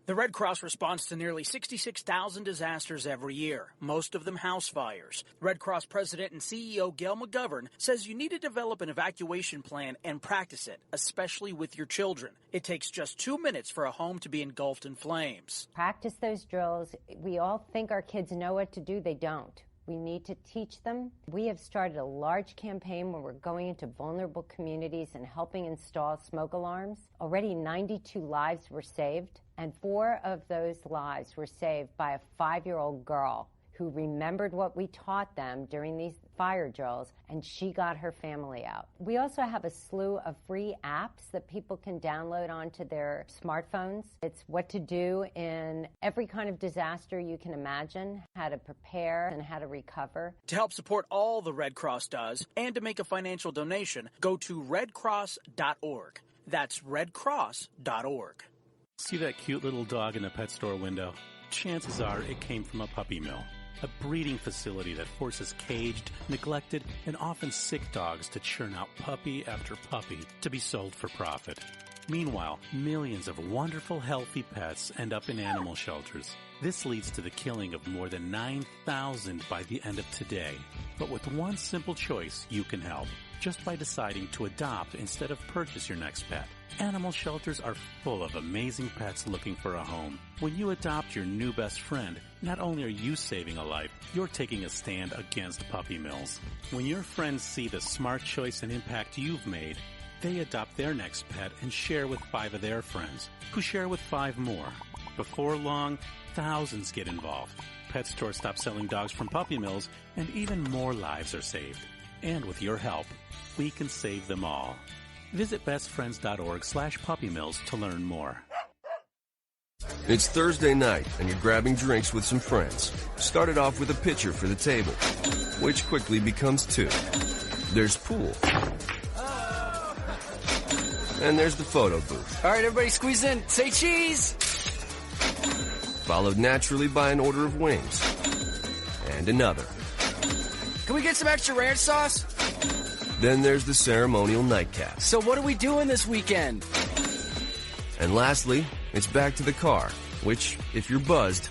The Red Cross responds to nearly 66,000 disasters every year, most of them house fires. Red Cross President and CEO Gail McGovern says you need to develop an evacuation plan and practice it, especially with your children. It takes just 2 minutes for a home to be engulfed in flames. Practice those drills. We all think our kids know what to do. They don't. We need to teach them. We have started a large campaign where we're going into vulnerable communities and helping install smoke alarms. Already 92 lives were saved, and 4 of those lives were saved by a 5-year-old girl who remembered what we taught them during these fire drills, and she got her family out. We also have a slew of free apps that people can download onto their smartphones. It's what to do in every kind of disaster you can imagine, how to prepare and how to recover. To help support all the Red Cross does and to make a financial donation, go to redcross.org. That's redcross.org. See that cute little dog in the pet store window? Chances are it came from a puppy mill. A breeding facility that forces caged, neglected, and often sick dogs to churn out puppy after puppy to be sold for profit. Meanwhile, millions of wonderful, healthy pets end up in animal shelters. This leads to the killing of more than 9,000 by the end of today. But with one simple choice, you can help, just by deciding to adopt instead of purchase your next pet. Animal shelters are full of amazing pets looking for a home. When you adopt your new best friend, not only are you saving a life, you're taking a stand against puppy mills. When your friends see the smart choice and impact you've made, they adopt their next pet and share with 5 of their friends, who share with 5 more. Before long, thousands get involved. Pet stores stop selling dogs from puppy mills, and even more lives are saved. And with your help, we can save them all. Visit bestfriends.org/puppymills to learn more. It's Thursday night, and you're grabbing drinks with some friends. Start it off with a pitcher for the table, which quickly becomes 2. There's pool. And there's the photo booth. All right, everybody squeeze in. Say cheese! Followed naturally by an order of wings. And another. Can we get some extra ranch sauce? Then there's the ceremonial nightcap. So what are we doing this weekend? And lastly, it's back to the car, which, if you're buzzed,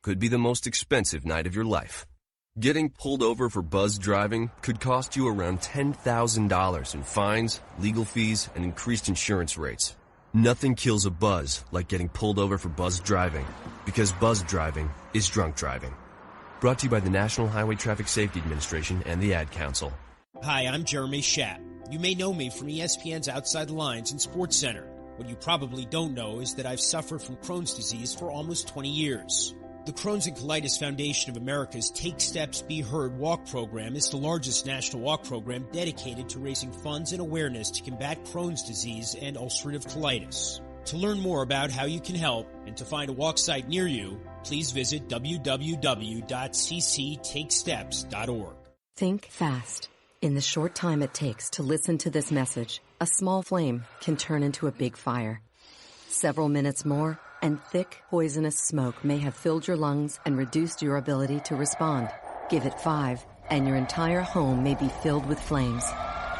could be the most expensive night of your life. Getting pulled over for buzz driving could cost you around $10,000 in fines, legal fees, and increased insurance rates. Nothing kills a buzz like getting pulled over for buzz driving, because buzz driving is drunk driving. Brought to you by the National Highway Traffic Safety Administration and the Ad Council. Hi, I'm Jeremy Schaap. You may know me from ESPN's Outside the Lines and Sports Center. What you probably don't know is that I've suffered from Crohn's disease for almost 20 years. The Crohn's and Colitis Foundation of America's Take Steps, Be Heard walk program is the largest national walk program dedicated to raising funds and awareness to combat Crohn's disease and ulcerative colitis. To learn more about how you can help and to find a walk site near you, please visit www.cctakesteps.org. Think fast. In the short time it takes to listen to this message, a small flame can turn into a big fire. Several minutes more, and thick, poisonous smoke may have filled your lungs and reduced your ability to respond. Give it 5, and your entire home may be filled with flames.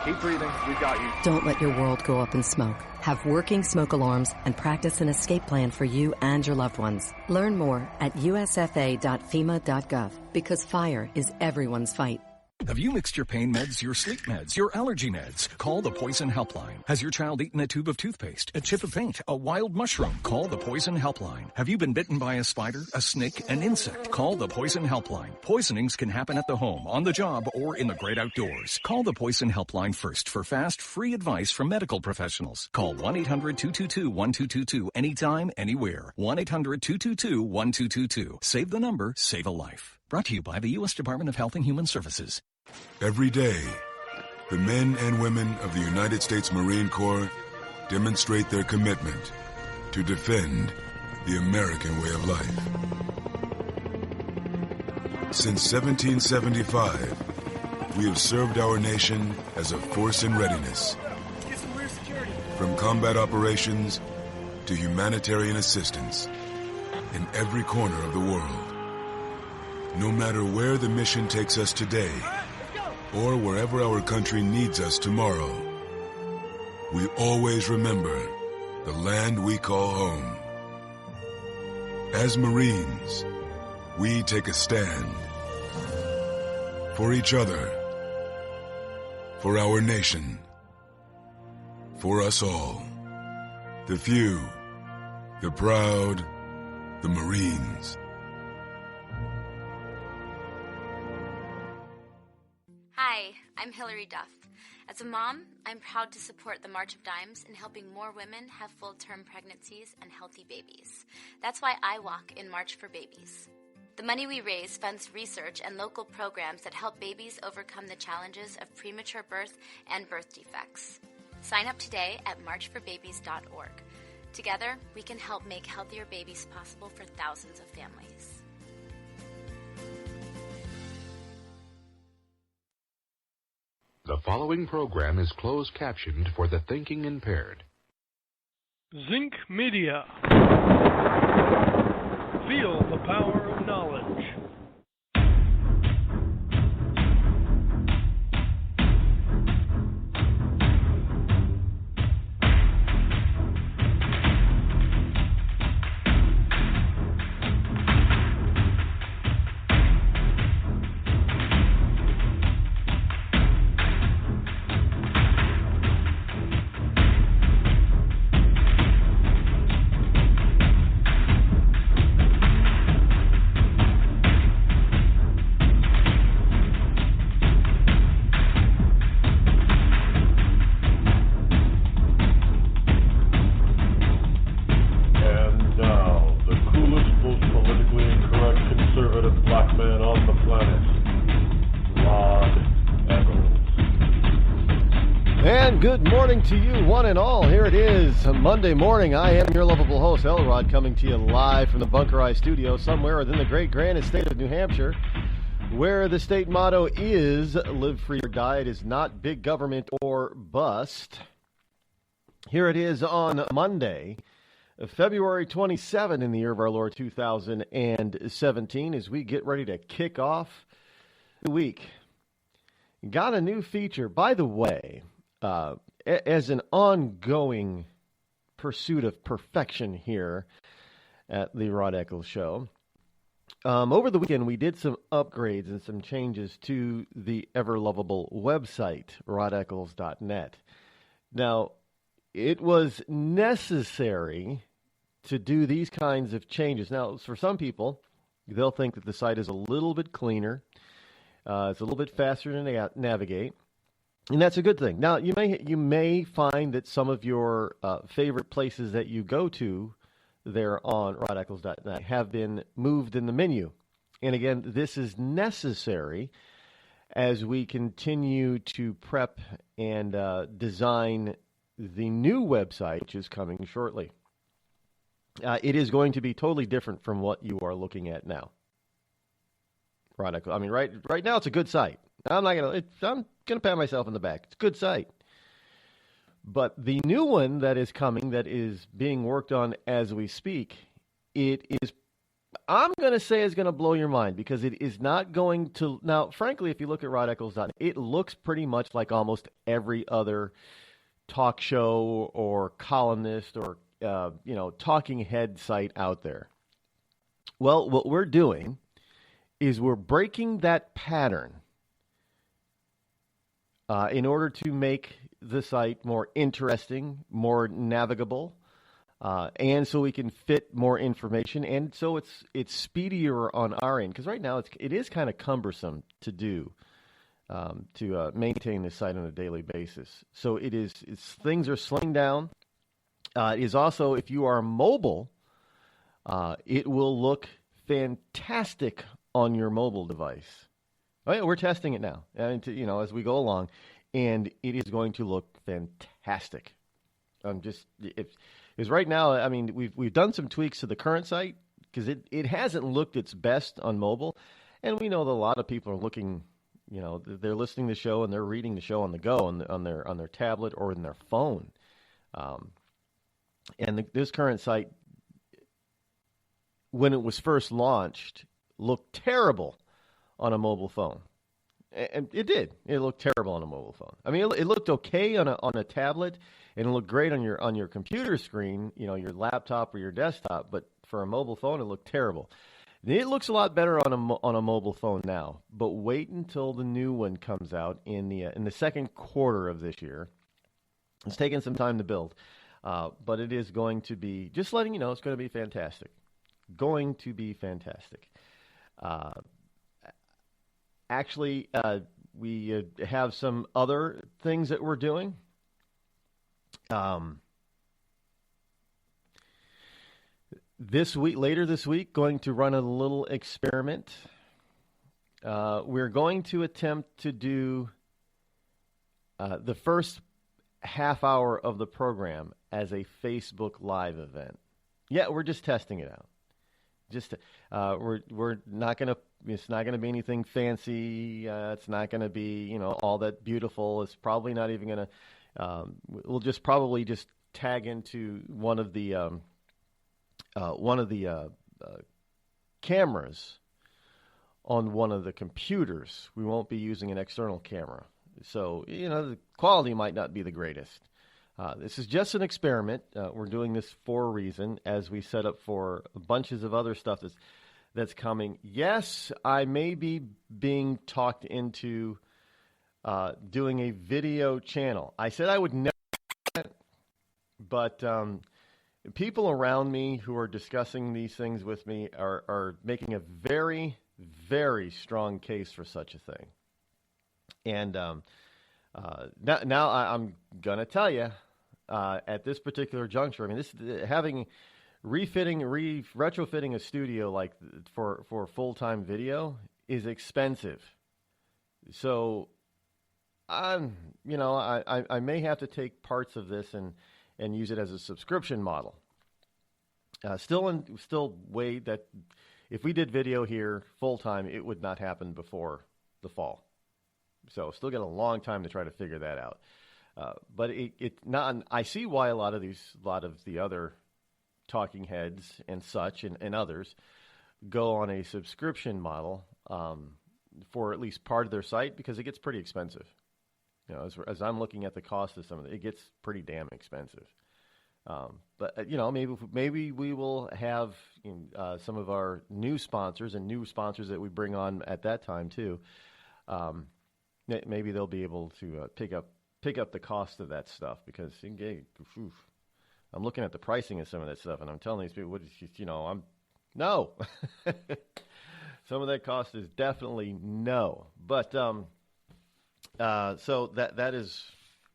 Keep breathing. We've got you. Don't let your world go up in smoke. Have working smoke alarms and practice an escape plan for you and your loved ones. Learn more at usfa.fema.gov, because fire is everyone's fight. Have you mixed your pain meds, your sleep meds, your allergy meds? Call the Poison Helpline. Has your child eaten a tube of toothpaste, a chip of paint, a wild mushroom? Call the Poison Helpline. Have you been bitten by a spider, a snake, an insect? Call the Poison Helpline. Poisonings can happen at the home, on the job, or in the great outdoors. Call the Poison Helpline first for fast, free advice from medical professionals. Call 1-800-222-1222 anytime, anywhere. 1-800-222-1222. Save the number, save a life. Brought to you by the U.S. Department of Health and Human Services. Every day, the men and women of the United States Marine Corps demonstrate their commitment to defend the American way of life. Since 1775, we have served our nation as a force in readiness. From combat operations to humanitarian assistance in every corner of the world. No matter where the mission takes us today, or wherever our country needs us tomorrow, we always remember the land we call home. As Marines, we take a stand for each other, for our nation, for us all. The few, the proud, the Marines. Hi, I'm Hillary Duff. As a mom, I'm proud to support the March of Dimes in helping more women have full-term pregnancies and healthy babies. That's why I walk in March for Babies. The money we raise funds research and local programs that help babies overcome the challenges of premature birth and birth defects. Sign up today at marchforbabies.org. Together, we can help make healthier babies possible for thousands of families. The following program is closed captioned for the thinking impaired. Zinc Media. Feel the power of knowledge. Good morning to you, one and all. Here it is, Monday morning. I am your lovable host, Rod, coming to you live from the Bunker Eye Studio somewhere within the great grand estate of New Hampshire, where the state motto is live free or die. It is not big government or bust. Here it is on Monday, February 27 in the year of our Lord 2017, as we get ready to kick off the week. Got a new feature, by the way. As an ongoing pursuit of perfection here at the Rod Eccles Show, over the weekend we did some upgrades and some changes to the ever-lovable website, rodeccles.net. Now, it was necessary to do these kinds of changes. Now, for some people, they'll think that the site is a little bit cleaner, it's a little bit faster to navigate. And that's a good thing. Now, you may find that some of your favorite places that you go to there on rodeccles.net have been moved in the menu. And again, this is necessary as we continue to prep and design the new website, which is coming shortly. It is going to be totally different from what you are looking at now. Rod Eccles, I mean, right now it's a good site. I'm gonna pat myself on the back. It's a good site. But the new one that is coming, that is being worked on as we speak, it is, I'm going to say, is going to blow your mind, because it is not going to, now, frankly, if you look at rodeccles.net, it looks pretty much like almost every other talk show or columnist or, talking head site out there. Well, what we're doing is we're breaking that pattern in order to make the site more interesting, more navigable, and so we can fit more information, and so it's speedier on our end. Because right now it is kind of cumbersome to do, to maintain this site on a daily basis. So things are slowing down. It is also, if you are mobile, it will look fantastic on your mobile device. Oh, yeah, we're testing it now, and as we go along, and it is going to look fantastic. Because right now, I mean, we've done some tweaks to the current site because it hasn't looked its best on mobile, and we know that a lot of people are looking, they're listening to the show and they're reading the show on the go on their tablet or in their phone, and this current site, when it was first launched, looked terrible on a mobile phone. And it did. It looked terrible on a mobile phone. I mean, it looked okay on a tablet, and it looked great on your computer screen, your laptop or your desktop. But for a mobile phone, it looked terrible. It looks a lot better on a mobile phone now. But wait until the new one comes out in the second quarter of this year. It's taken some time to build, but it is going to be, just letting you know, it's going to be fantastic. Going to be fantastic. Actually, we have some other things that we're doing. Later this week, going to run a little experiment. We're going to attempt to do the first half hour of the program as a Facebook Live event. Yeah, we're just testing it out. We're not gonna. It's not gonna be anything fancy. It's not gonna be all that beautiful. It's probably not even gonna. We'll just probably just tag into one of the cameras on one of the computers. We won't be using an external camera, so the quality might not be the greatest. This is just an experiment. We're doing this for a reason, as we set up for bunches of other stuff that's coming. Yes, I may be being talked into doing a video channel. I said I would never do that, but people around me who are discussing these things with me are making a very, very strong case for such a thing. And now I'm going to tell you, at this particular juncture, I mean, having retrofitting a studio like for full-time video is expensive. So I may have to take parts of this and use it as a subscription model. Still wait that if we did video here full-time, it would not happen before the fall. So still got a long time to try to figure that out. But I see why a lot of the other talking heads and such and others go on a subscription model for at least part of their site, because it gets pretty expensive. As I'm looking at the cost of some of it, it gets pretty damn expensive. But maybe we will have some of our new sponsors and new sponsors that we bring on at that time too. Maybe they'll be able to pick up the cost of that stuff, because I'm looking at the pricing of some of that stuff, and I'm telling these people, no. Some of that cost is definitely no. But so that is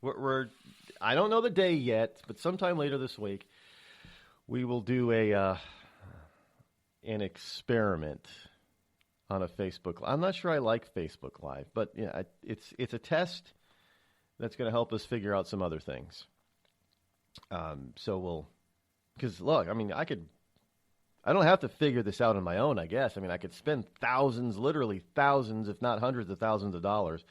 we're I don't know the day yet, but sometime later this week we will do an experiment on a Facebook. I'm not sure I like Facebook Live, but it's a test that's going to help us figure out some other things. Because look, I mean, I don't have to figure this out on my own, I guess. I mean, I could spend literally thousands, if not hundreds of thousands of dollars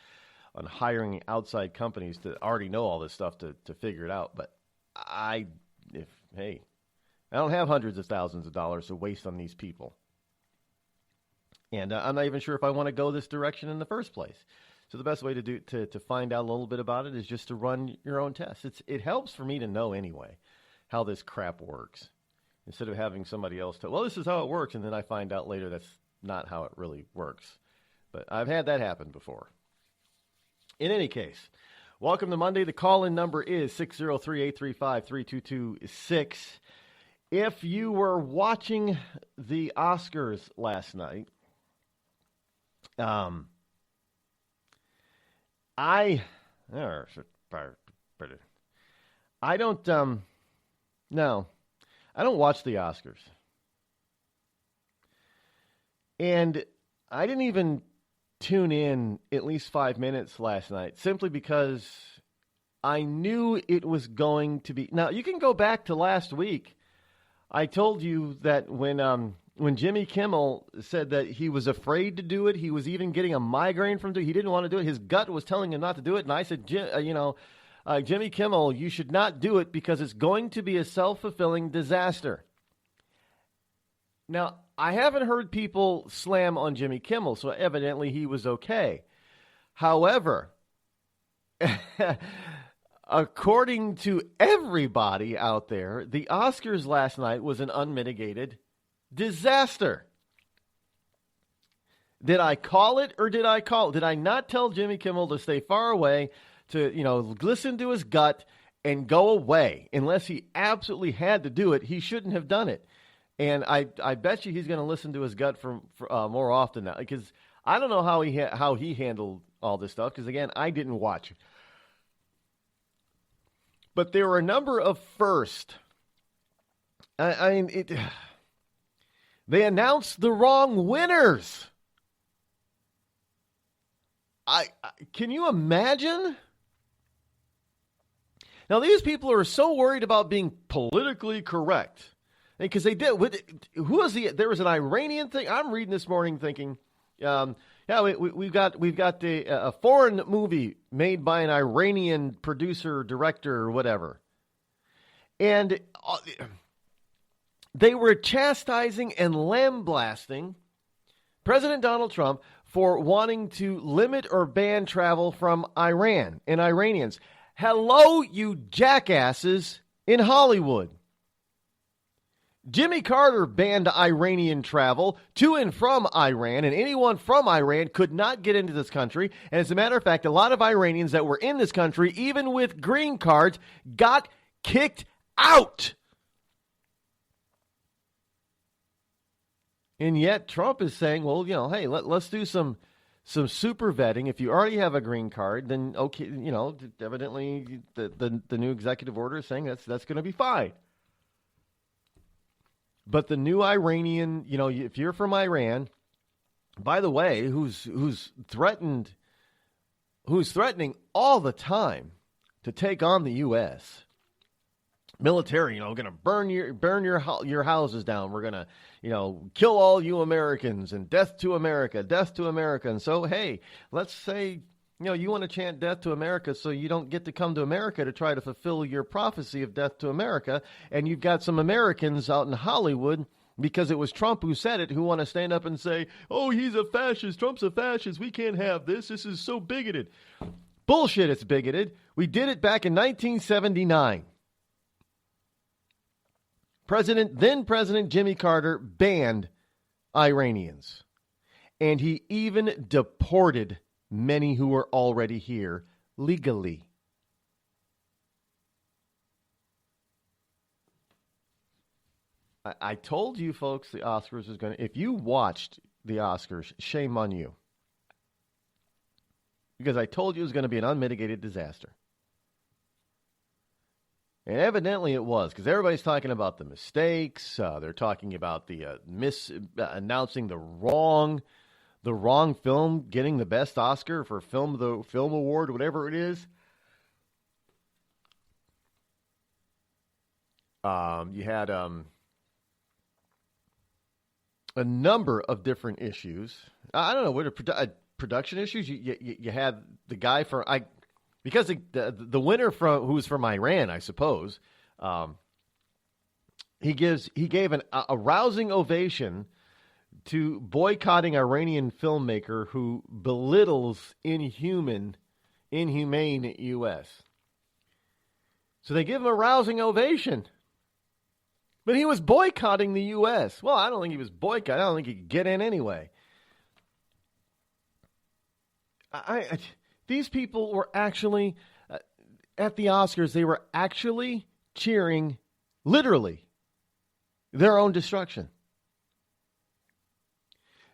on hiring outside companies to already know all this stuff to figure it out. But I don't have hundreds of thousands of dollars to waste on these people. And I'm not even sure if I want to go this direction in the first place. So the best way to find out a little bit about it is just to run your own tests. It helps for me to know anyway how this crap works, instead of having somebody else tell, well, this is how it works, and then I find out later that's not how it really works. But I've had that happen before. In any case, welcome to Monday. The call-in number is 603-835-3226. If you were watching the Oscars last night, I don't watch the Oscars. And I didn't even tune in at least 5 minutes last night, simply because I knew it was going to be. Now, you can go back to last week. I told you that when Jimmy Kimmel said that he was afraid to do it, he was even getting a migraine from it. He didn't want to do it. His gut was telling him not to do it. And I said, Jimmy Kimmel, you should not do it, because it's going to be a self-fulfilling disaster. Now, I haven't heard people slam on Jimmy Kimmel, so evidently he was okay. However, according to everybody out there, the Oscars last night was an unmitigated disaster. Did I call it or did I not tell Jimmy Kimmel to stay far away, to, listen to his gut and go away? Unless he absolutely had to do it, he shouldn't have done it. And I bet you he's going to listen to his gut for more often now, because I don't know how he handled all this stuff, because, again, I didn't watch. But there were a number of firsts. They announced the wrong winners. Can you imagine? Now, these people are so worried about being politically correct, because they did. Who was there was an Iranian thing. I'm reading this morning thinking, we've got a foreign movie made by an Iranian producer, director, or whatever, and they were chastising and lambasting President Donald Trump for wanting to limit or ban travel from Iran and Iranians. Hello, you jackasses in Hollywood. Jimmy Carter banned Iranian travel to and from Iran, and anyone from Iran could not get into this country. And as a matter of fact, a lot of Iranians that were in this country, even with green cards, got kicked out. And yet Trump is saying, well, hey, let's do some super vetting. If you already have a green card, then okay, evidently the new executive order is saying that's going to be fine. But the new Iranian, if you're from Iran, by the way, who's threatening all the time to take on the U.S. military, going to burn your houses down. We're going to, kill all you Americans, and death to America, death to America. And so, hey, let's say, you want to chant death to America so you don't get to come to America to try to fulfill your prophecy of death to America. And you've got some Americans out in Hollywood, because it was Trump who said it, who want to stand up and say, oh, he's a fascist. Trump's a fascist. We can't have this. This is so bigoted. Bullshit, it's bigoted. We did it back in 1979. Then President Jimmy Carter banned Iranians. And he even deported many who were already here legally. I told you folks the Oscars was going to... If you watched the Oscars, shame on you. Because I told you it was going to be an unmitigated disaster. And evidently it was, because everybody's talking about the mistakes. They're talking about the announcing the wrong film getting the best Oscar for the film award, whatever it is. You had a number of different issues. I don't know what production issues. You had the guy from because the winner who was from Iran, I suppose. He gave a rousing ovation to boycotting Iranian filmmaker who belittles inhumane U.S. So they give him a rousing ovation. But he was boycotting the U.S. Well, I don't think he was boycotting. I don't think he could get in anyway. These people were actually, at the Oscars, they were actually cheering, literally, their own destruction.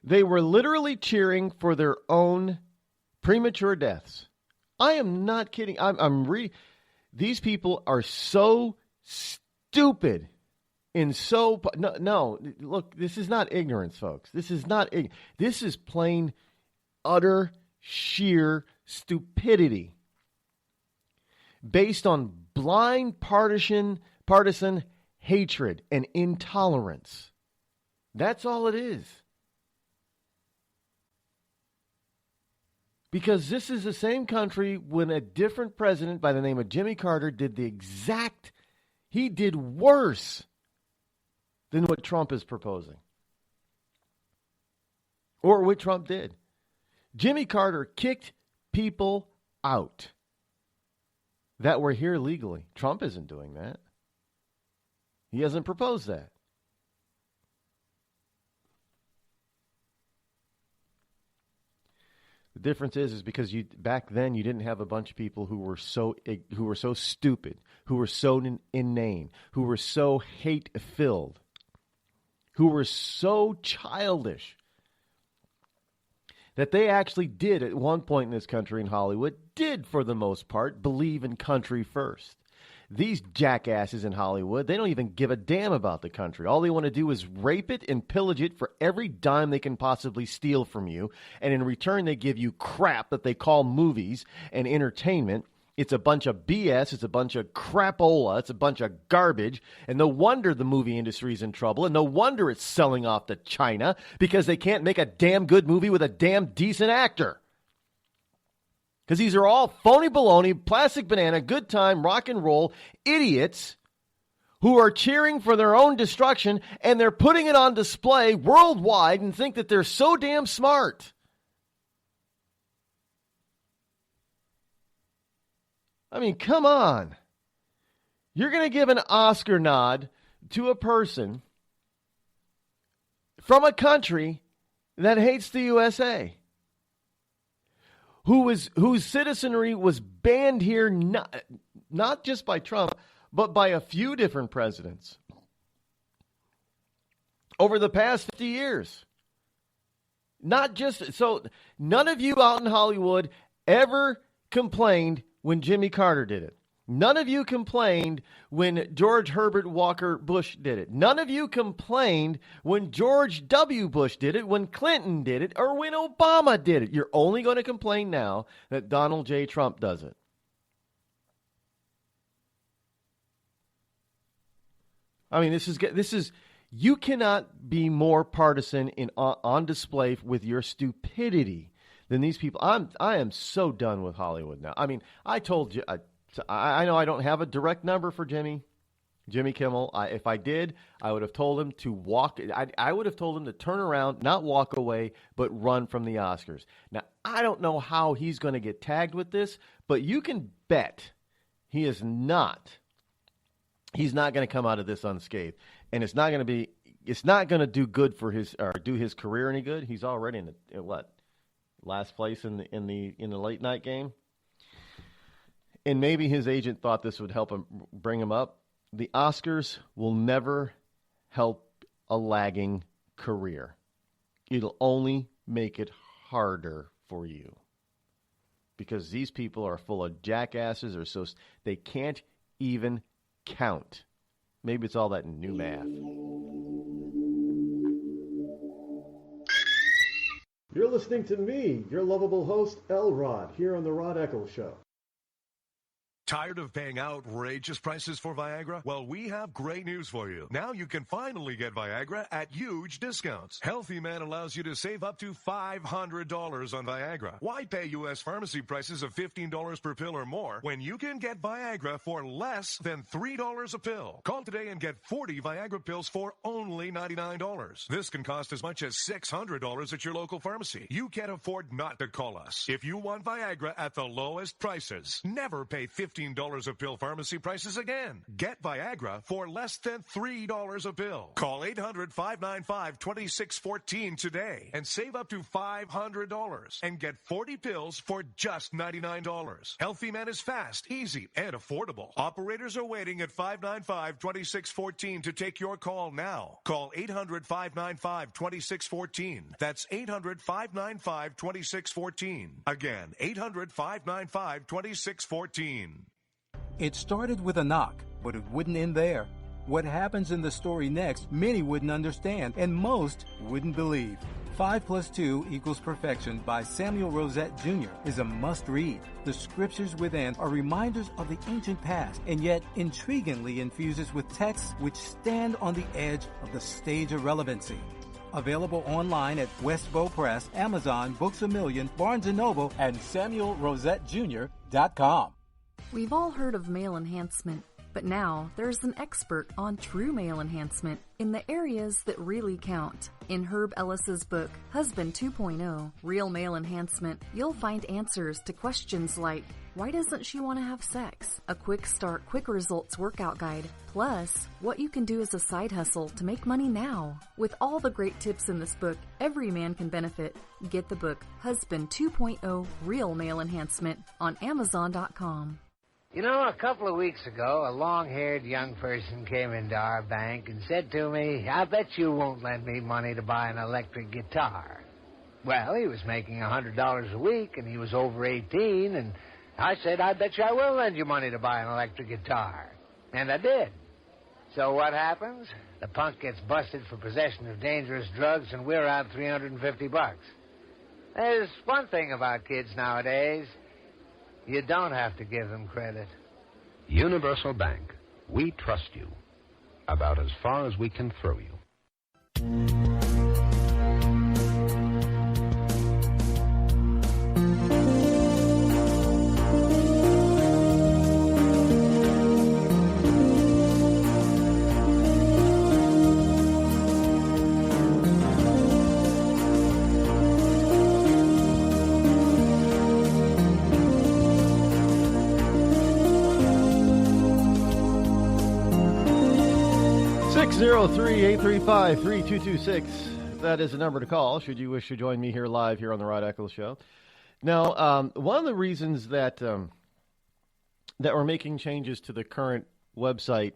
They were literally cheering for their own premature deaths. I am not kidding. These people are so stupid and so... No, look, this is not ignorance, folks. This is not... This is plain, utter, sheer stupidity based on blind partisan hatred and intolerance. That's all it is. Because this is the same country when a different president by the name of Jimmy Carter did he did worse than what Trump is proposing. Or what Trump did. Jimmy Carter kicked people out that were here legally. Trump isn't doing that. He hasn't proposed that. The difference is because back then you didn't have a bunch of people who were so stupid, who were so inane, who were so hate-filled, who were so childish that they actually did at one point in this country in Hollywood, did for the most part, believe in country first. These jackasses in Hollywood, they don't even give a damn about the country. All they want to do is rape it and pillage it for every dime they can possibly steal from you. And in return, they give you crap that they call movies and entertainment. It's a bunch of BS. It's a bunch of crapola. It's a bunch of garbage. And no wonder the movie industry is in trouble. And no wonder it's selling off to China because they can't make a damn good movie with a damn decent actor. Because these are all phony baloney, plastic banana, good time, rock and roll idiots who are cheering for their own destruction, and they're putting it on display worldwide and think that they're so damn smart. I mean, come on. You're going to give an Oscar nod to a person from a country that hates the USA. Whose citizenry was banned here not just by Trump, but by a few different presidents over the past 50 years. So none of you out in Hollywood ever complained when Jimmy Carter did it. None of you complained when George Herbert Walker Bush did it. None of you complained when George W. Bush did it, when Clinton did it, or when Obama did it. You're only going to complain now that Donald J. Trump does it. I mean, this is you cannot be more partisan on display with your stupidity than these people. I am so done with Hollywood now. I mean, I told you. I know I don't have a direct number for Jimmy Kimmel. If I did, I would have told him to walk. I would have told him to turn around, not walk away, but run from the Oscars. Now, I don't know how he's going to get tagged with this, but you can bet he's not going to come out of this unscathed. And it's not going to do good for do his career any good. He's already in last place in the late night game. And maybe his agent thought this would help him bring him up. The Oscars will never help a lagging career. It'll only make it harder for you. Because these people are full of jackasses, or so they can't even count. Maybe it's all that new math. You're listening to me, your lovable host, Rod, here on the Rod Eccles Show. Tired of paying outrageous prices for Viagra? Well, we have great news for you. Now you can finally get Viagra at huge discounts. Healthy Man allows you to save up to $500 on Viagra. Why pay U.S. pharmacy prices of $15 per pill or more when you can get Viagra for less than $3 a pill? Call today and get 40 Viagra pills for only $99. This can cost as much as $600 at your local pharmacy. You can't afford not to call us. If you want Viagra at the lowest prices, never pay $15 a pill pharmacy prices again. Get Viagra for less than $3 a pill. Call 800-595-2614 today and save up to $500 and get 40 pills for just $99. Healthy Man is fast, easy, and affordable. Operators are waiting at 595-2614 to take your call now. Call 800-595-2614. That's 800-595-2614. Again, 800-595-2614. It started with a knock, but it wouldn't end there. What happens in the story next, many wouldn't understand, and most wouldn't believe. 5 + 2 = Perfection by Samuel Rosette Jr. is a must-read. The scriptures within are reminders of the ancient past, and yet intriguingly infuses with texts which stand on the edge of the stage of relevancy. Available online at Westbow Press, Amazon, Books A Million, Barnes & Noble, and SamuelRosetteJr.com. We've all heard of male enhancement, But now, there's an expert on true male enhancement in the areas that really count. In Herb Ellis's book, Husband 2.0, Real Male Enhancement, you'll find answers to questions like, why doesn't she want to have sex? A quick start, quick results workout guide. Plus, what you can do as a side hustle to make money now. With all the great tips in this book, every man can benefit. Get the book, Husband 2.0, Real Male Enhancement, on Amazon.com. You know, a couple of weeks ago, a long-haired young person came into our bank and said to me, I bet you won't lend me money to buy an electric guitar. Well, he was making $100 a week, and he was over 18, and I said, I bet you I will lend you money to buy an electric guitar. And I did. So what happens? The punk gets busted for possession of dangerous drugs, and we're out $350. There's one thing about kids nowadays. You don't have to give them credit. Universal Bank. We trust you. About as far as we can throw you. 603-835-3226. That is the number to call should you wish to join me here live here on the Rod Eccles Show. Now, one of the reasons that that we're making changes to the current website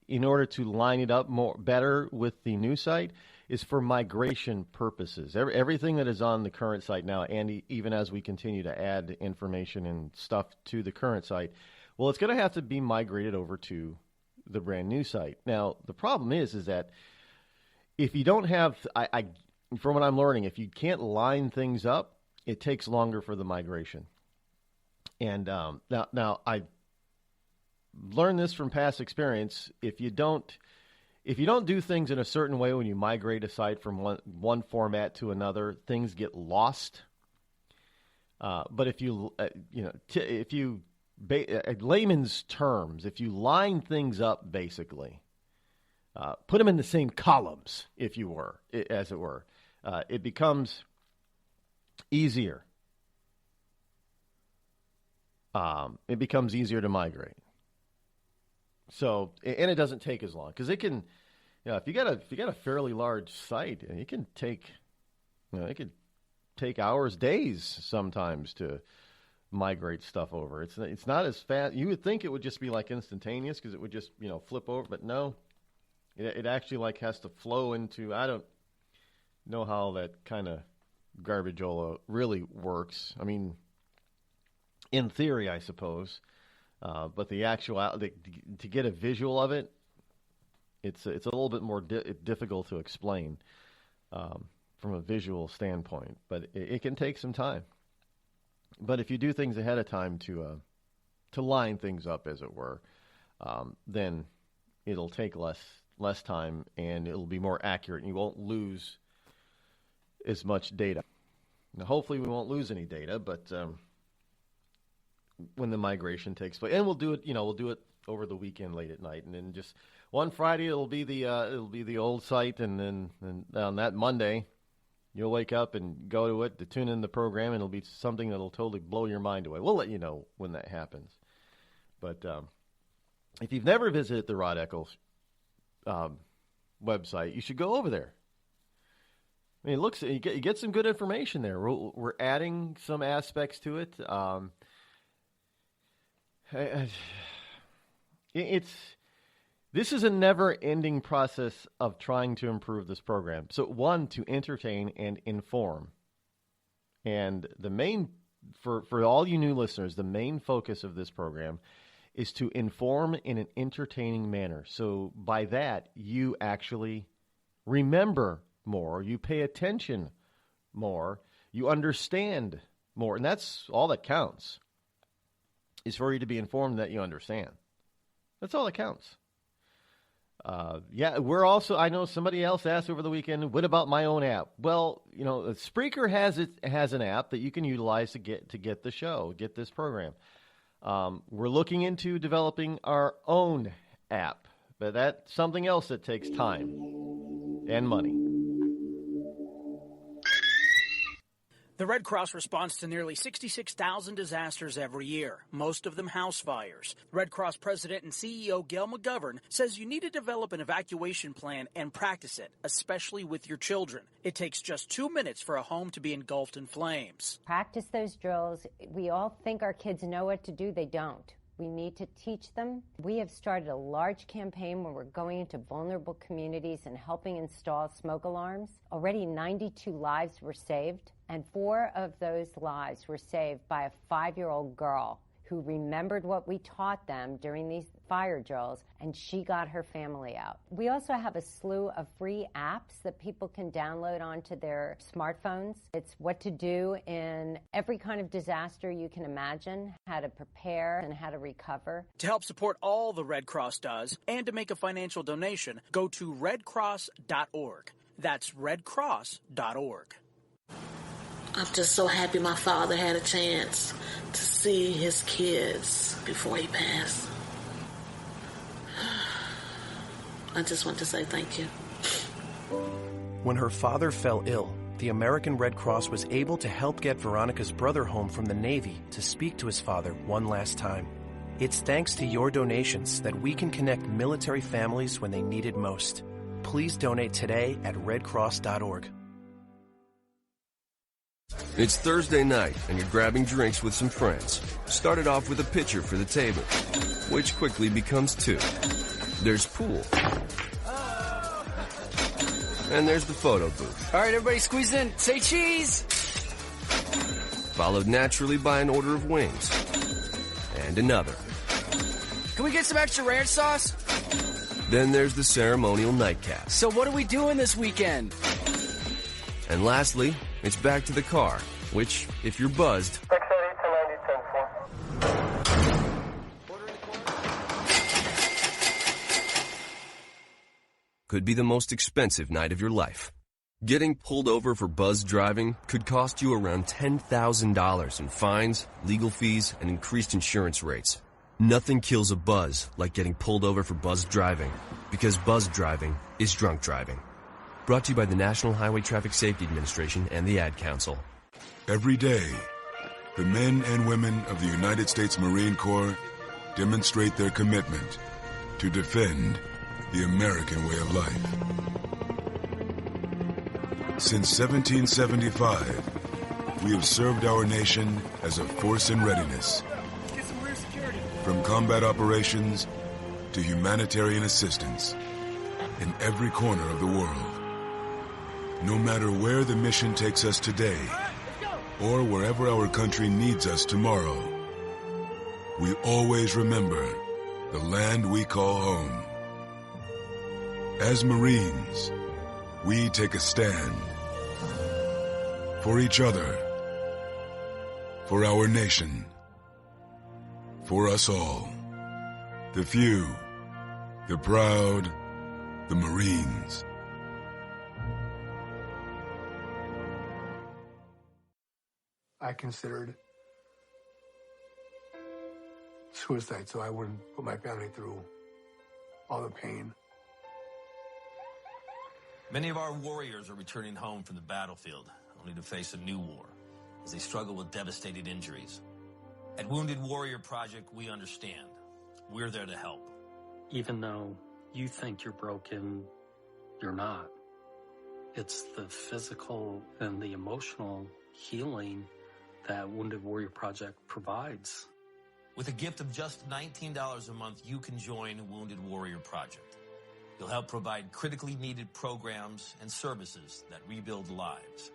in order to line it up better with the new site is for migration purposes. Everything that is on the current site now, and even as we continue to add information and stuff to the current site, well, it's going to have to be migrated over to the brand new site. Now, the problem is that if you don't have, from what I'm learning, if you can't line things up, it takes longer for the migration. And now I learned this from past experience. If you don't do things in a certain way when you migrate a site from one format to another, things get lost. But if you layman's terms, if you line things up, basically, put them in the same columns, as it were, it becomes easier. It becomes easier to migrate. So, and it doesn't take as long because it can, if you got a fairly large site, it can take, it could take hours, days sometimes to migrate stuff over. It's not as fast. You would think it would just be like instantaneous because it would just flip over, but no, it actually has to flow into. I don't know how that kind of garbageola really works. I mean, in theory, I suppose, but the actual to get a visual of it, it's a little bit more difficult to explain from a visual standpoint. But it can take some time. But if you do things ahead of time to line things up, as it were, then it'll take less time and it'll be more accurate, and you won't lose as much data. Now, hopefully, we won't lose any data, but when the migration takes place, and we'll do it over the weekend late at night, and then just one Friday it'll be the old site, and then on that Monday, you'll wake up and go to it to tune in the program, and it'll be something that'll totally blow your mind away. We'll let you know when that happens. But if you've never visited the Rod Eccles website, you should go over there. I mean, you get some good information there. We're adding some aspects to it. This is a never-ending process of trying to improve this program. So, one, to entertain and inform. And the main, for all you new listeners, the main focus of this program is to inform in an entertaining manner. So, by that, you actually remember more, you pay attention more, you understand more. And that's all that counts, is for you to be informed that you understand. That's all that counts. We're also, I know somebody else asked over the weekend, what about my own app? Well, Spreaker has an app that you can utilize to get the show, get this program. We're looking into developing our own app, but that's something else that takes time and money. The Red Cross responds to nearly 66,000 disasters every year, most of them house fires. Red Cross President and CEO Gail McGovern says you need to develop an evacuation plan and practice it, especially with your children. It takes just 2 minutes for a home to be engulfed in flames. Practice those drills. We all think our kids know what to do. They don't. We need to teach them. We have started a large campaign where we're going into vulnerable communities and helping install smoke alarms. Already 92 lives were saved, and 4 of those lives were saved by a 5-year-old girl who remembered what we taught them during these fire drills, and she got her family out. We also have a slew of free apps that people can download onto their smartphones. It's what to do in every kind of disaster you can imagine, how to prepare and how to recover. To help support all the Red Cross does and to make a financial donation, go to redcross.org. That's redcross.org. I'm just so happy my father had a chance to see his kids before he passed. I just want to say thank you. When her father fell ill, the American Red Cross was able to help get Veronica's brother home from the Navy to speak to his father one last time. It's thanks to your donations that we can connect military families when they need it most. Please donate today at redcross.org. It's Thursday night, and you're grabbing drinks with some friends. Started off with a pitcher for the table, which quickly becomes 2. There's pool. And there's the photo booth. All right, everybody squeeze in. Say cheese! Followed naturally by an order of wings. And another. Can we get some extra ranch sauce? Then there's the ceremonial nightcap. So what are we doing this weekend? And lastly, it's back to the car, which, if you're buzzed, could be the most expensive night of your life. Getting pulled over for buzz driving could cost you around $10,000 in fines, legal fees, and increased insurance rates. Nothing kills a buzz like getting pulled over for buzz driving, because buzz driving is drunk driving. Brought to you by the National Highway Traffic Safety Administration and the Ad Council. Every day, the men and women of the United States Marine Corps demonstrate their commitment to defend the American way of life. Since 1775, we have served our nation as a force in readiness. From combat operations to humanitarian assistance in every corner of the world. No matter where the mission takes us today, or wherever our country needs us tomorrow, we always remember the land we call home. As Marines, we take a stand for each other, for our nation, for us all. The few, the proud, the Marines. I considered suicide so I wouldn't put my family through all the pain. Many of our warriors are returning home from the battlefield, only to face a new war as they struggle with devastating injuries. At Wounded Warrior Project, we understand. We're there to help. Even though you think you're broken, you're not. It's the physical and the emotional healing that Wounded Warrior Project provides. With a gift of just $19 a month, you can join Wounded Warrior Project. You'll help provide critically needed programs and services that rebuild lives.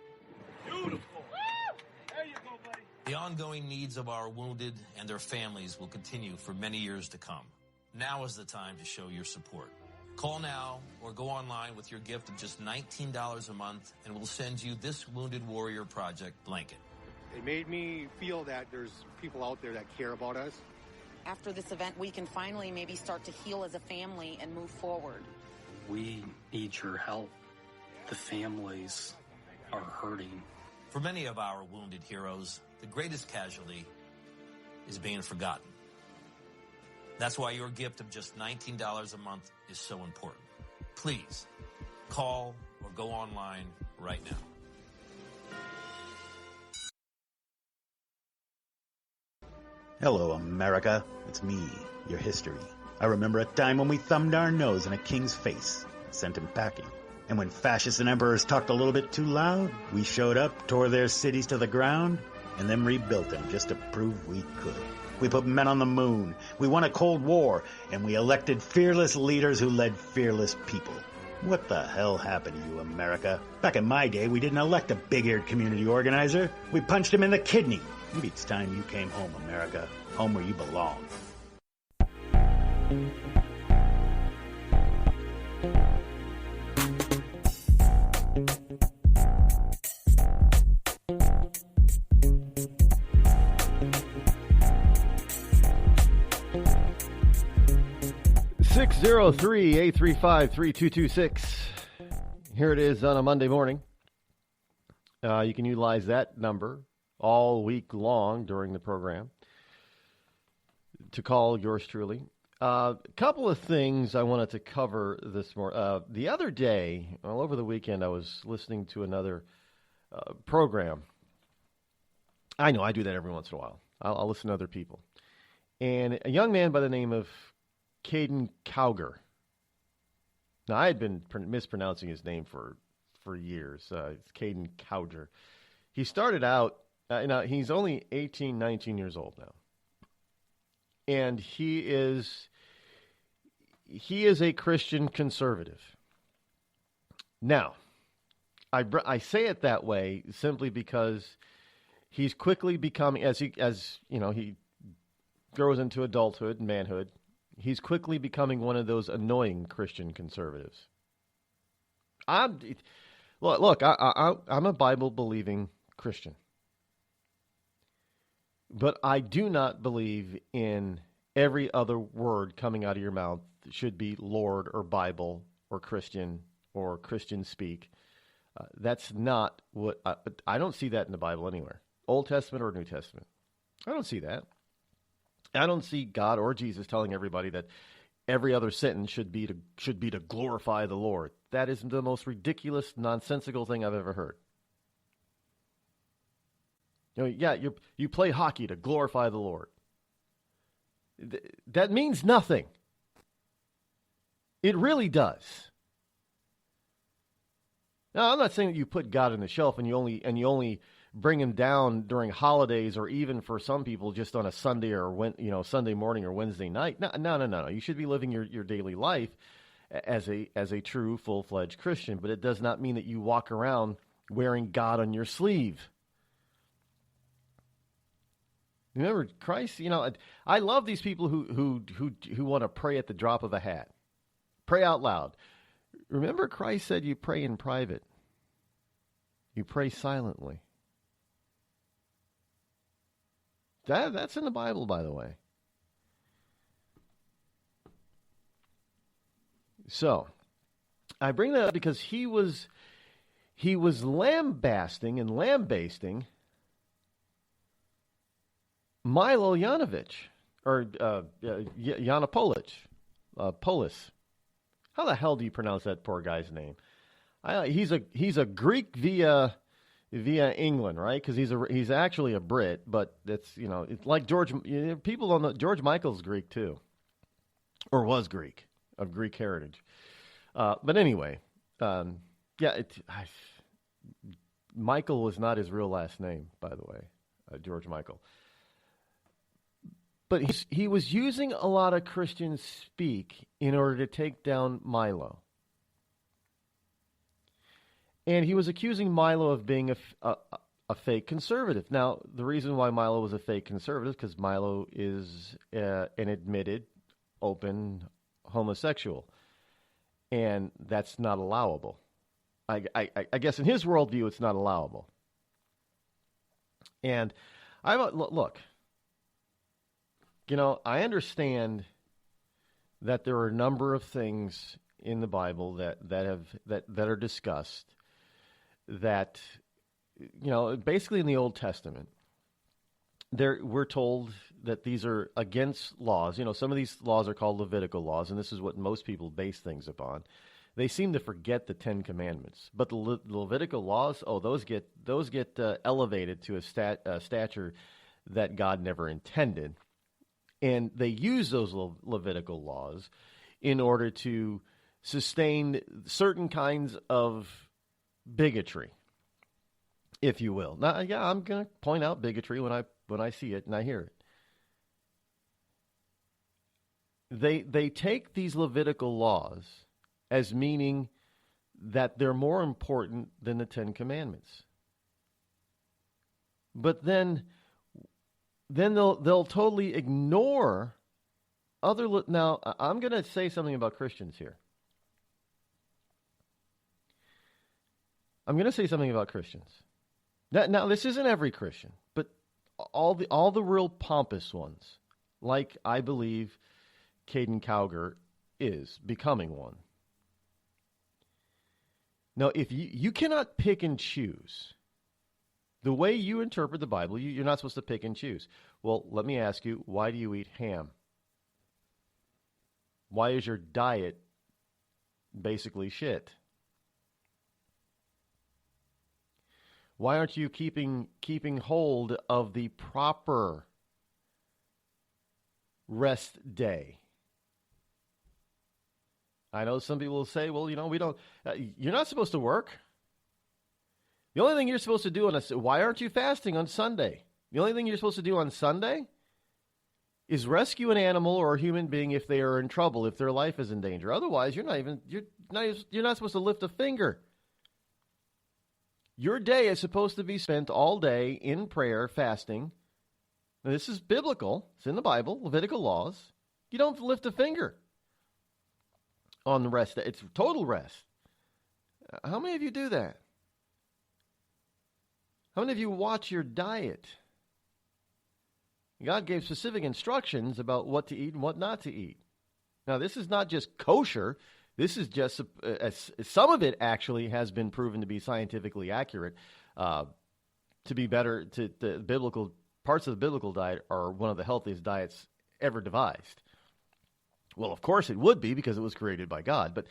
Beautiful. There you go, buddy. The ongoing needs of our wounded and their families will continue for many years to come. Now is the time to show your support. Call now or go online with your gift of just $19 a month, and we'll send you this Wounded Warrior Project blanket. It made me feel that there's people out there that care about us. After this event, we can finally maybe start to heal as a family and move forward. We need your help. The families are hurting. For many of our wounded heroes, the greatest casualty is being forgotten. That's why your gift of just $19 a month is so important. Please call or go online right now. Hello, America. It's me, your history. I remember a time when we thumbed our nose in a king's face, sent him packing. And when fascists and emperors talked a little bit too loud, we showed up, tore their cities to the ground, and then rebuilt them just to prove we could. We put men on the moon, we won a Cold War, and we elected fearless leaders who led fearless people. What the hell happened to you, America? Back in my day, we didn't elect a big-eared community organizer. We punched him in the kidney. Maybe it's time you came home, America. Home where you belong. Six 603-835-3226. Here it is on a Monday morning. You can utilize that number all week long during the program to call yours truly. A couple of things I wanted to cover this morning. The other day, all over the weekend, I was listening to another program. I know I do that every once in a while. I'll listen to other people. And a young man by the name of Caden Cowger. Now, I had been mispronouncing his name for years. It's Caden Cowger. He started out, now he's only 18, 19 years old now. And he is a Christian conservative. Now, I say it that way simply because he's quickly becoming, as he grows into adulthood and manhood, he's quickly becoming one of those annoying Christian conservatives. I'm a Bible-believing Christian. But I do not believe in every other word coming out of your mouth should be Lord or Bible or Christian speak. That's not what I don't see that in the Bible anywhere. Old Testament or New Testament. I don't see that. I don't see God or Jesus telling everybody that every other sentence should be to glorify the Lord. That is the most ridiculous, nonsensical thing I've ever heard. You play hockey to glorify the Lord. That means nothing. It really does. Now, I'm not saying that you put God on the shelf and you only bring him down during holidays or even for some people just on a Sunday or Sunday morning or Wednesday night. No. You should be living your daily life as a true full-fledged Christian, but it does not mean that you walk around wearing God on your sleeve. Remember, Christ, I love these people who want to pray at the drop of a hat. Pray out loud. Remember, Christ said you pray in private. You pray silently. That's in the Bible, by the way. So, I bring that up because he was lambasting Milo Jovanovic, or Yiannopoulos. Polis. How the hell do you pronounce that poor guy's name? He's a Greek via England, right? Because he's actually a Brit, but it's like George. People don't know George Michael's Greek too, or was Greek of Greek heritage. But anyway, Michael was not his real last name, by the way, George Michael. But he was using a lot of Christian speak in order to take down Milo. And he was accusing Milo of being a fake conservative. Now, the reason why Milo was a fake conservative is because Milo is an admitted, open homosexual. And that's not allowable. I guess in his worldview, it's not allowable. And look, I understand that there are a number of things in the Bible that are discussed that, basically in the Old Testament, we're told that these are against laws. You know, some of these laws are called Levitical laws, and this is what most people base things upon. They seem to forget the Ten Commandments, but the Levitical laws, those get elevated to a stature that God never intended, and they use those Levitical laws in order to sustain certain kinds of bigotry, if you will. Now, yeah, I'm going to point out bigotry when I see it and I hear it. They take these Levitical laws as meaning that they're more important than the Ten Commandments. But then they'll totally ignore other. Now, I'm going to say something about Christians here. I'm going to say something about Christians. Now, this isn't every Christian, but all the real pompous ones, like I believe Caden Cowger is becoming one. Now, if you cannot pick and choose the way you interpret the Bible, you're not supposed to pick and choose. Well, let me ask you, why do you eat ham? Why is your diet basically shit? Why aren't you keeping hold of the proper rest day? I know some people will say, well, we don't. You're not supposed to work. The only thing you're supposed to do why aren't you fasting on Sunday? The only thing you're supposed to do on Sunday is rescue an animal or a human being if they are in trouble, if their life is in danger. Otherwise, you're not supposed to lift a finger. Your day is supposed to be spent all day in prayer, fasting. Now, this is biblical. It's in the Bible, Levitical laws. You don't lift a finger on the rest. It's total rest. How many of you do that? How many of you watch your diet? God gave specific instructions about what to eat and what not to eat. Now, this is not just kosher. This is just, some of it actually has been proven to be scientifically accurate, to be better, the biblical, parts of the biblical diet are one of the healthiest diets ever devised. Well, of course it would be because it was created by God, but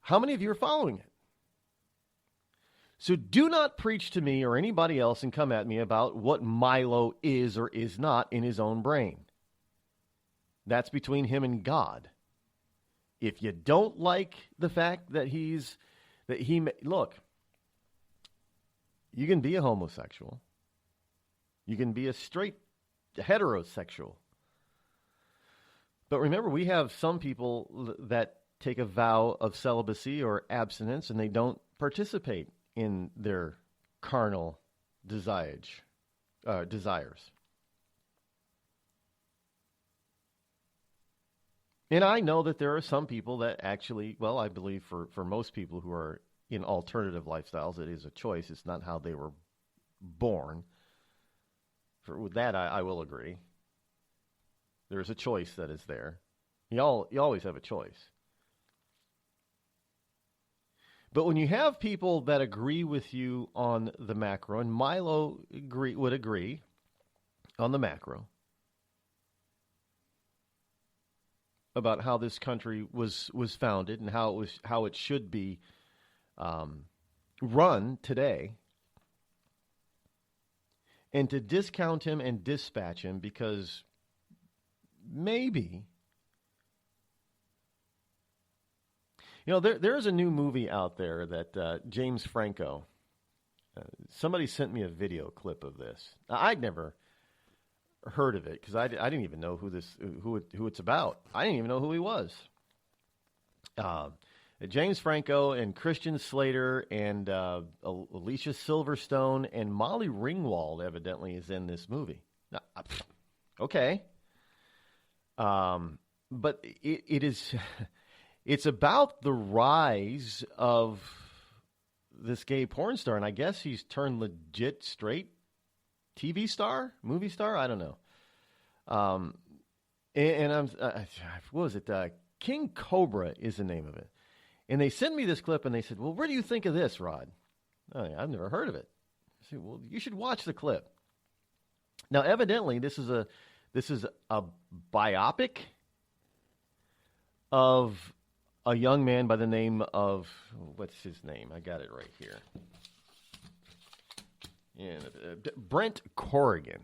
how many of you are following it? So do not preach to me or anybody else and come at me about what Milo is or is not in his own brain. That's between him and God. If you don't like the fact that look, you can be a homosexual. You can be a straight heterosexual. But remember, we have some people that take a vow of celibacy or abstinence and they don't participate in their carnal desires. And I know that there are some people that actually, well, I believe for most people who are in alternative lifestyles, it is a choice. It's not how they were born. With that, I will agree. There is a choice that is there. You always have a choice. But when you have people that agree with you on the macro, and Milo would agree on the macro, about how this country was founded and how it should be run today, and to discount him and dispatch him because maybe, there's a new movie out there that James Franco, somebody sent me a video clip of this. Now, I'd never heard of it because I didn't even know who it's about. I didn't even know who he was. James Franco and Christian Slater and Alicia Silverstone and Molly Ringwald evidently is in this movie. Now, okay. But it is it's about the rise of this gay porn star, and I guess he's turned legit straight TV star, movie star, I don't know. And what was it? King Cobra is the name of it. And they sent me this clip, and they said, well, what do you think of this, Rod? I've never heard of it. I said, well, you should watch the clip. Now, evidently, this is This is a biopic of a young man by the name of, what's his name? I got it right here. Yeah, Brent Corrigan.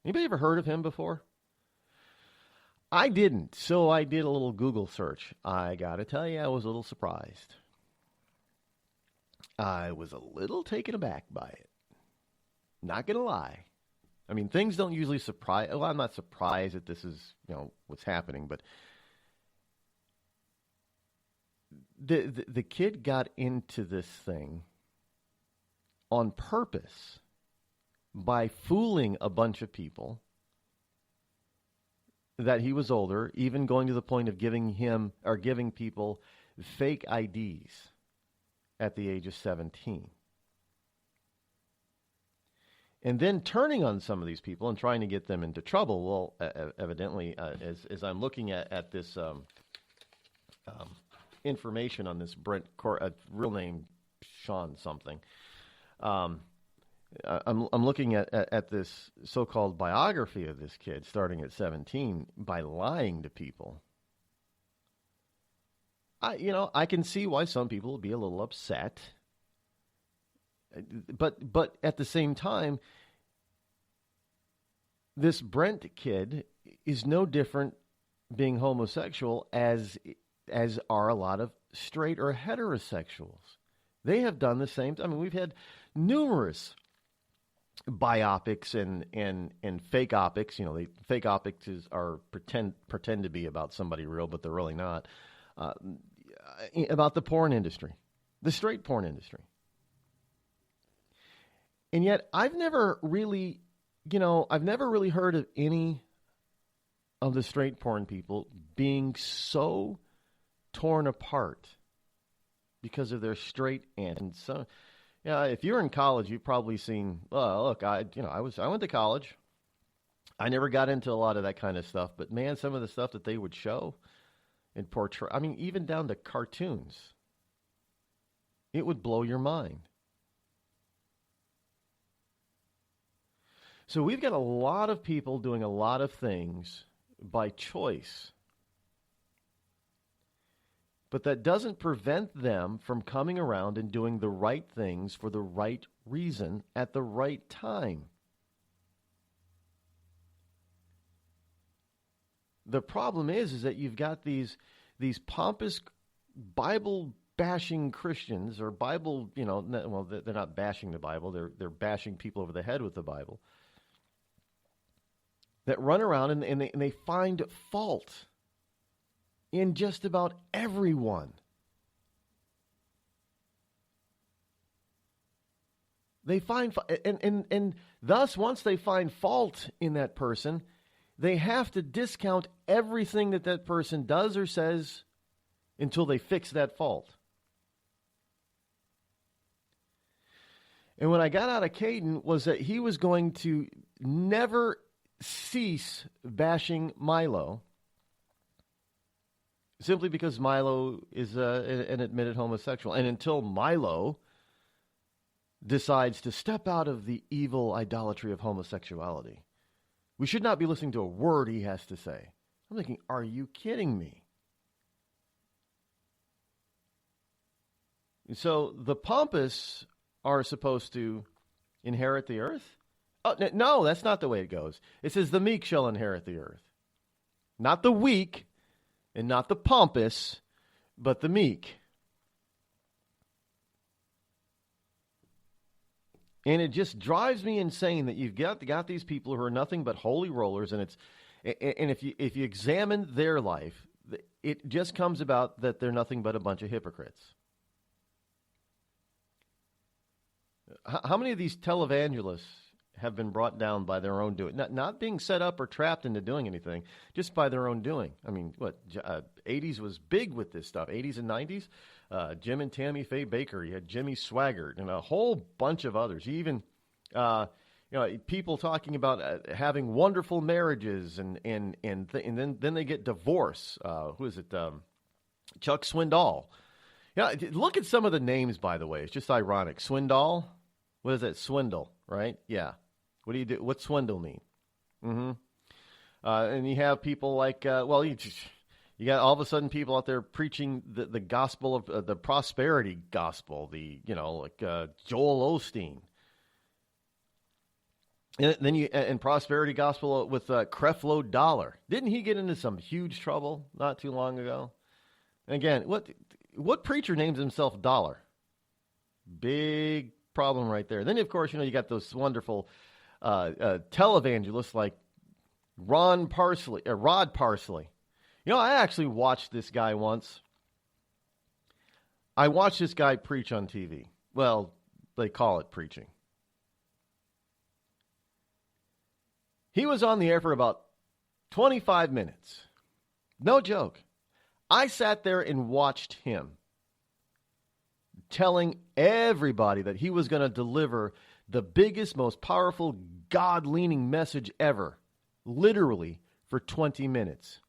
Anybody ever heard of him before? I didn't, so I did a little Google search. I got to tell you, I was a little surprised. I was a little taken aback by it. Not going to lie. I mean, things don't usually surprise. Well, I'm not surprised that this is, what's happening, but the kid got into this thing on purpose by fooling a bunch of people that he was older, even going to the point of giving people fake IDs at the age of 17. And then turning on some of these people and trying to get them into trouble. Well, evidently, as I'm looking at this information on this Brent real name Sean something, I'm looking at this so-called biography of this kid starting at 17 by lying to people. I can see why some people would be a little upset. But at the same time, this Brent kid is no different being homosexual as are a lot of straight or heterosexuals. They have done the same. I mean, we've had numerous biopics and fake opics. Fake opics are pretend to be about somebody real, but they're really not. About the porn industry, the straight porn industry. And yet I've never really heard of any of the straight porn people being so torn apart because of their straight end. And so, if you're in college, you've probably seen, look, I went to college. I never got into a lot of that kind of stuff, but man, some of the stuff that they would show and portray, I mean, even down to cartoons, it would blow your mind. So we've got a lot of people doing a lot of things by choice. But that doesn't prevent them from coming around and doing the right things for the right reason at the right time. The problem is that you've got these pompous Bible-bashing Christians, or Bible, they're not bashing the Bible, they're bashing people over the head with the Bible, that run around and they find fault in just about everyone. They find, and thus, once they find fault in that person, they have to discount everything that person does or says until they fix that fault. And what I got out of Caden was that he was going to never cease bashing Milo, simply because Milo is an admitted homosexual. And until Milo decides to step out of the evil idolatry of homosexuality, we should not be listening to a word he has to say. I'm thinking, are you kidding me? So the pompous are supposed to inherit the earth? Oh, no, that's not the way it goes. It says the meek shall inherit the earth. Not the weak and not the pompous, but the meek. And it just drives me insane that you've got these people who are nothing but holy rollers, and if you examine their life, it just comes about that they're nothing but a bunch of hypocrites. How many of these televangelists have been brought down by their own doing? Not being set up or trapped into doing anything, just by their own doing. I mean, 80s was big with this stuff, 80s and 90s. Jim and Tammy Faye Baker, you had Jimmy Swaggart, and a whole bunch of others. Even, people talking about having wonderful marriages, and then they get divorced. Who is it? Chuck Swindoll. Yeah, look at some of the names, by the way. It's just ironic. Swindoll? What is that? Swindle, right? Yeah. What do you do? What's swindle mean? Mm-hmm. And you have people like, you got all of a sudden people out there preaching the gospel of the prosperity gospel, like Joel Osteen. And then and prosperity gospel with Creflo Dollar. Didn't he get into some huge trouble not too long ago? And again, what preacher names himself Dollar? Big problem right there. Then, of course, you got those wonderful televangelists like Rod Parsley. I actually watched this guy once. I watched this guy preach on TV. Well, they call it preaching. He was on the air for about 25 minutes. No joke. I sat there and watched him telling everybody that he was going to deliver the biggest, most powerful, God-leaning message ever, literally for 20 minutes.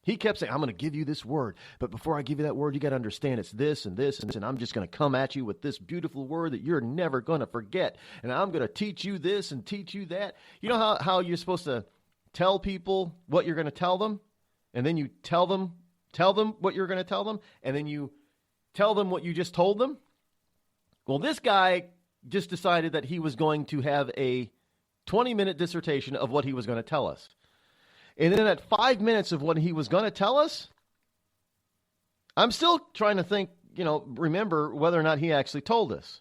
He kept saying, I'm going to give you this word, but before I give you that word, you got to understand it's this and this and this, and I'm just going to come at you with this beautiful word that you're never going to forget, and I'm going to teach you this and teach you that. You know how you're supposed to tell people what you're going to tell them, and then you tell them what you're going to tell them, and then you tell them what you just told them? Well, this guy just decided that he was going to have a 20-minute dissertation of what he was going to tell us. And then at 5 minutes of what he was going to tell us, I'm still trying to think, remember whether or not he actually told us.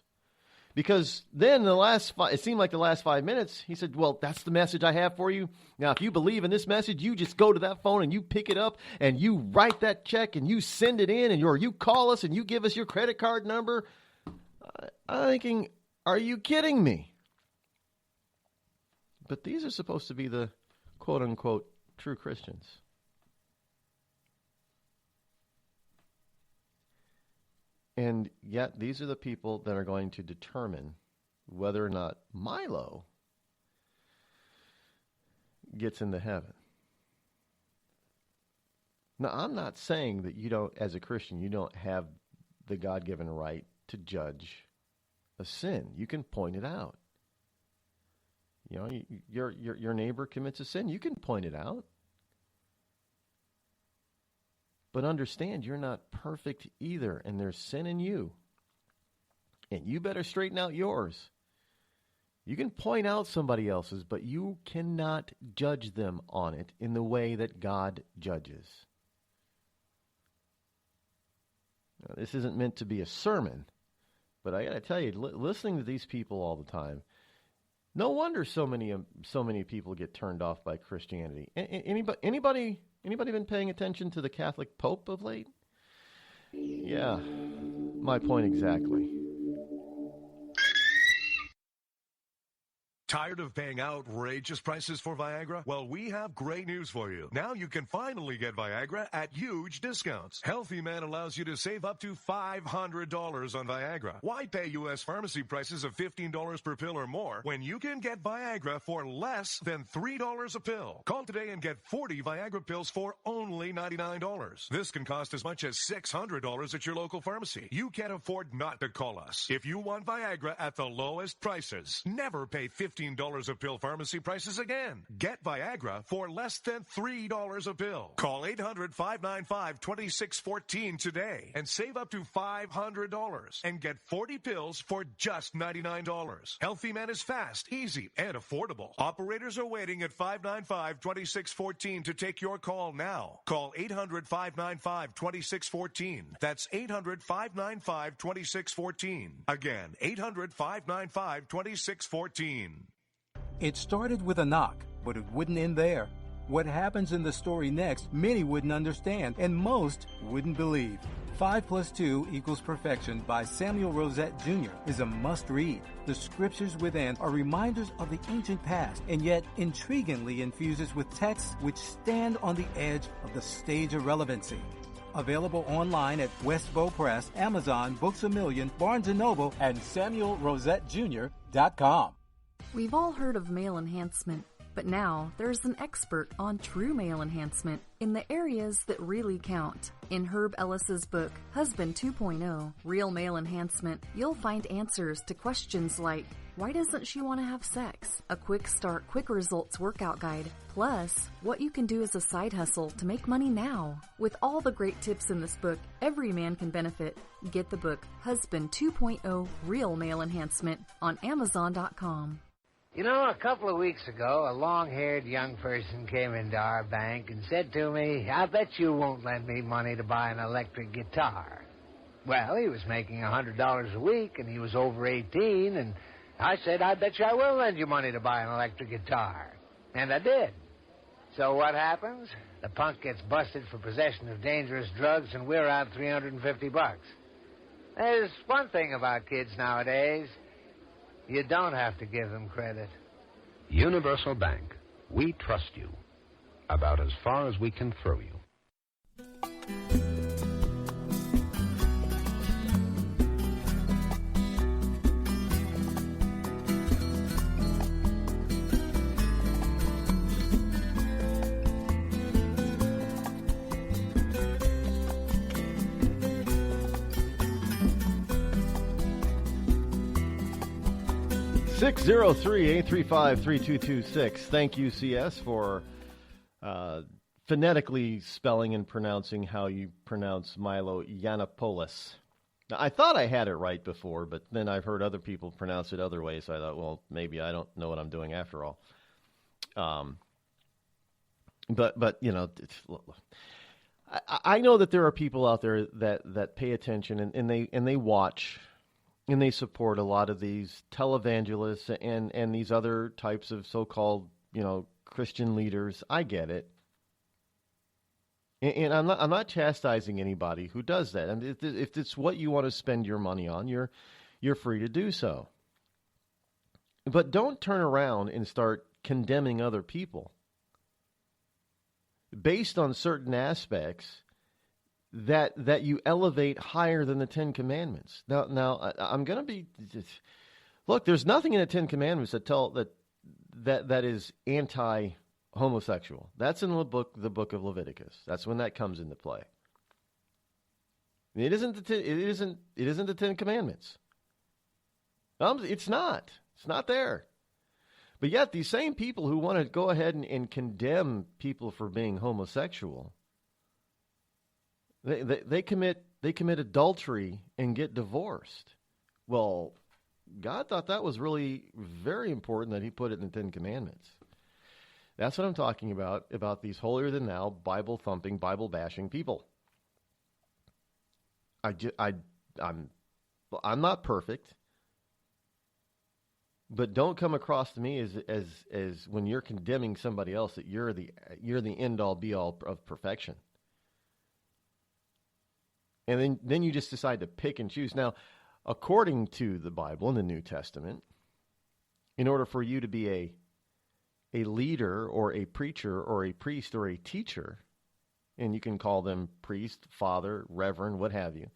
Because then it seemed like the last 5 minutes, he said, well, that's the message I have for you. Now, if you believe in this message, you just go to that phone and you pick it up and you write that check and you send it in or you call us and you give us your credit card number. I'm thinking, are you kidding me? But these are supposed to be the quote-unquote true Christians. And yet these are the people that are going to determine whether or not Milo gets into heaven. Now, I'm not saying that you don't, as a Christian, you don't have the God-given right to judge a sin. You can point it out. Your neighbor commits a sin, you can point it out. But understand, you're not perfect either, and there's sin in you. And you better straighten out yours. You can point out somebody else's, but you cannot judge them on it in the way that God judges. Now, this isn't meant to be a sermon, but I got to tell you, listening to these people all the time, no wonder so many people get turned off by Christianity. Anybody been paying attention to the Catholic Pope of late? Yeah, my point exactly. Tired of paying outrageous prices for Viagra? Well, we have great news for you. Now you can finally get Viagra at huge discounts. Healthy Man allows you to save up to $500 on Viagra. Why pay U.S. pharmacy prices of $15 per pill or more when you can get Viagra for less than $3 a pill? Call today and get 40 Viagra pills for only $99. This can cost as much as $600 at your local pharmacy. You can't afford not to call us. If you want Viagra at the lowest prices, never pay $15 a pill pharmacy prices again. Get Viagra for less than $3 a pill. Call 800-595-2614 today and save up to $500 and get 40 pills for just $99. Healthy Man is fast, easy, and affordable. Operators are waiting at 595-2614 to take your call now. Call 800-595-2614. That's 800-595-2614. Again, 800-595-2614. It started with a knock, but it wouldn't end there. What happens in the story next, many wouldn't understand, and most wouldn't believe. 5 + 2 = Perfection by Samuel Rosette Jr. is a must-read. The scriptures within are reminders of the ancient past, and yet intriguingly infuses with texts which stand on the edge of the stage of relevancy. Available online at Westbow Press, Amazon, Books A Million, Barnes & Noble, and SamuelRosetteJr.com. We've all heard of male enhancement, but now there's an expert on true male enhancement in the areas that really count. In Herb Ellis's book, Husband 2.0, Real Male Enhancement, you'll find answers to questions like, Why doesn't she want to have sex? A quick start, quick results workout guide. Plus, what you can do as a side hustle to make money now. With all the great tips in this book, every man can benefit. Get the book, Husband 2.0 Real Male Enhancement, on Amazon.com. You know, a couple of weeks ago, a long-haired young person came into our bank and said to me, I bet you won't lend me money to buy an electric guitar. Well, he was making $100 a week, and he was over 18, and I said, I bet you I will lend you money to buy an electric guitar. And I did. So what happens? The punk gets busted for possession of dangerous drugs, and we're out $350. There's one thing about kids nowadays. You don't have to give them credit. Universal Bank. We trust you. About as far as we can throw you. Six 603-835-3226. Thank you, CS, for phonetically spelling and pronouncing how you pronounce Milo Yiannopoulos. Now, I thought I had it right before, but then I've heard other people pronounce it other ways, so I thought, well, maybe I don't know what I'm doing after all. But you know, I know that there are people out there that pay attention and they watch. And they support a lot of these televangelists and these other types of so-called, Christian leaders. I get it, and I'm not chastising anybody who does that. And if it's what you want to spend your money on, you're free to do so. But don't turn around and start condemning other people based on certain aspects that you elevate higher than the Ten Commandments. Now I'm going to be. Look, there's nothing in the Ten Commandments that tell that is anti-homosexual. That's in the book of Leviticus. That's when that comes into play. It isn't the Ten Commandments. It's not. It's not there. But yet these same people who want to go ahead and condemn people for being homosexual. They commit adultery and get divorced. Well, God thought that was really very important that he put it in the Ten Commandments. That's what I'm talking about these holier-than-thou, Bible-thumping, Bible-bashing people. I'm not perfect, but don't come across to me as when you're condemning somebody else that you're the end-all, be-all of perfection. And then you just decide to pick and choose. Now, according to the Bible in the New Testament, in order for you to be a leader or a preacher or a priest or a teacher, and you can call them priest, father, reverend, what have you,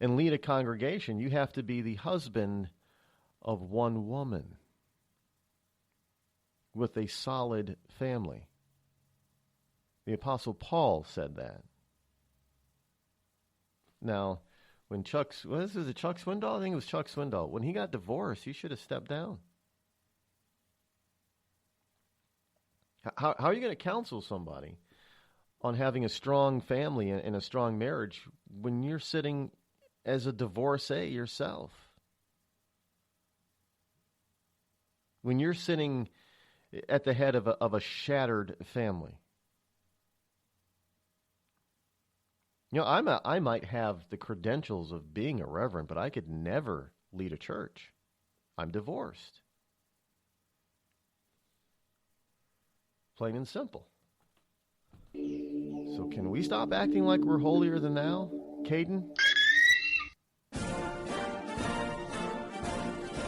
and lead a congregation, you have to be the husband of one woman with a solid family. The Apostle Paul said that. Now, when Chuck Swindoll? I think it was Chuck Swindoll. When he got divorced, he should have stepped down. How are you going to counsel somebody on having a strong family and a strong marriage when you're sitting as a divorcee yourself? When you're sitting at the head of a shattered family? I might have the credentials of being a reverend, but I could never lead a church. I'm divorced. Plain and simple. So can we stop acting like we're holier than thou, Caden?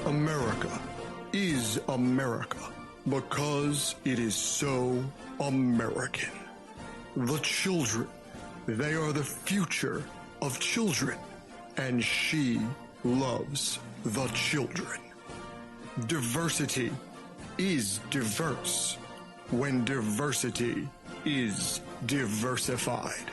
America is America because it is so American. The children. They are the future of children, and she loves the children. Diversity is diverse when diversity is diversified.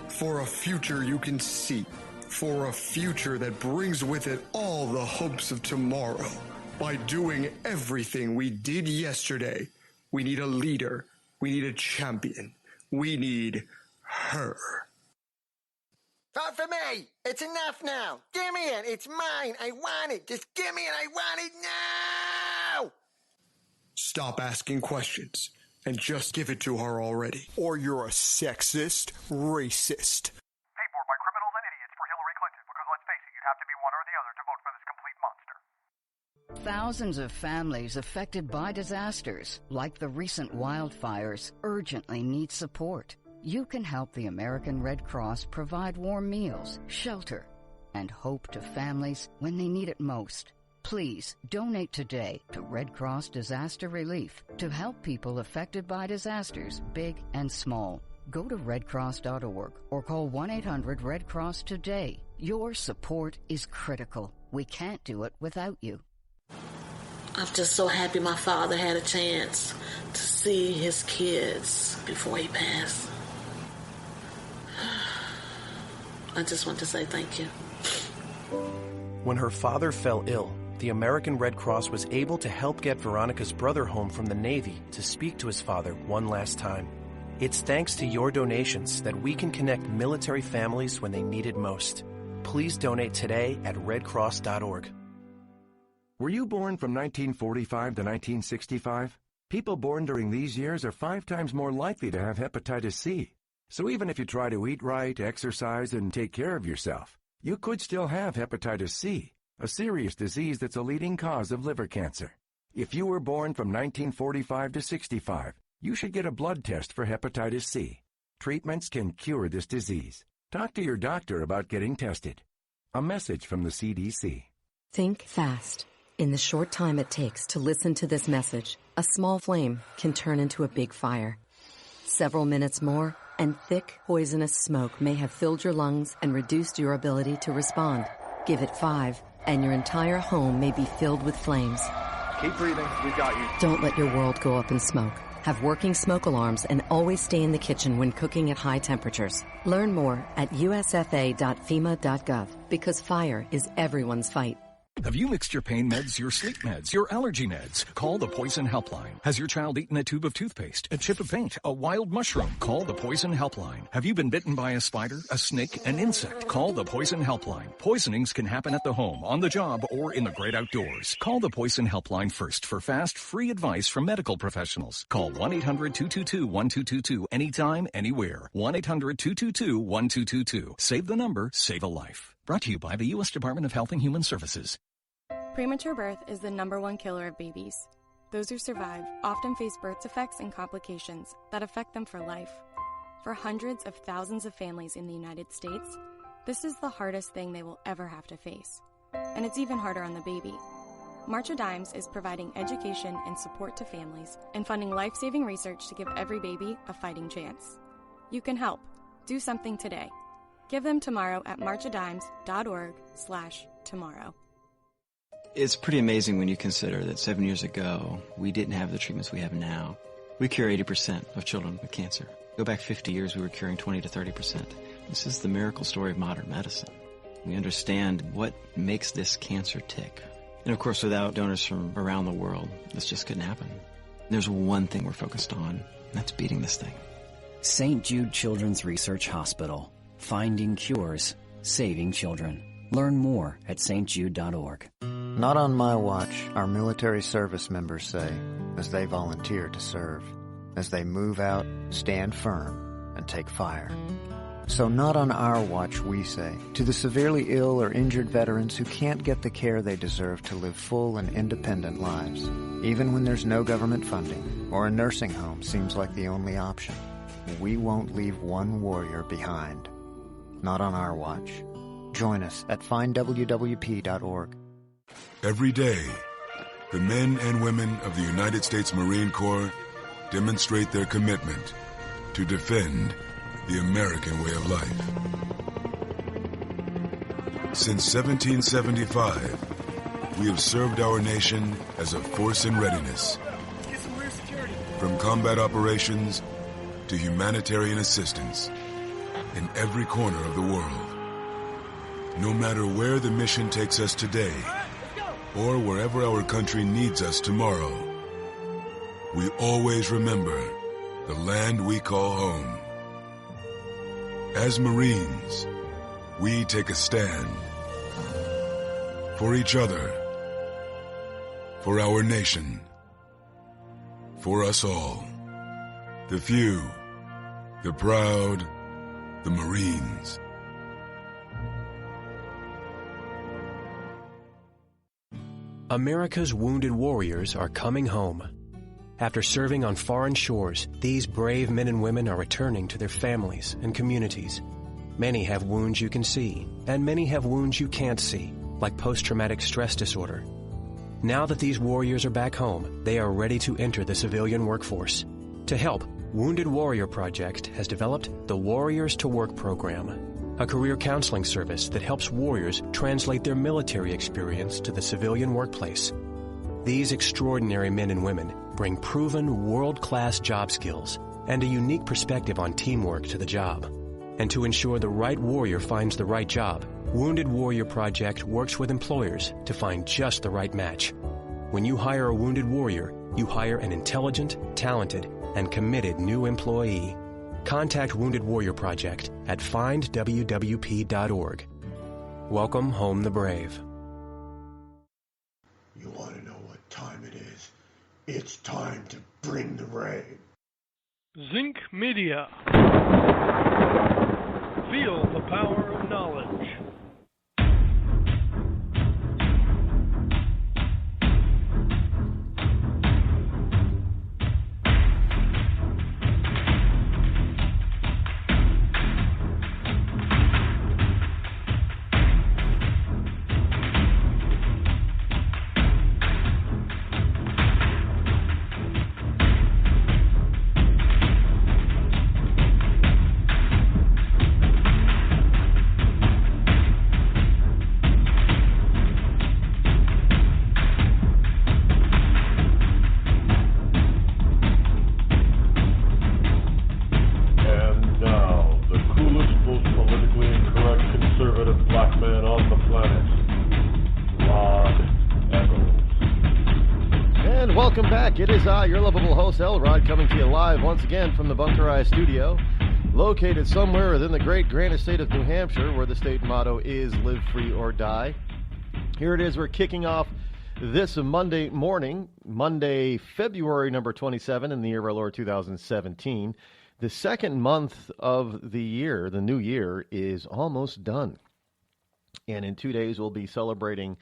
For a future you can see, for a future that brings with it all the hopes of tomorrow, by doing everything we did yesterday. We need a leader. We need a champion. We need her. Vote for me. It's enough now. Give me it. It's mine. I want it. Just give me it. I want it now. Stop asking questions and just give it to her already. Or you're a sexist racist. Paid for by criminals and idiots for Hillary Clinton, because let's face it, you'd have to be one or the other to vote for this complete monster. Thousands of families affected by disasters, like the recent wildfires, urgently need support. You can help the American Red Cross provide warm meals, shelter, and hope to families when they need it most. Please donate today to Red Cross Disaster Relief to help people affected by disasters, big and small. Go to redcross.org or call 1-800-RED-CROSS today. Your support is critical. We can't do it without you. I'm just so happy my father had a chance to see his kids before he passed. I just want to say thank you. When her father fell ill, the American Red Cross was able to help get Veronica's brother home from the Navy to speak to his father one last time. It's thanks to your donations that we can connect military families when they need it most. Please donate today at redcross.org. Were you born from 1945 to 1965? People born during these years are 5 times more likely to have hepatitis C. So even if you try to eat right, exercise, and take care of yourself, you could still have hepatitis C, a serious disease that's a leading cause of liver cancer. If you were born from 1945 to 65, you should get a blood test for hepatitis C. Treatments can cure this disease. Talk to your doctor about getting tested. A message from the CDC. Think fast. In the short time it takes to listen to this message, a small flame can turn into a big fire. Several minutes more, and thick, poisonous smoke may have filled your lungs and reduced your ability to respond. Give it 5, and your entire home may be filled with flames. Keep breathing. We've got you. Don't let your world go up in smoke. Have working smoke alarms and always stay in the kitchen when cooking at high temperatures. Learn more at usfa.fema.gov, because fire is everyone's fight. Have you mixed your pain meds, your sleep meds, your allergy meds? Call the Poison Helpline. Has your child eaten a tube of toothpaste, a chip of paint, a wild mushroom? Call the Poison Helpline. Have you been bitten by a spider, a snake, an insect? Call the Poison Helpline. Poisonings can happen at the home, on the job, or in the great outdoors. Call the Poison Helpline first for fast, free advice from medical professionals. Call 1-800-222-1222 anytime, anywhere. 1-800-222-1222. Save the number, save a life. Brought to you by the U.S. Department of Health and Human Services. Premature birth is the #1 killer of babies. Those who survive often face birth defects and complications that affect them for life. For hundreds of thousands of families in the United States, this is the hardest thing they will ever have to face. And it's even harder on the baby. March of Dimes is providing education and support to families and funding life-saving research to give every baby a fighting chance. You can help. Do something today. Give them tomorrow at marchofdimes.org/tomorrow. It's pretty amazing when you consider that 7 years ago, we didn't have the treatments we have now. We cure 80% of children with cancer. Go back 50 years, we were curing 20 to 30%. This is the miracle story of modern medicine. We understand what makes this cancer tick. And of course, without donors from around the world, this just couldn't happen. There's one thing we're focused on, and that's beating this thing. St. Jude Children's Research Hospital. Finding cures, saving children. Learn more at stjude.org. Not on my watch, our military service members say, as they volunteer to serve. As they move out, stand firm, and take fire. So not on our watch, we say, to the severely ill or injured veterans who can't get the care they deserve to live full and independent lives, even when there's no government funding or a nursing home seems like the only option. We won't leave one warrior behind. Not on our watch. Join us at findwwp.org. Every day, the men and women of the United States Marine Corps demonstrate their commitment to defend the American way of life. Since 1775, we have served our nation as a force in readiness. From combat operations to humanitarian assistance in every corner of the world. No matter where the mission takes us today, or wherever our country needs us tomorrow, we always remember the land we call home. As Marines, we take a stand for each other, for our nation, for us all. The few, the proud, the Marines. America's wounded warriors are coming home. After serving on foreign shores, these brave men and women are returning to their families and communities. Many have wounds you can see, and many have wounds you can't see, like post-traumatic stress disorder. Now that these warriors are back home, they are ready to enter the civilian workforce. To help, Wounded Warrior Project has developed the Warriors to Work program, a career counseling service that helps warriors translate their military experience to the civilian workplace. These extraordinary men and women bring proven world-class job skills and a unique perspective on teamwork to the job. And to ensure the right warrior finds the right job, Wounded Warrior Project works with employers to find just the right match. When you hire a wounded warrior, you hire an intelligent, talented, and committed new employee. Contact Wounded Warrior Project at findwwp.org. Welcome home the brave. You want to know what time it is? It's time to bring the rain. Zinc Media. Feel the power of knowledge. It is your lovable host, Rod, coming to you live once again from the Bunker Eye Studio, located somewhere within the great Granite State of New Hampshire, where the state motto is live free or die. Here it is. We're kicking off this Monday morning, Monday, February number 27 in the year of our Lord 2017. The second month of the year, the new year, is almost done. And in 2 days, we'll be celebrating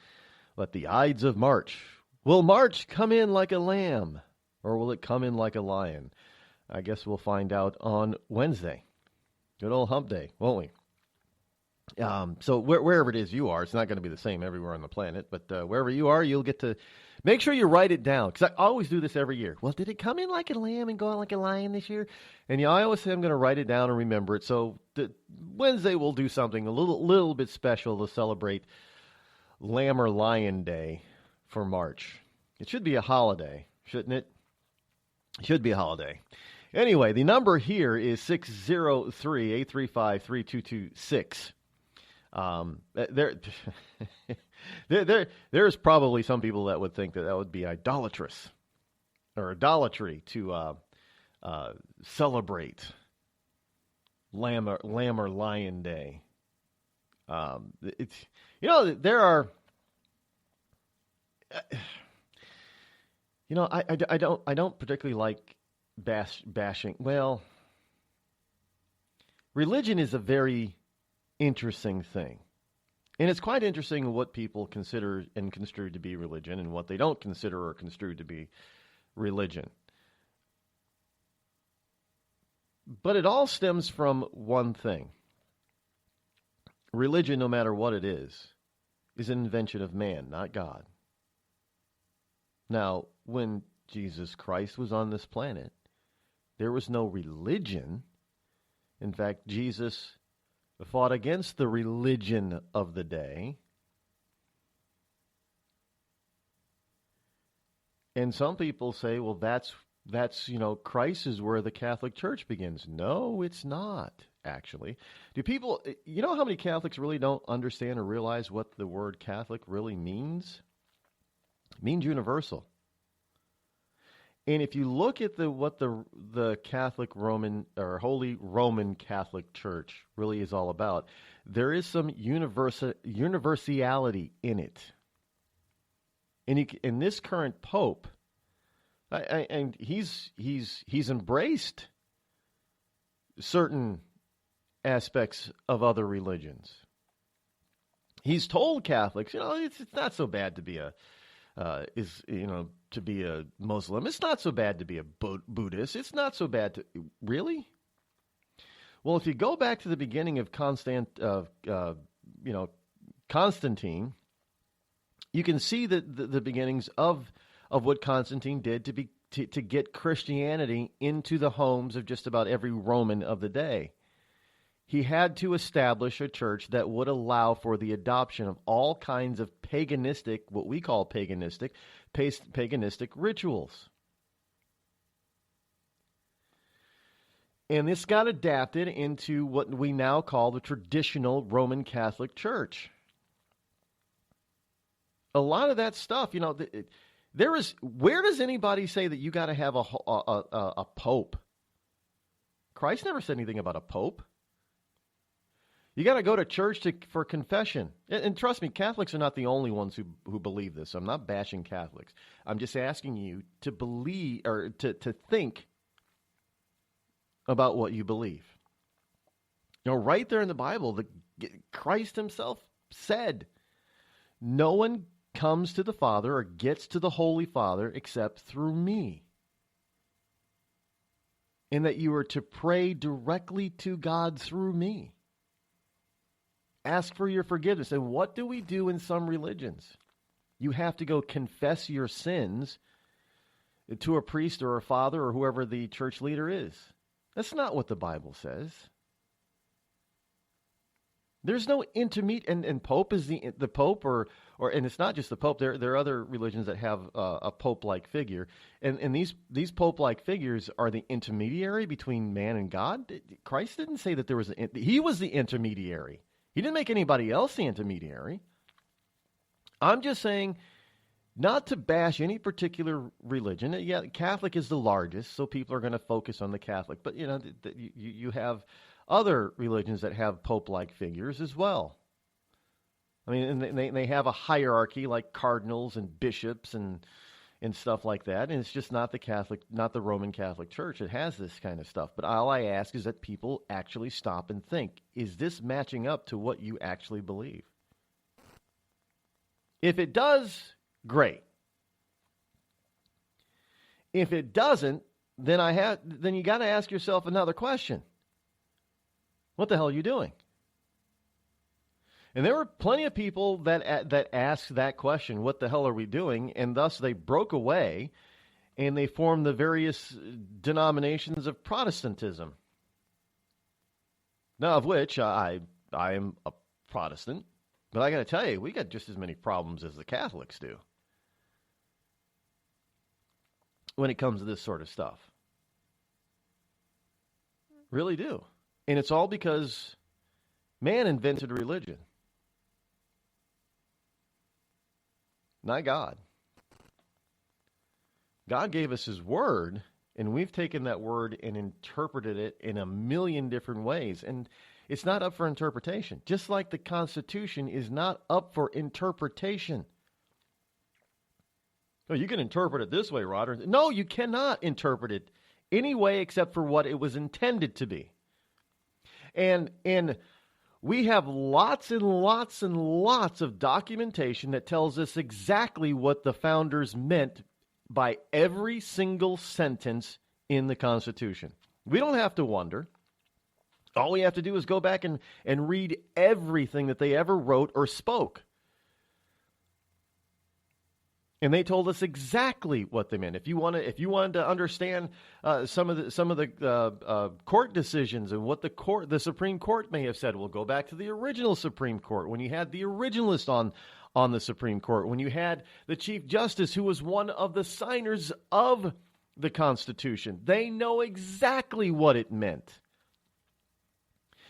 the Ides of March. Will March come in like a lamb, or will it come in like a lion? I guess we'll find out on Wednesday. Good old hump day, won't we? So wherever it is you are, it's not going to be the same everywhere on the planet, but wherever you are, you'll get to make sure you write it down, because I always do this every year. Well, did it come in like a lamb and go out like a lion this year? And I always say I'm going to write it down and remember it. So Wednesday we'll do something a little bit special to celebrate Lamb or Lion Day for March. It should be a holiday, shouldn't it? It should be a holiday. Anyway, the number here is 603-835-3226. There's probably some people that would think that would be idolatrous or idolatry to celebrate Lamb or Lion Day. There are. I don't particularly like bashing. Well, religion is a very interesting thing. And it's quite interesting what people consider and construe to be religion and what they don't consider or construe to be religion. But it all stems from one thing. Religion, no matter what it is an invention of man, not God. Now, when Jesus Christ was on this planet, there was no religion. In fact, Jesus fought against the religion of the day. And some people say, well, that's Christ is where the Catholic Church begins. No, it's not, actually. Do people, how many Catholics really don't understand or realize what the word Catholic really means? It means universal. And if you look at what the Catholic Roman or Holy Roman Catholic Church really is all about, there is some universality in it. And this current Pope, and he's embraced certain aspects of other religions. He's told Catholics, it's not so bad to be to be a Muslim. It's not so bad to be a Buddhist. It's not so bad to really. Well, if you go back to the beginning of Constantine, you can see the beginnings of what Constantine did to get Christianity into the homes of just about every Roman of the day. He had to establish a church that would allow for the adoption of all kinds of paganistic, what we call paganistic rituals. And this got adapted into what we now call the traditional Roman Catholic Church. A lot of that stuff, where does anybody say that you got to have a pope? Christ never said anything about a pope. You got to go to church for confession. And trust me, Catholics are not the only ones who believe this. I'm not bashing Catholics. I'm just asking you to believe or to think about what you believe. Right there in the Bible, Christ himself said, no one comes to the Father or gets to the Holy Father except through me. And that you are to pray directly to God through me. Ask for your forgiveness. And what do we do in some religions? You have to go confess your sins to a priest or a father or whoever the church leader is. That's not what the Bible says. There's no intermediate, and Pope is the Pope, or and it's not just the Pope. There are other religions that have a Pope-like figure, and these Pope-like figures are the intermediary between man and God. Christ didn't say that there was he was the intermediary. He didn't make anybody else the intermediary. I'm just saying, not to bash any particular religion. Yeah, Catholic is the largest, so people are going to focus on the Catholic. But, you have other religions that have Pope-like figures as well. I mean, and they have a hierarchy like cardinals and bishops and stuff like that. And it's just not the Roman Catholic Church. It has this kind of stuff. But all I ask is that people actually stop and think, is this matching up to what you actually believe? If it does, great. If it doesn't, then you got to ask yourself another question. What the hell are you doing? And there were plenty of people that asked that question, what the hell are we doing? And thus they broke away and they formed the various denominations of Protestantism. Now, of which I am a Protestant, but I got to tell you, we got just as many problems as the Catholics do when it comes to this sort of stuff. Really do. And it's all because man invented religion. Not God. God gave us his word, and we've taken that word and interpreted it in a million different ways. And it's not up for interpretation. Just like the Constitution is not up for interpretation. Oh, you can interpret it this way, Rod. No, you cannot interpret it any way except for what it was intended to be. And we have lots and lots and lots of documentation that tells us exactly what the founders meant by every single sentence in the Constitution. We don't have to wonder. All we have to do is go back and read everything that they ever wrote or spoke. And they told us exactly what they meant. If you wanted to understand some of the court decisions and what the Supreme Court may have said, well, go back to the original Supreme Court when you had the originalist on the Supreme Court, when you had the Chief Justice who was one of the signers of the Constitution. They know exactly what it meant.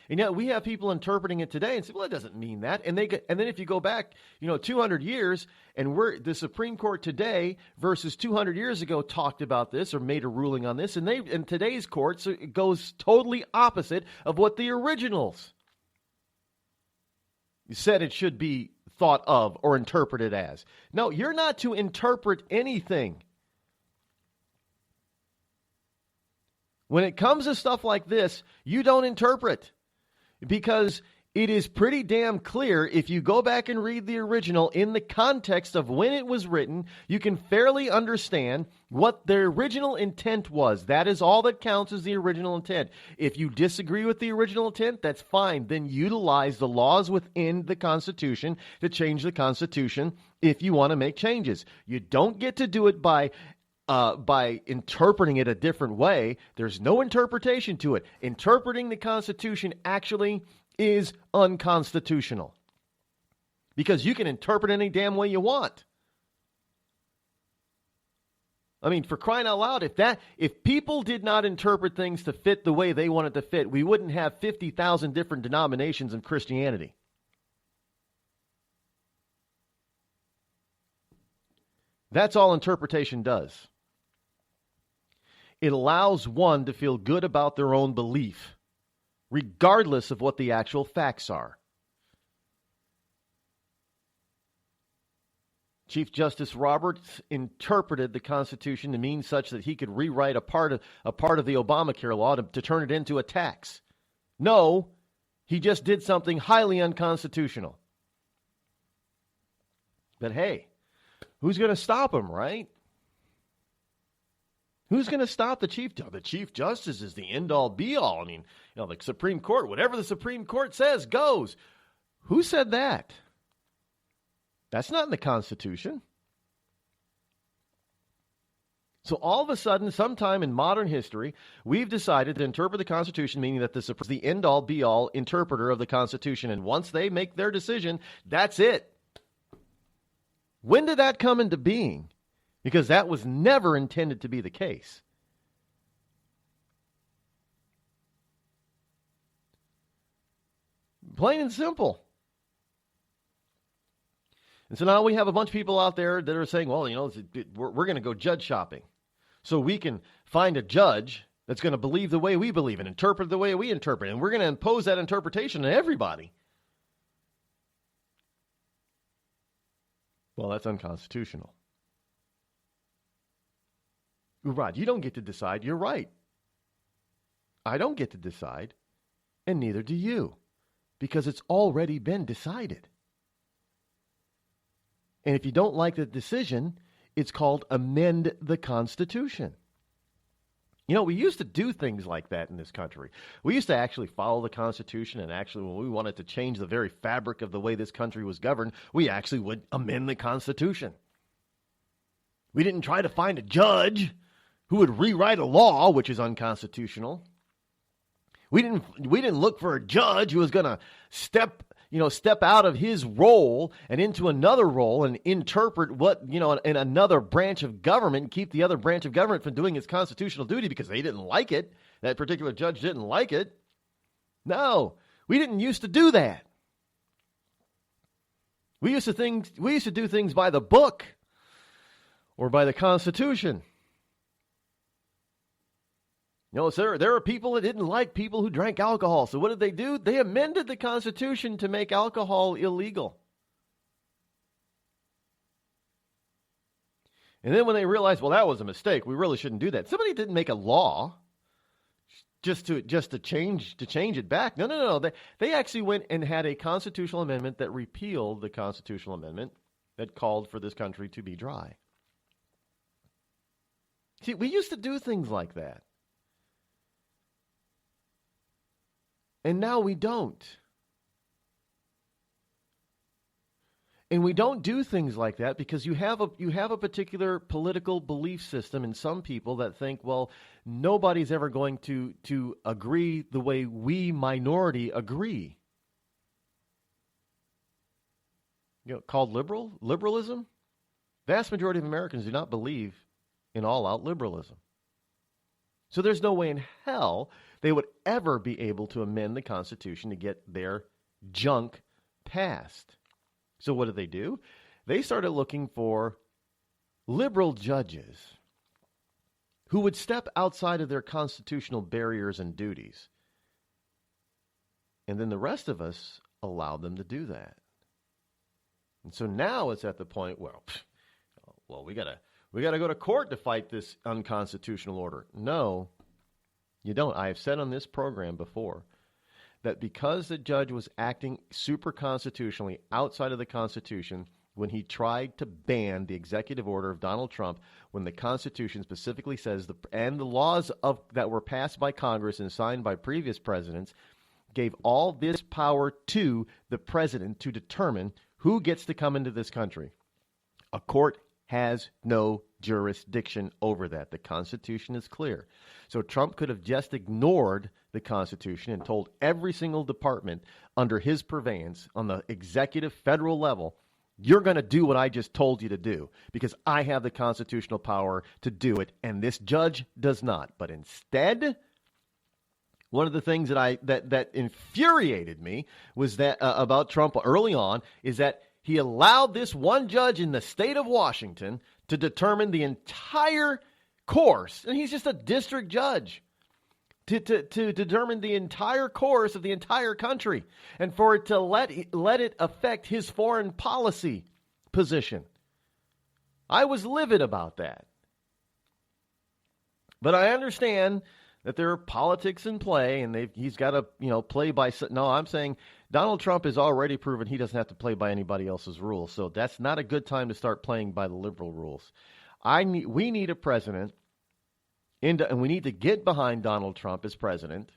And yet we have people interpreting it today and say, well, it doesn't mean that. And then if you go back, 200 years, and the Supreme Court today versus 200 years ago talked about this or made a ruling on this, and in today's courts, it goes totally opposite of what the originals said it should be thought of or interpreted as. No, you're not to interpret anything. When it comes to stuff like this, you don't interpret, because it is pretty damn clear. If you go back and read the original in the context of when it was written, you can fairly understand what the original intent was. That is all that counts as the original intent. If you disagree with the original intent, that's fine. Then utilize the laws within the Constitution to change the Constitution if you want to make changes. You don't get to do it by interpreting it a different way. There's no interpretation to it. Interpreting the Constitution actually is unconstitutional, because you can interpret any damn way you want. I mean, for crying out loud, if people did not interpret things to fit the way they wanted to fit, we wouldn't have 50,000 different denominations in Christianity. That's all interpretation does. It allows one to feel good about their own belief, regardless of what the actual facts are. Chief Justice Roberts interpreted the Constitution to mean such that he could rewrite a part of the Obamacare law to turn it into a tax. No, he just did something highly unconstitutional. But hey, who's going to stop him, right? Who's going to stop the Chief? The Chief Justice is the end-all, be-all. I mean, the Supreme Court, whatever the Supreme Court says goes. Who said that? That's not in the Constitution. So all of a sudden, sometime in modern history, we've decided to interpret the Constitution, meaning that this is the end-all, be-all interpreter of the Constitution. And once they make their decision, that's it. When did that come into being? Because that was never intended to be the case. Plain and simple. And so now we have a bunch of people out there that are saying, well, we're going to go judge shopping. So we can find a judge that's going to believe the way we believe and interpret the way we interpret. And we're going to impose that interpretation on everybody. Well, that's unconstitutional. Rod, you don't get to decide. You're right. I don't get to decide, and neither do you, because it's already been decided. And if you don't like the decision, it's called amend the Constitution. We used to do things like that in this country. We used to actually follow the Constitution, and actually when we wanted to change the very fabric of the way this country was governed, we actually would amend the Constitution. We didn't try to find a judge who would rewrite a law, which is unconstitutional. We didn't look for a judge who was going to step out of his role and into another role and interpret what, in another branch of government, keep the other branch of government from doing its constitutional duty because they didn't like it. That particular judge didn't like it. No, we didn't used to do that. We used to do things by the book or by the Constitution. So there are people that didn't like people who drank alcohol. So what did they do? They amended the Constitution to make alcohol illegal. And then when they realized, well, that was a mistake, we really shouldn't do that. Somebody didn't make a law just to change it back. No. They actually went and had a constitutional amendment that repealed the constitutional amendment that called for this country to be dry. See, we used to do things like that. And now we don't. And we don't do things like that because you have a particular political belief system in some people that think, well, nobody's ever going to agree the way we minority agree. Called liberalism. Vast majority of Americans do not believe in all-out liberalism. So there's no way in hell they would ever be able to amend the Constitution to get their junk passed. So what did they do? They started looking for liberal judges who would step outside of their constitutional barriers and duties. And then the rest of us allowed them to do that. And so now it's at the point where, we gotta go to court to fight this unconstitutional order. No, you don't. I have said on this program before that because the judge was acting super constitutionally outside of the Constitution when he tried to ban the executive order of Donald Trump, when the Constitution specifically says and the laws that were passed by Congress and signed by previous presidents gave all this power to the president to determine who gets to come into this country. A court has no jurisdiction over that. The Constitution is clear. So Trump could have just ignored the Constitution and told every single department under his purveyance on the executive federal level, you're going to do what I just told you to do because I have the constitutional power to do it, and this judge does not. But instead, one of the things that infuriated me was that about Trump early on is that he allowed this one judge in the state of Washington to determine the entire course, and he's just a district judge, to determine the entire course of the entire country, and for it to let it affect his foreign policy position. I was livid about that. But I understand that there are politics in play, and he's got to play by. No, I'm saying Donald Trump has already proven he doesn't have to play by anybody else's rules. So that's not a good time to start playing by the liberal rules. We need a president, and we need to get behind Donald Trump as president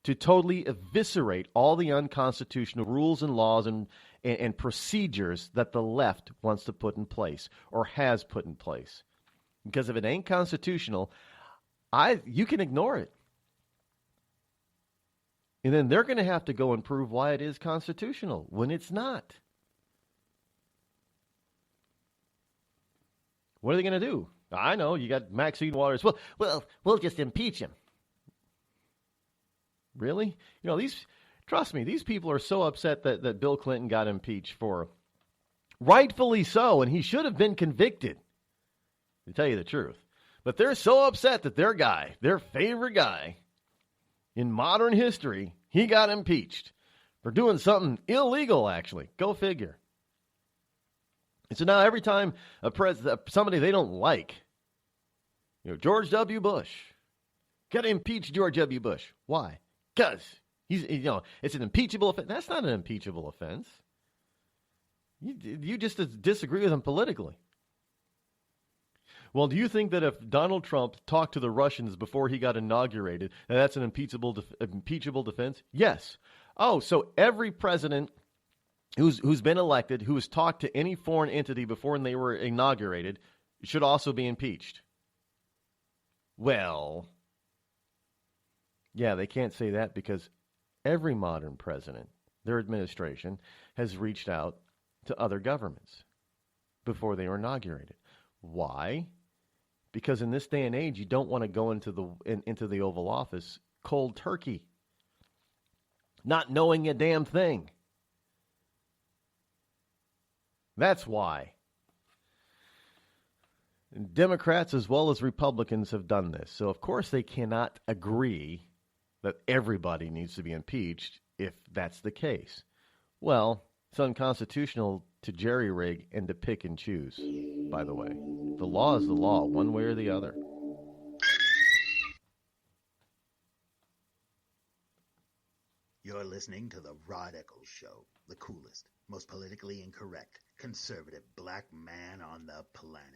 to totally eviscerate all the unconstitutional rules and laws and procedures that the left wants to put in place or has put in place. Because if it ain't constitutional, you can ignore it. And then they're going to have to go and prove why it is constitutional when it's not. What are they going to do? I know, you got Maxine Waters. Well, we'll just impeach him. Really? Trust me, these people are so upset that Bill Clinton got impeached for, rightfully so, and he should have been convicted, to tell you the truth. But they're so upset that their favorite guy in modern history, he got impeached for doing something illegal, actually. Go figure. And so now every time somebody they don't like, George W. Bush, got to impeach George W. Bush. Why? Because it's an impeachable offense. That's not an impeachable offense. You just disagree with him politically. Well, do you think that if Donald Trump talked to the Russians before he got inaugurated, that's an impeachable defense? Yes. Oh, so every president who's been elected, who has talked to any foreign entity before they were inaugurated, should also be impeached. Well, yeah, they can't say that because every modern president, their administration, has reached out to other governments before they were inaugurated. Why? Because in this day and age, you don't want to go into the Oval Office cold turkey, not knowing a damn thing. That's why. And Democrats as well as Republicans have done this. So, of course, they cannot agree that everybody needs to be impeached if that's the case. Well, it's unconstitutional to jerry-rig and to pick and choose, by the way. The law is the law, one way or the other. You're listening to the Rod Eccles Show, the coolest, most politically incorrect, conservative black man on the planet.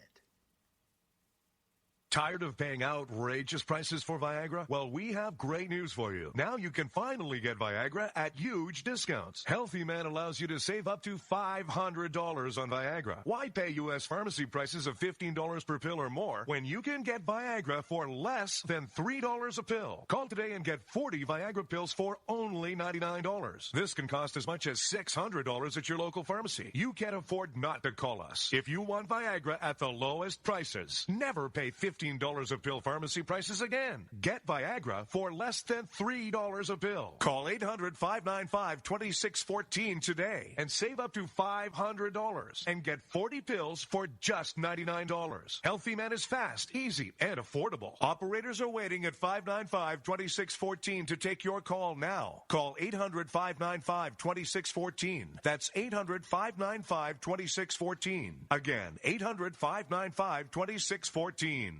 Tired of paying outrageous prices for Viagra? Well, we have great news for you. Now you can finally get Viagra at huge discounts. Healthy Man allows you to save up to $500 on Viagra. Why pay U.S. pharmacy prices of $15 per pill or more when you can get Viagra for less than $3 a pill? Call today and get 40 Viagra pills for only $99. This can cost as much as $600 at your local pharmacy. You can't afford not to call us. If you want Viagra at the lowest prices, never pay $15 $15 a pill pharmacy prices again. Get Viagra for less than $3 a pill. Call 800-595-2614 today and save up to $500 and get 40 pills for just $99. Healthy Man is fast, easy, and affordable. Operators are waiting at 595-2614 to take your call now. Call 800-595-2614. That's 800-595-2614. Again, 800-595-2614.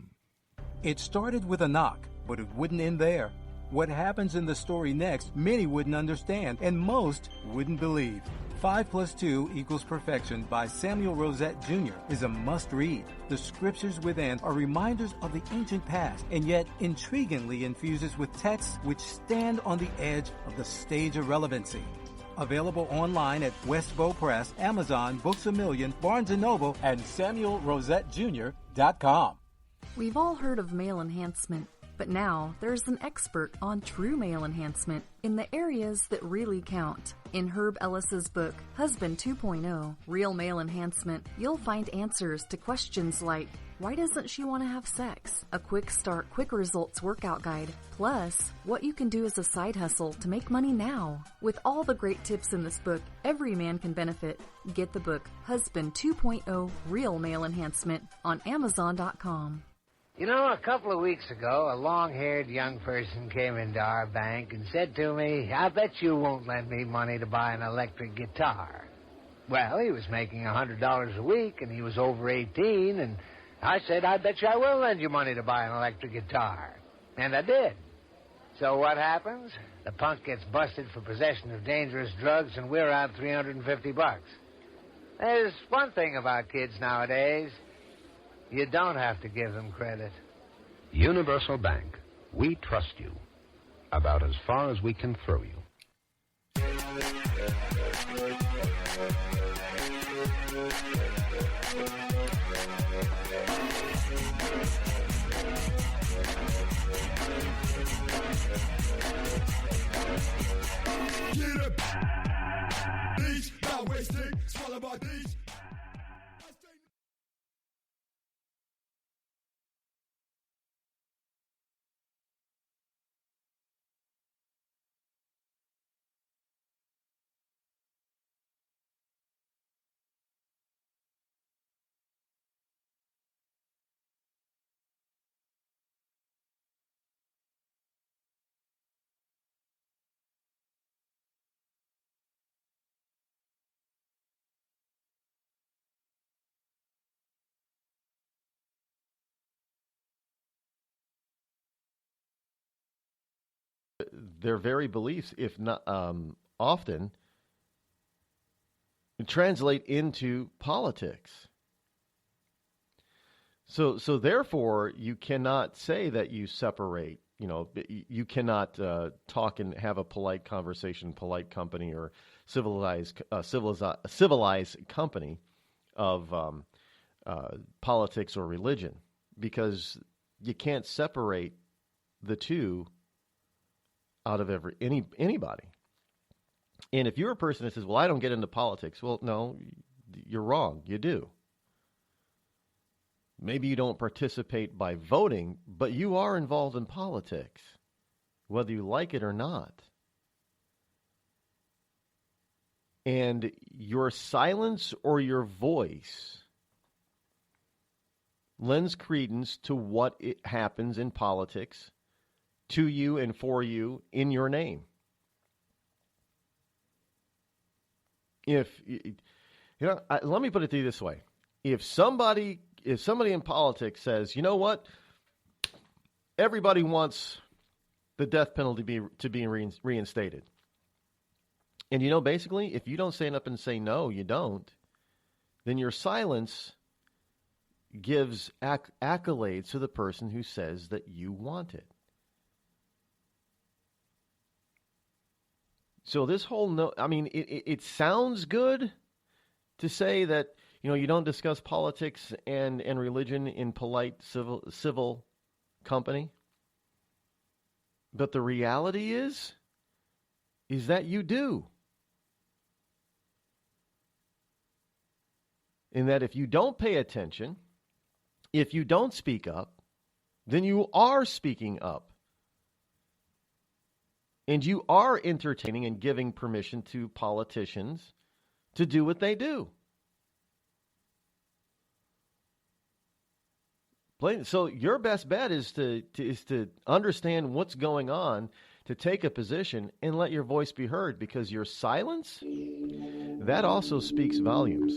It started with a knock, but it wouldn't end there. What happens in the story next, many wouldn't understand, and most wouldn't believe. 5 + 2 = Perfection by Samuel Rosette Jr. is a must-read. The scriptures within are reminders of the ancient past, and yet intriguingly infuses with texts which stand on the edge of the stage of relevancy. Available online at Westbow Press, Amazon, Books A Million, Barnes & Noble, and SamuelRosetteJr.com. We've all heard of male enhancement, but now there's an expert on true male enhancement in the areas that really count. In Herb Ellis's book, Husband 2.0, Real Male Enhancement, you'll find answers to questions like, why doesn't she want to have sex? A quick start, quick results workout guide. Plus, what you can do as a side hustle to make money now. With all the great tips in this book, every man can benefit. Get the book, Husband 2.0, Real Male Enhancement, on Amazon.com. You know, a couple of weeks ago, a long-haired young person came into our bank and said to me, I bet you won't lend me money to buy an electric guitar. Well, he was making $100 a week, and he was over 18, and I said, I bet you I will lend you money to buy an electric guitar. And I did. So what happens? The punk gets busted for possession of dangerous drugs, and we're out $350. There's one thing about kids nowadays. You don't have to give them credit. Universal Bank. We trust you. About as far as we can throw you. Get up. These, not wasting, swallow about these. Their very beliefs, if not often, translate into politics. So therefore, you cannot say that you separate. You know, you cannot talk and have a polite conversation, polite company, or civilized company of politics or religion, because you can't separate the two out of anybody. And if you're a person that says, well, I don't get into politics, well, no, you're wrong. You do. Maybe you don't participate by voting, but you are involved in politics, whether you like it or not. And your silence or your voice lends credence to what happens in politics, to you and for you, in your name. Let me put it to you this way: if somebody in politics says, you know what, everybody wants the death penalty to be reinstated, and basically, if you don't stand up and say no, you don't, then your silence gives accolades to the person who says that you want it. So this whole it sounds good to say that, you don't discuss politics and religion in polite civil company. But the reality is that you do. In that if you don't pay attention, if you don't speak up, then you are speaking up. And you are entertaining and giving permission to politicians to do what they do. So your best bet is to understand what's going on, to take a position and let your voice be heard, because your silence, that also speaks volumes.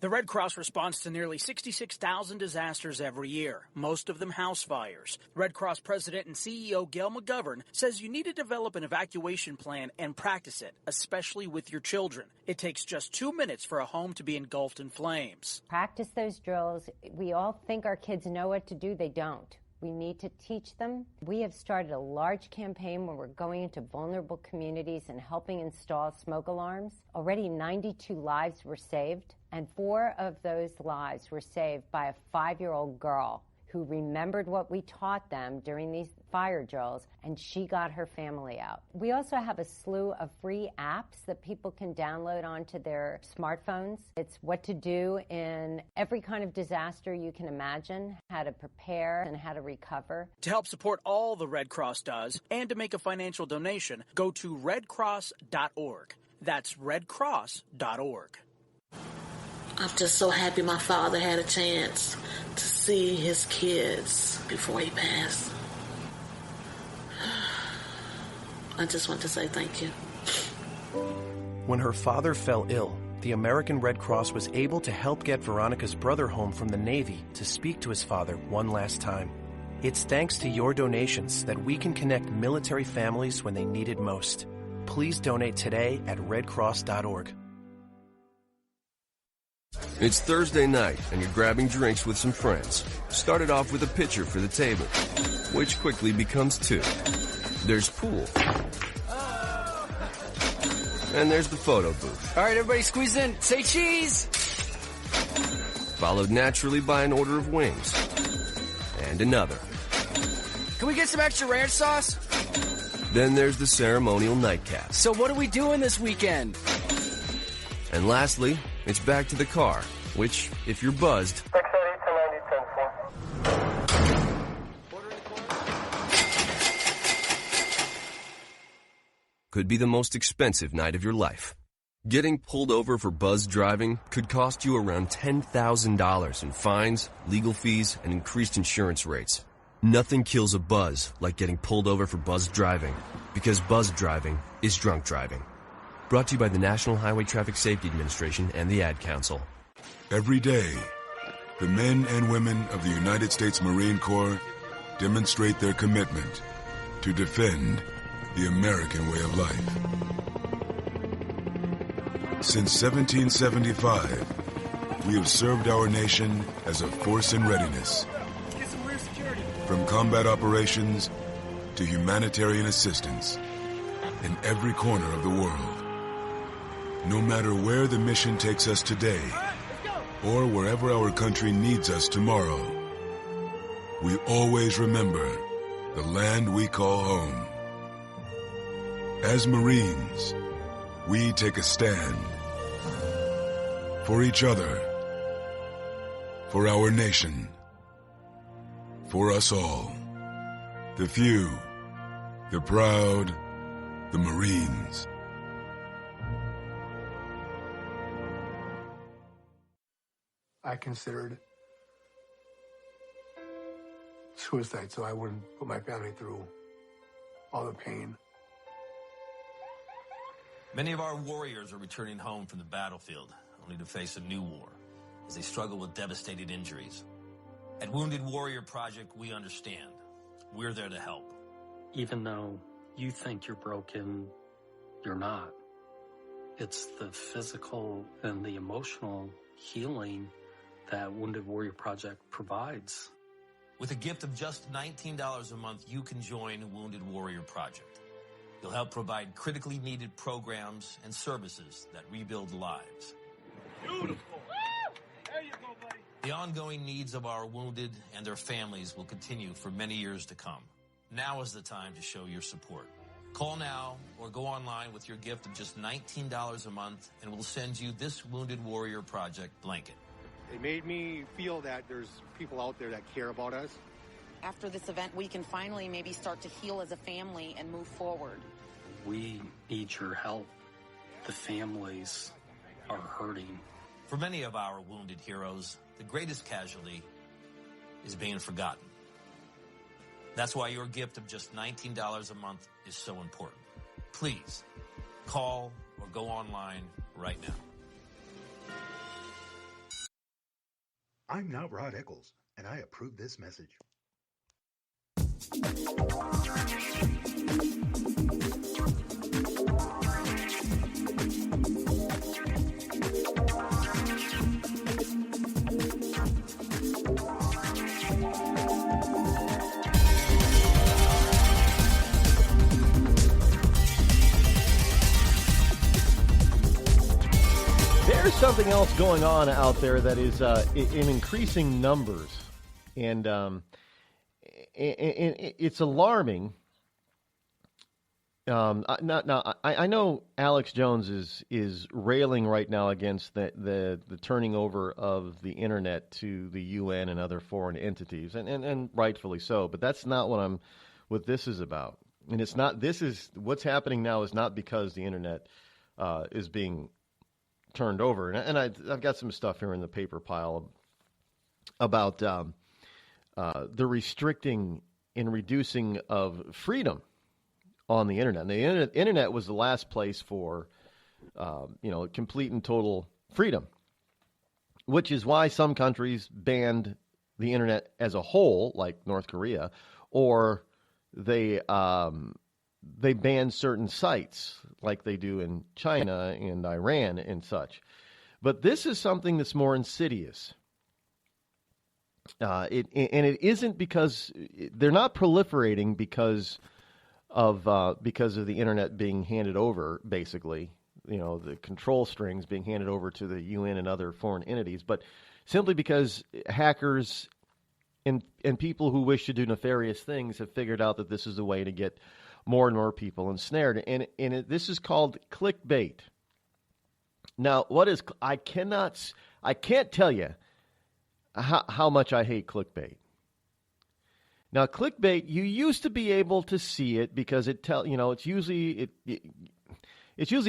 The Red Cross responds to nearly 66,000 disasters every year, most of them house fires. Red Cross President and CEO Gail McGovern says you need to develop an evacuation plan and practice it, especially with your children. It takes just 2 minutes for a home to be engulfed in flames. Practice those drills. We all think our kids know what to do. They don't. We need to teach them. We have started a large campaign where we're going into vulnerable communities and helping install smoke alarms. Already 92 lives were saved, and 4 of those lives were saved by a 5-year-old girl who remembered what we taught them during these fire drills, and she got her family out. We also have a slew of free apps that people can download onto their smartphones. It's what to do in every kind of disaster you can imagine, how to prepare and how to recover. To help support all the Red Cross does and to make a financial donation, go to redcross.org. That's redcross.org. I'm just so happy my father had a chance to see his kids before he passed. I just want to say thank you. When her father fell ill, the American Red Cross was able to help get Veronica's brother home from the Navy to speak to his father one last time. It's thanks to your donations that we can connect military families when they need it most. Please donate today at redcross.org. It's Thursday night, and you're grabbing drinks with some friends. Started off with a pitcher for the table, which quickly becomes 2. There's pool. And there's the photo booth. All right, everybody squeeze in. Say cheese! Followed naturally by an order of wings. And another. Can we get some extra ranch sauce? Then there's the ceremonial nightcap. So what are we doing this weekend? And lastly, it's back to the car, which, if you're buzzed, could be the most expensive night of your life. Getting pulled over for buzzed driving could cost you around $10,000 in fines, legal fees, and increased insurance rates. Nothing kills a buzz like getting pulled over for buzzed driving, because buzzed driving is drunk driving. Brought to you by the National Highway Traffic Safety Administration and the Ad Council. Every day, the men and women of the United States Marine Corps demonstrate their commitment to defend the American way of life. Since 1775, we have served our nation as a force in readiness. From combat operations to humanitarian assistance in every corner of the world. No matter where the mission takes us today, or wherever our country needs us tomorrow, we always remember the land we call home. As Marines, we take a stand for each other, for our nation, for us all, the few, the proud, the Marines. I considered suicide so I wouldn't put my family through all the pain. Many of our warriors are returning home from the battlefield, only to face a new war as they struggle with devastating injuries. At Wounded Warrior Project, we understand. We're there to help. Even though you think you're broken, you're not. It's the physical and the emotional healing that Wounded Warrior Project provides. With a gift of just $19 a month, you can join Wounded Warrior Project. You'll help provide critically needed programs and services that rebuild lives. Beautiful. There you go, buddy. The ongoing needs of our wounded and their families will continue for many years to come. Now is the time to show your support. Call now or go online with your gift of just $19 a month and we'll send you this Wounded Warrior Project blanket. It made me feel that there's people out there that care about us. After this event, we can finally maybe start to heal as a family and move forward. We need your help. The families are hurting. For many of our wounded heroes, the greatest casualty is being forgotten. That's why your gift of just $19 a month is so important. Please call or go online right now. I'm not Rod Eccles, and I approve this message. There's something else going on out there that is in increasing numbers, and it's alarming. I know Alex Jones is railing right now against the turning over of the internet to the UN and other foreign entities, and rightfully so. But that's not what this is about. And it's not. This is what's happening now is not because the internet is being turned over. And I've got some stuff here in the paper pile about the restricting and reducing of freedom on the internet. And the internet was the last place for, complete and total freedom, which is why some countries banned the internet as a whole, like North Korea, or they ban certain sites like they do in China and Iran and such. But this is something that's more insidious. It isn't because they're not proliferating because of the internet being handed over, basically, the control strings being handed over to the UN and other foreign entities, but simply because hackers and people who wish to do nefarious things have figured out that this is the way to get more and more people ensnared. And this is called clickbait. Now, I can't tell you how much I hate clickbait. Now, clickbait, you used to be able to see it because it's usually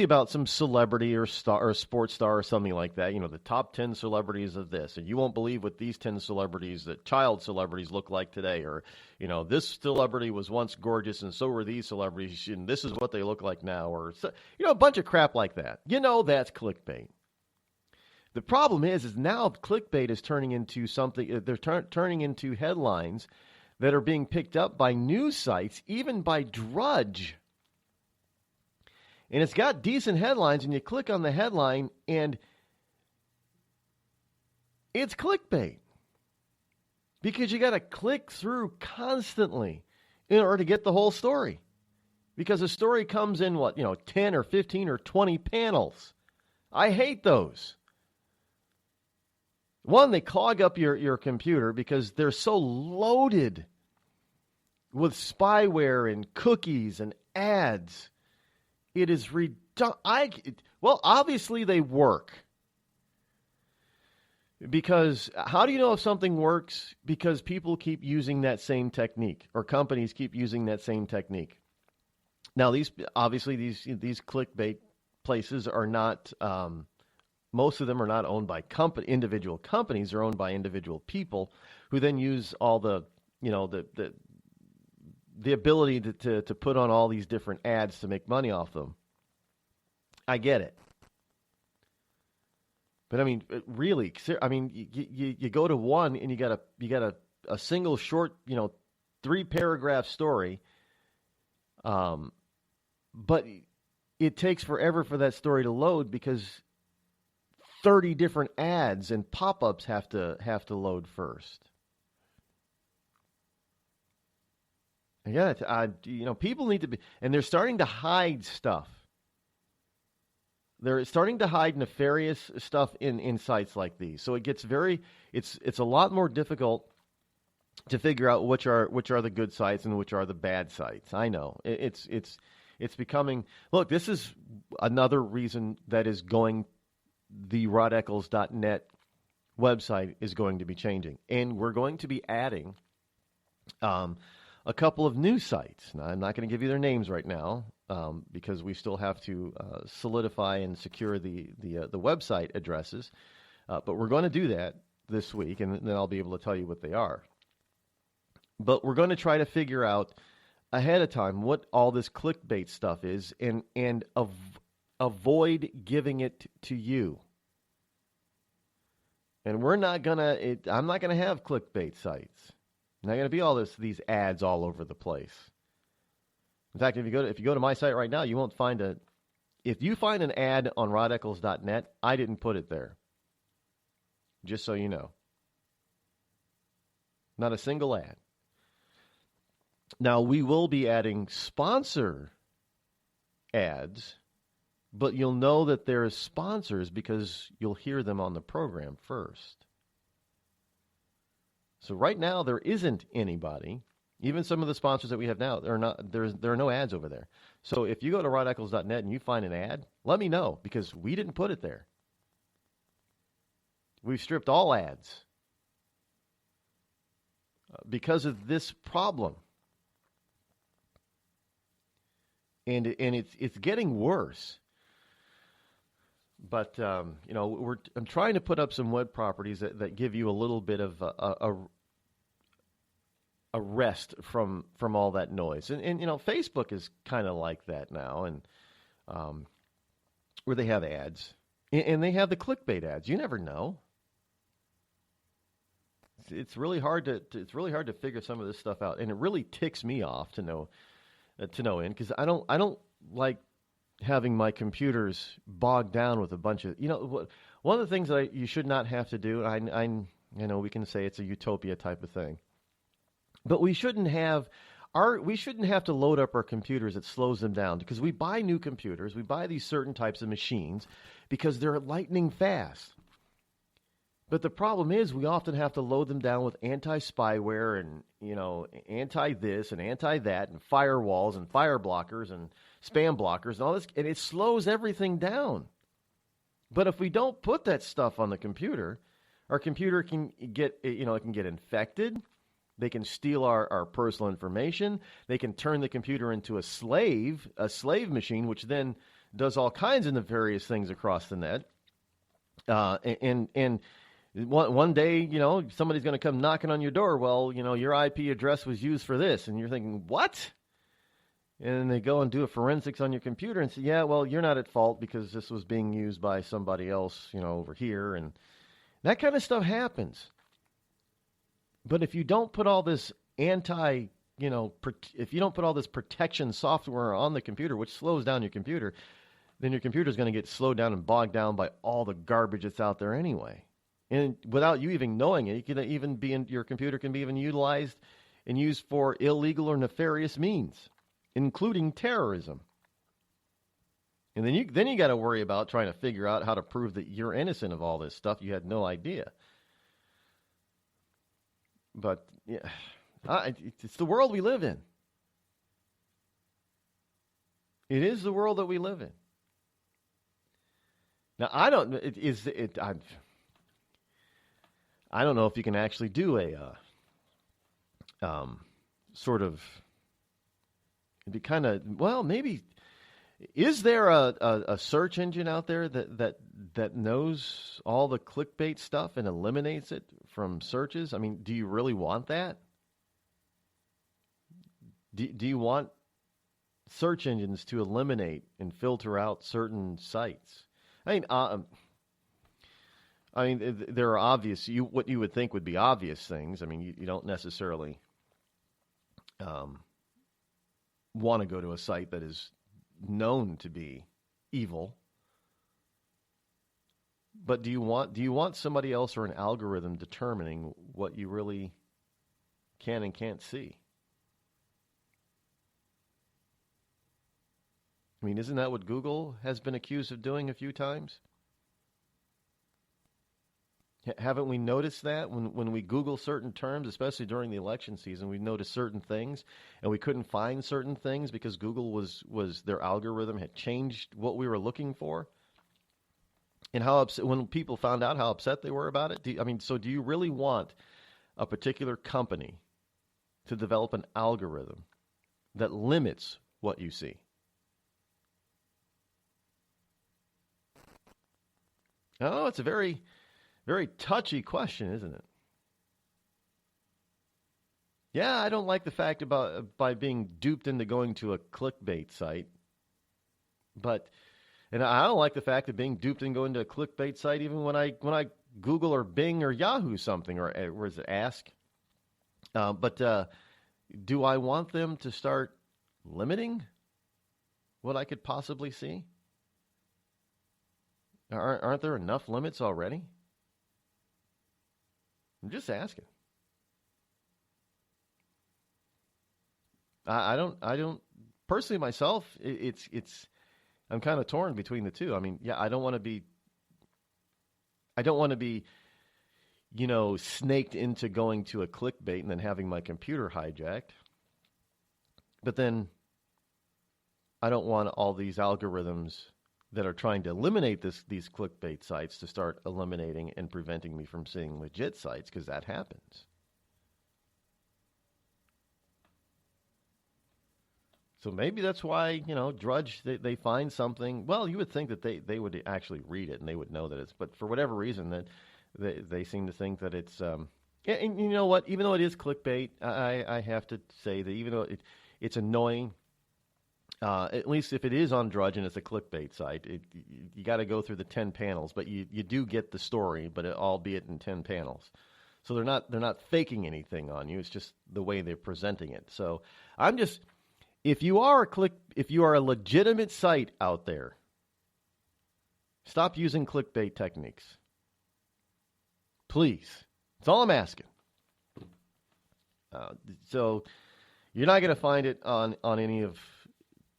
about some celebrity or star or sports star or something like that. The top 10 celebrities of this, and you won't believe what these 10 celebrities, that child celebrities, look like today. Or, this celebrity was once gorgeous, and so were these celebrities, and this is what they look like now. Or, a bunch of crap like that. That's clickbait. The problem is now clickbait is turning into something. They're turning into headlines that are being picked up by news sites, even by Drudge. And it's got decent headlines, and you click on the headline, and it's clickbait. Because you got to click through constantly in order to get the whole story. Because a story comes in, 10 or 15 or 20 panels. I hate those. One, they clog up your computer because they're so loaded with spyware and cookies and ads. It is obviously they work. Because how do you know if something works? Because people keep using that same technique, or companies keep using that same technique. Now, these clickbait places are not. Most of them are not owned by individual companies. They're owned by individual people who then use all the ability to put on all these different ads to make money off them. I get it. But I mean, really, you go to one and you got a single short, 3-paragraph story. But it takes forever for that story to load because 30 different ads and pop-ups have to load first. Yeah, people need to be, and they're starting to hide stuff. They're starting to hide nefarious stuff in sites like these. So it gets it's a lot more difficult to figure out which are the good sites and which are the bad sites. I know it's becoming. Look, this is another reason that is going the RodEccles.net website is going to be changing. And we're going to be adding a couple of new sites. Now, I'm not going to give you their names right now because we still have to solidify and secure the website addresses. But we're going to do that this week, and then I'll be able to tell you what they are. But we're going to try to figure out ahead of time what all this clickbait stuff is and avoid giving it to you. And we're not going to, I'm not going to have clickbait sites. Not going to be all these ads all over the place. In fact, if you go to my site right now, you won't find if you find an ad on rodeccles.net, I didn't put it there. Just so you know. Not a single ad. Now, we will be adding sponsor ads, but you'll know that they're sponsors because you'll hear them on the program first. So right now, there isn't anybody. Even some of the sponsors that we have now, there are no ads over there. So if you go to rodeccles.net and you find an ad, let me know because we didn't put it there. We've stripped all ads because of this problem. And it's getting worse. But I'm trying to put up some web properties that give you a little bit of a rest from all that noise. And Facebook is kind of like that now, and where they have ads, and they have the clickbait ads. You never know. It's really hard to figure some of this stuff out, and it really ticks me off to know because I don't like having my computers bogged down with a bunch of one of the things that you should not have to do. I know we can say it's a utopia type of thing, but we shouldn't have to load up our computers. It slows them down because we buy new computers, we buy these certain types of machines because they're lightning fast. But the problem is we often have to load them down with anti-spyware and, anti-this and anti-that and firewalls and fire blockers and spam blockers and all this, and it slows everything down. But if we don't put that stuff on the computer, our computer can get, it can get infected. They can steal our personal information. They can turn the computer into a slave machine, which then does all kinds of nefarious things across the net. And one day, somebody's going to come knocking on your door. Well, your IP address was used for this. And you're thinking, what? And then they go and do a forensics on your computer and say, yeah, well, you're not at fault because this was being used by somebody else, over here. And that kind of stuff happens. But if you don't put all this if you don't put all this protection software on the computer, which slows down your computer, then your computer is going to get slowed down and bogged down by all the garbage that's out there anyway. And without you even knowing it, your computer can be even utilized and used for illegal or nefarious means, including terrorism. And then you got to worry about trying to figure out how to prove that you're innocent of all this stuff. You had no idea. But yeah, it's the world we live in. It is the world that we live in. Now I don't know if you can actually do a sort of. It'd be kind of maybe. Is there a search engine out there that knows all the clickbait stuff and eliminates it from searches? I mean, do you really want that? Do you want search engines to eliminate and filter out certain sites? I mean, there are obvious, what you would think would be obvious things. I mean, you don't necessarily want to go to a site that is known to be evil. But do you want somebody else or an algorithm determining what you really can and can't see? I mean, isn't that what Google has been accused of doing a few times? Haven't we noticed that when we Google certain terms, especially during the election season, we noticed certain things and we couldn't find certain things because Google was their algorithm had changed what we were looking for? And how upset, when people found out how upset they were about it? Do you really want a particular company to develop an algorithm that limits what you see? Oh, it's a very, very touchy question, isn't it? Yeah, I don't like the fact about by being duped into going to a clickbait site, and I don't like the fact of being duped into going to a clickbait site even when I Google or Bing or Yahoo something, or is it Ask? But do I want them to start limiting what I could possibly see? Aren't there enough limits already? I'm just asking. I don't personally myself. I'm kind of torn between the two. I mean, yeah, I don't want to be, snaked into going to a clickbait and then having my computer hijacked. But then I don't want all these algorithms that are trying to eliminate these clickbait sites to start eliminating and preventing me from seeing legit sites, because that happens. So maybe that's why, Drudge, they find something. Well, you would think that they would actually read it and they would know that it's, but for whatever reason that they seem to think that it's, and you know what, even though it is clickbait, I have to say that even though it's annoying, at least if it is on Drudge and it's a clickbait site, you got to go through the 10 panels, but you do get the story, but albeit in 10 panels. So they're not faking anything on you. It's just the way they're presenting it. So I'm just, if you are a legitimate site out there, stop using clickbait techniques. Please. That's all I'm asking. So you're not going to find it on any of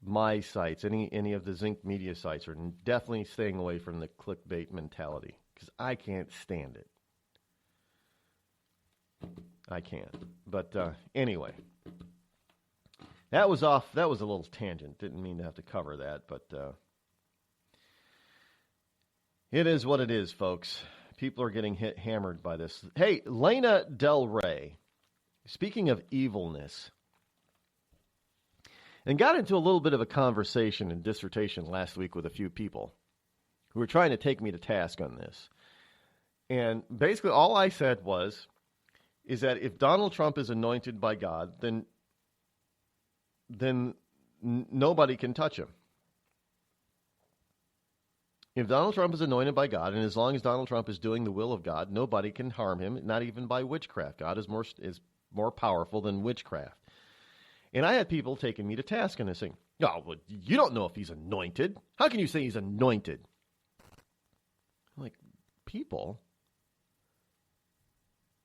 my sites, any of the Zinc Media sites, or definitely staying away from the clickbait mentality, because I can't stand it. I can't. But anyway. That was a little tangent. Didn't mean to have to cover that, but it is what it is, folks. People are getting hammered by this. Hey, Lana Del Rey, speaking of evilness, and got into a little bit of a conversation and dissertation last week with a few people who were trying to take me to task on this. And basically all I said is that if Donald Trump is anointed by God, then nobody can touch him. If Donald Trump is anointed by God, and as long as Donald Trump is doing the will of God, nobody can harm him, not even by witchcraft. God is more powerful than witchcraft. And I had people taking me to task on this thing. Oh, well, you don't know if he's anointed. How can you say he's anointed? I'm like, people,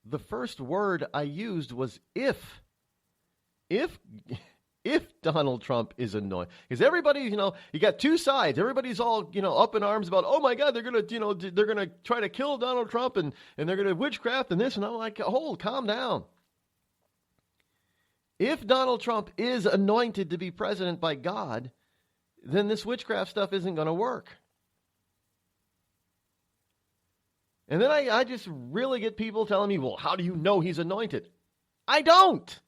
the first word I used was if. If Donald Trump is anointed, because everybody, you got two sides. Everybody's all, up in arms about, oh my God, they're gonna try to kill Donald Trump and they're gonna witchcraft and this, and I'm like, calm down. If Donald Trump is anointed to be president by God, then this witchcraft stuff isn't going to work. And then I just really get people telling me, well, how do you know he's anointed? I don't.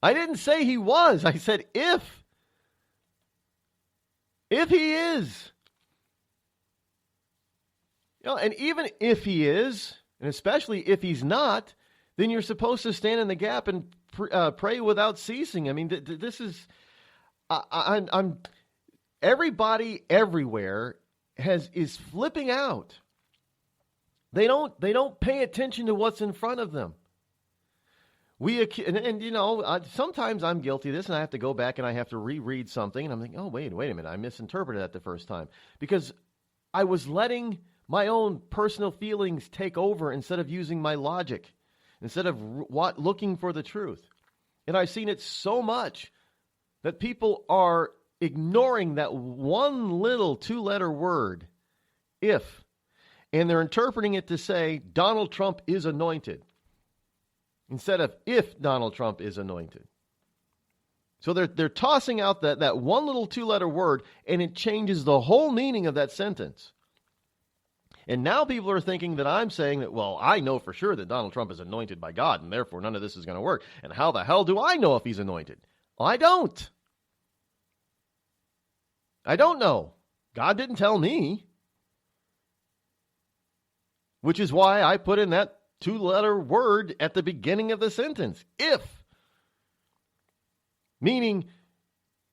I didn't say he was. I said if. If he is. And even if he is, and especially if he's not, then you're supposed to stand in the gap and pray without ceasing. I mean, this is, I'm everybody everywhere is flipping out. They don't pay attention to what's in front of them. Sometimes I'm guilty of this, and I have to go back and I have to reread something, and I'm thinking, oh, wait a minute, I misinterpreted that the first time. Because I was letting my own personal feelings take over instead of using my logic, instead of looking for the truth. And I've seen it so much that people are ignoring that one little 2-letter word, if, and they're interpreting it to say Donald Trump is anointed, instead of if Donald Trump is anointed. So they're tossing out that one little 2-letter word, and it changes the whole meaning of that sentence. And now people are thinking that I'm saying that, well, I know for sure that Donald Trump is anointed by God, and therefore none of this is going to work. And how the hell do I know if he's anointed? Well, I don't. I don't know. God didn't tell me. Which is why I put in that 2-letter word at the beginning of the sentence. If. Meaning,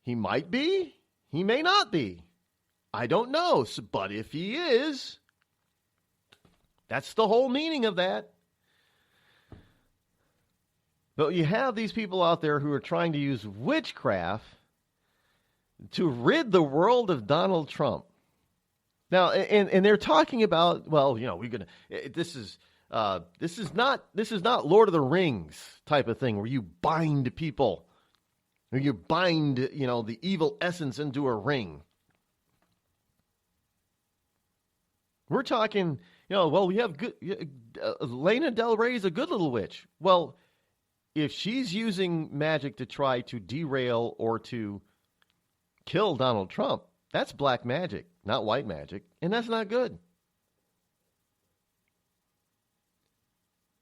he might be, he may not be. I don't know. But if he is, that's the whole meaning of that. But you have these people out there who are trying to use witchcraft to rid the world of Donald Trump. Now, and they're talking about, well, you know, we're gonna. This is not Lord of the Rings type of thing where you bind people, or you bind, you know, the evil essence into a ring. We're talking, you know, well, we have good. Lana Del Rey is a good little witch. Well, if she's using magic to try to derail or to kill Donald Trump, that's black magic, not white magic, and that's not good.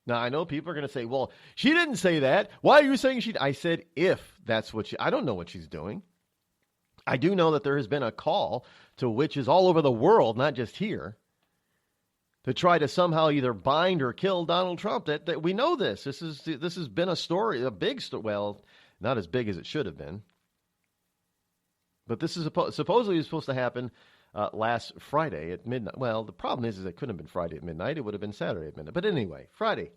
Now, I know people are going to say, well, she didn't say that. Why are you saying she? I said if that's what she, I don't know what she's doing. I do know that there has been a call to witches all over the world, not just here, to try to somehow either bind or kill Donald Trump. That we know this. This has been a story, a big story. Well, not as big as it should have been. But this is supposedly was supposed to happen last Friday at midnight. Well, the problem is it couldn't have been Friday at midnight. It would have been Saturday at midnight. But anyway, Friday.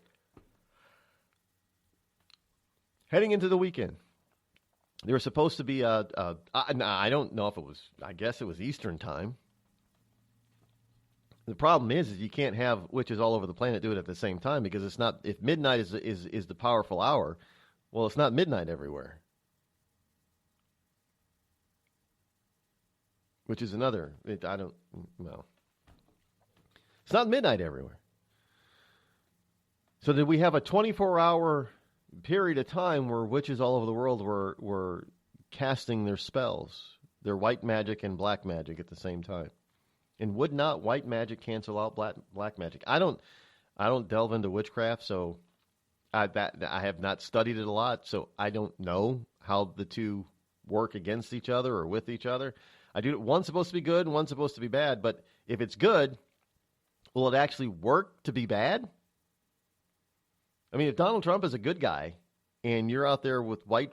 Heading into the weekend. There was supposed to be I don't know if it was, I guess it was Eastern time. The problem is you can't have witches all over the planet do it at the same time because it's not, if midnight is the powerful hour, well, it's not midnight everywhere. Which is another, it's not midnight everywhere. So did we have a 24-hour period of time where witches all over the world were casting their spells, their white magic and black magic at the same time? And would not white magic cancel out black magic? I don't delve into witchcraft, so I have not studied it a lot, so I don't know how the two work against each other or with each other. One's supposed to be good and one's supposed to be bad, but if it's good, will it actually work to be bad? I mean, if Donald Trump is a good guy and you're out there with white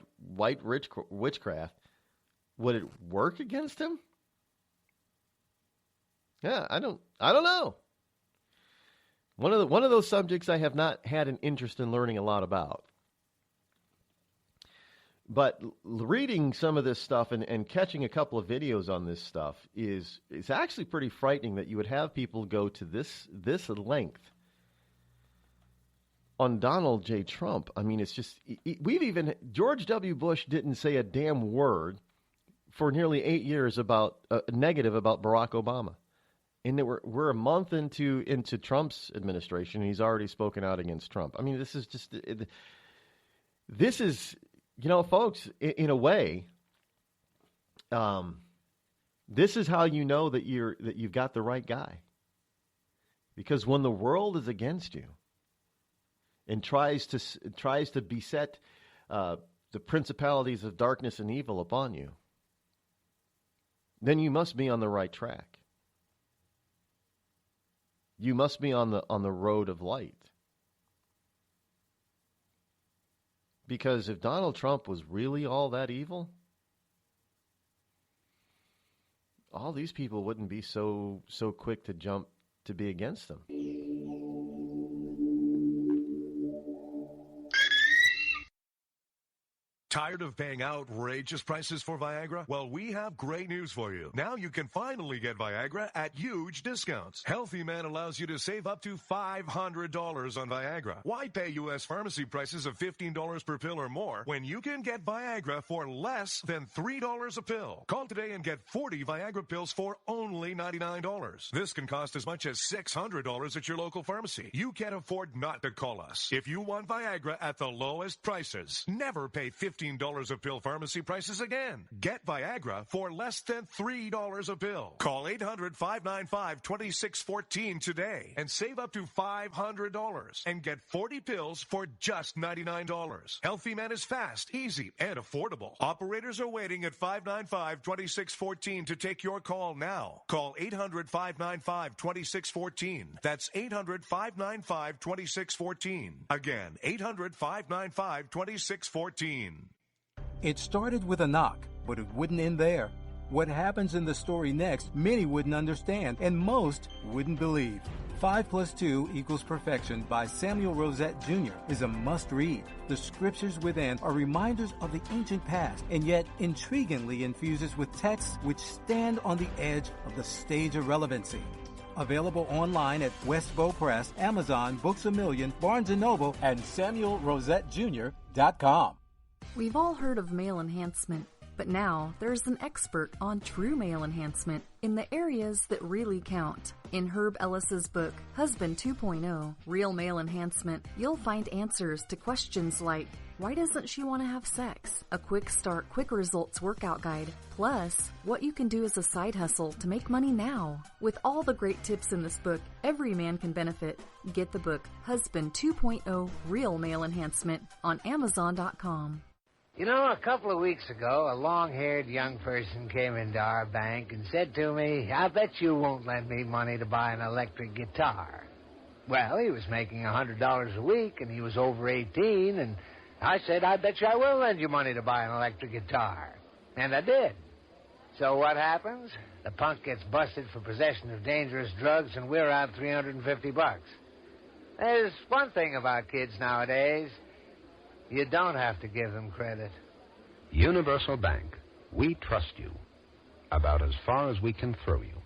rich witchcraft, would it work against him? Yeah, I don't know. One of those subjects I have not had an interest in learning a lot about. But reading some of this stuff and catching a couple of videos on this stuff is actually pretty frightening that you would have people go to this length on Donald J. Trump. I mean, it's just, George W. Bush didn't say a damn word for nearly 8 years about negative about Barack Obama. And we're a month into Trump's administration, and he's already spoken out against Trump. I mean, this is just, this is, you know, folks, in a way, this is how you know that you've got the right guy. Because when the world is against you and tries to beset the principalities of darkness and evil upon you, then you must be on the right track. You must be on the road of light. Because if Donald Trump was really all that evil, all these people wouldn't be so quick to jump to be against him. Tired of paying outrageous prices for Viagra? Well, we have great news for you. Now you can finally get Viagra at huge discounts. Healthy Man allows you to save up to $500 on Viagra. Why pay U.S. pharmacy prices of $15 per pill or more when you can get Viagra for less than $3 a pill? Call today and get 40 Viagra pills for only $99. This can cost as much as $600 at your local pharmacy. You can't afford not to call us. If you want Viagra at the lowest prices, never pay $15 $15 a pill pharmacy prices again. Get Viagra for less than $3 a pill. Call 800-595-2614 today and save up to $500 and get 40 pills for just $99. Healthy Man is fast, easy, and affordable. Operators are waiting at 595-2614 to take your call now. Call 800-595-2614. That's 800-595-2614. Again, 800-595-2614. It started with a knock, but it wouldn't end there. What happens in the story next, many wouldn't understand, and most wouldn't believe. 5 + 2 = Perfection by Samuel Rosette Jr. is a must-read. The scriptures within are reminders of the ancient past, and yet intriguingly infuses with texts which stand on the edge of the stage of relevancy. Available online at Westbow Press, Amazon, Books A Million, Barnes & Noble, and SamuelRosetteJr.com. We've all heard of male enhancement, but now there's an expert on true male enhancement in the areas that really count. In Herb Ellis's book, Husband 2.0, Real Male Enhancement, you'll find answers to questions like, why doesn't she want to have sex? A quick start, quick results workout guide. Plus, what you can do as a side hustle to make money now. With all the great tips in this book, every man can benefit. Get the book, Husband 2.0, Real Male Enhancement, on Amazon.com. You know, a couple of weeks ago, a long-haired young person came into our bank and said to me, I bet you won't lend me money to buy an electric guitar. Well, he was making $100 a week, and he was over 18, and I said, I bet you I will lend you money to buy an electric guitar. And I did. So what happens? The punk gets busted for possession of dangerous drugs, and we're out $350. There's one thing about kids nowadays. You don't have to give them credit. Universal Bank. We trust you. About as far as we can throw you.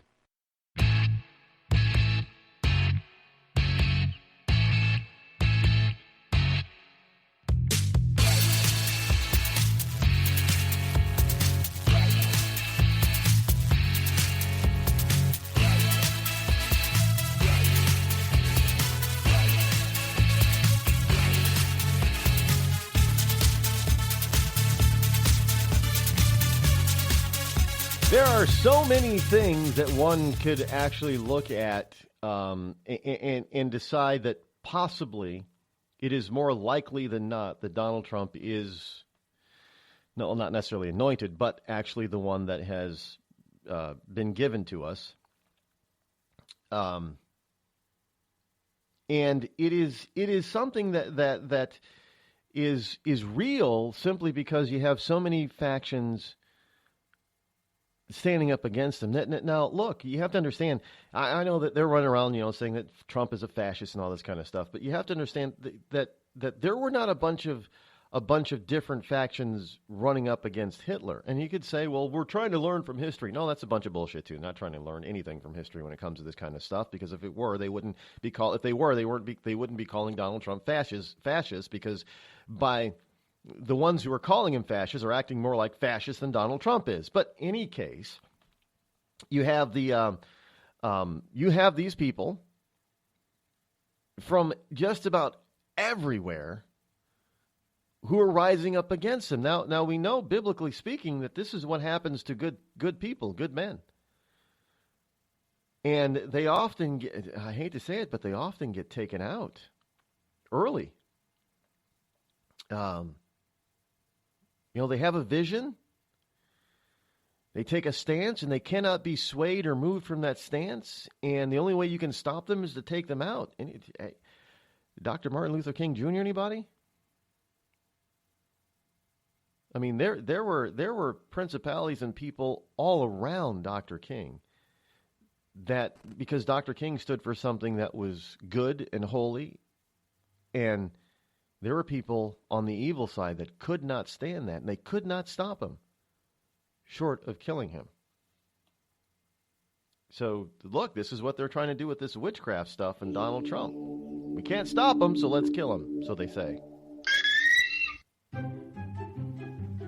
There are so many things that one could actually look at and decide that possibly it is more likely than not that Donald Trump is, no, not necessarily anointed, but actually the one that has been given to us. And it is something that is real simply because you have so many factions standing up against him. Now, look, you have to understand, I know that they're running around, saying that Trump is a fascist and all this kind of stuff, but you have to understand that there were not a bunch of different factions running up against Hitler. And you could say, well, we're trying to learn from history. No, that's a bunch of bullshit, too. Not trying to learn anything from history when it comes to this kind of stuff, because if it were, they wouldn't be they wouldn't be calling Donald Trump fascist, because by the ones who are calling him fascist are acting more like fascists than Donald Trump is. But in any case, you have these people from just about everywhere who are rising up against him. Now we know, biblically speaking, that this is what happens to good people, good men. And they often get, I hate to say it, but they often get taken out early. They have a vision. They take a stance, and they cannot be swayed or moved from that stance. And the only way you can stop them is to take them out. And Dr. Martin Luther King Jr., anybody? I mean, there were principalities and people all around Dr. King that, because Dr. King stood for something that was good and holy, and there were people on the evil side that could not stand that, and they could not stop him, short of killing him. So, look, this is what they're trying to do with this witchcraft stuff and Donald Trump. We can't stop him, so let's kill him, so they say.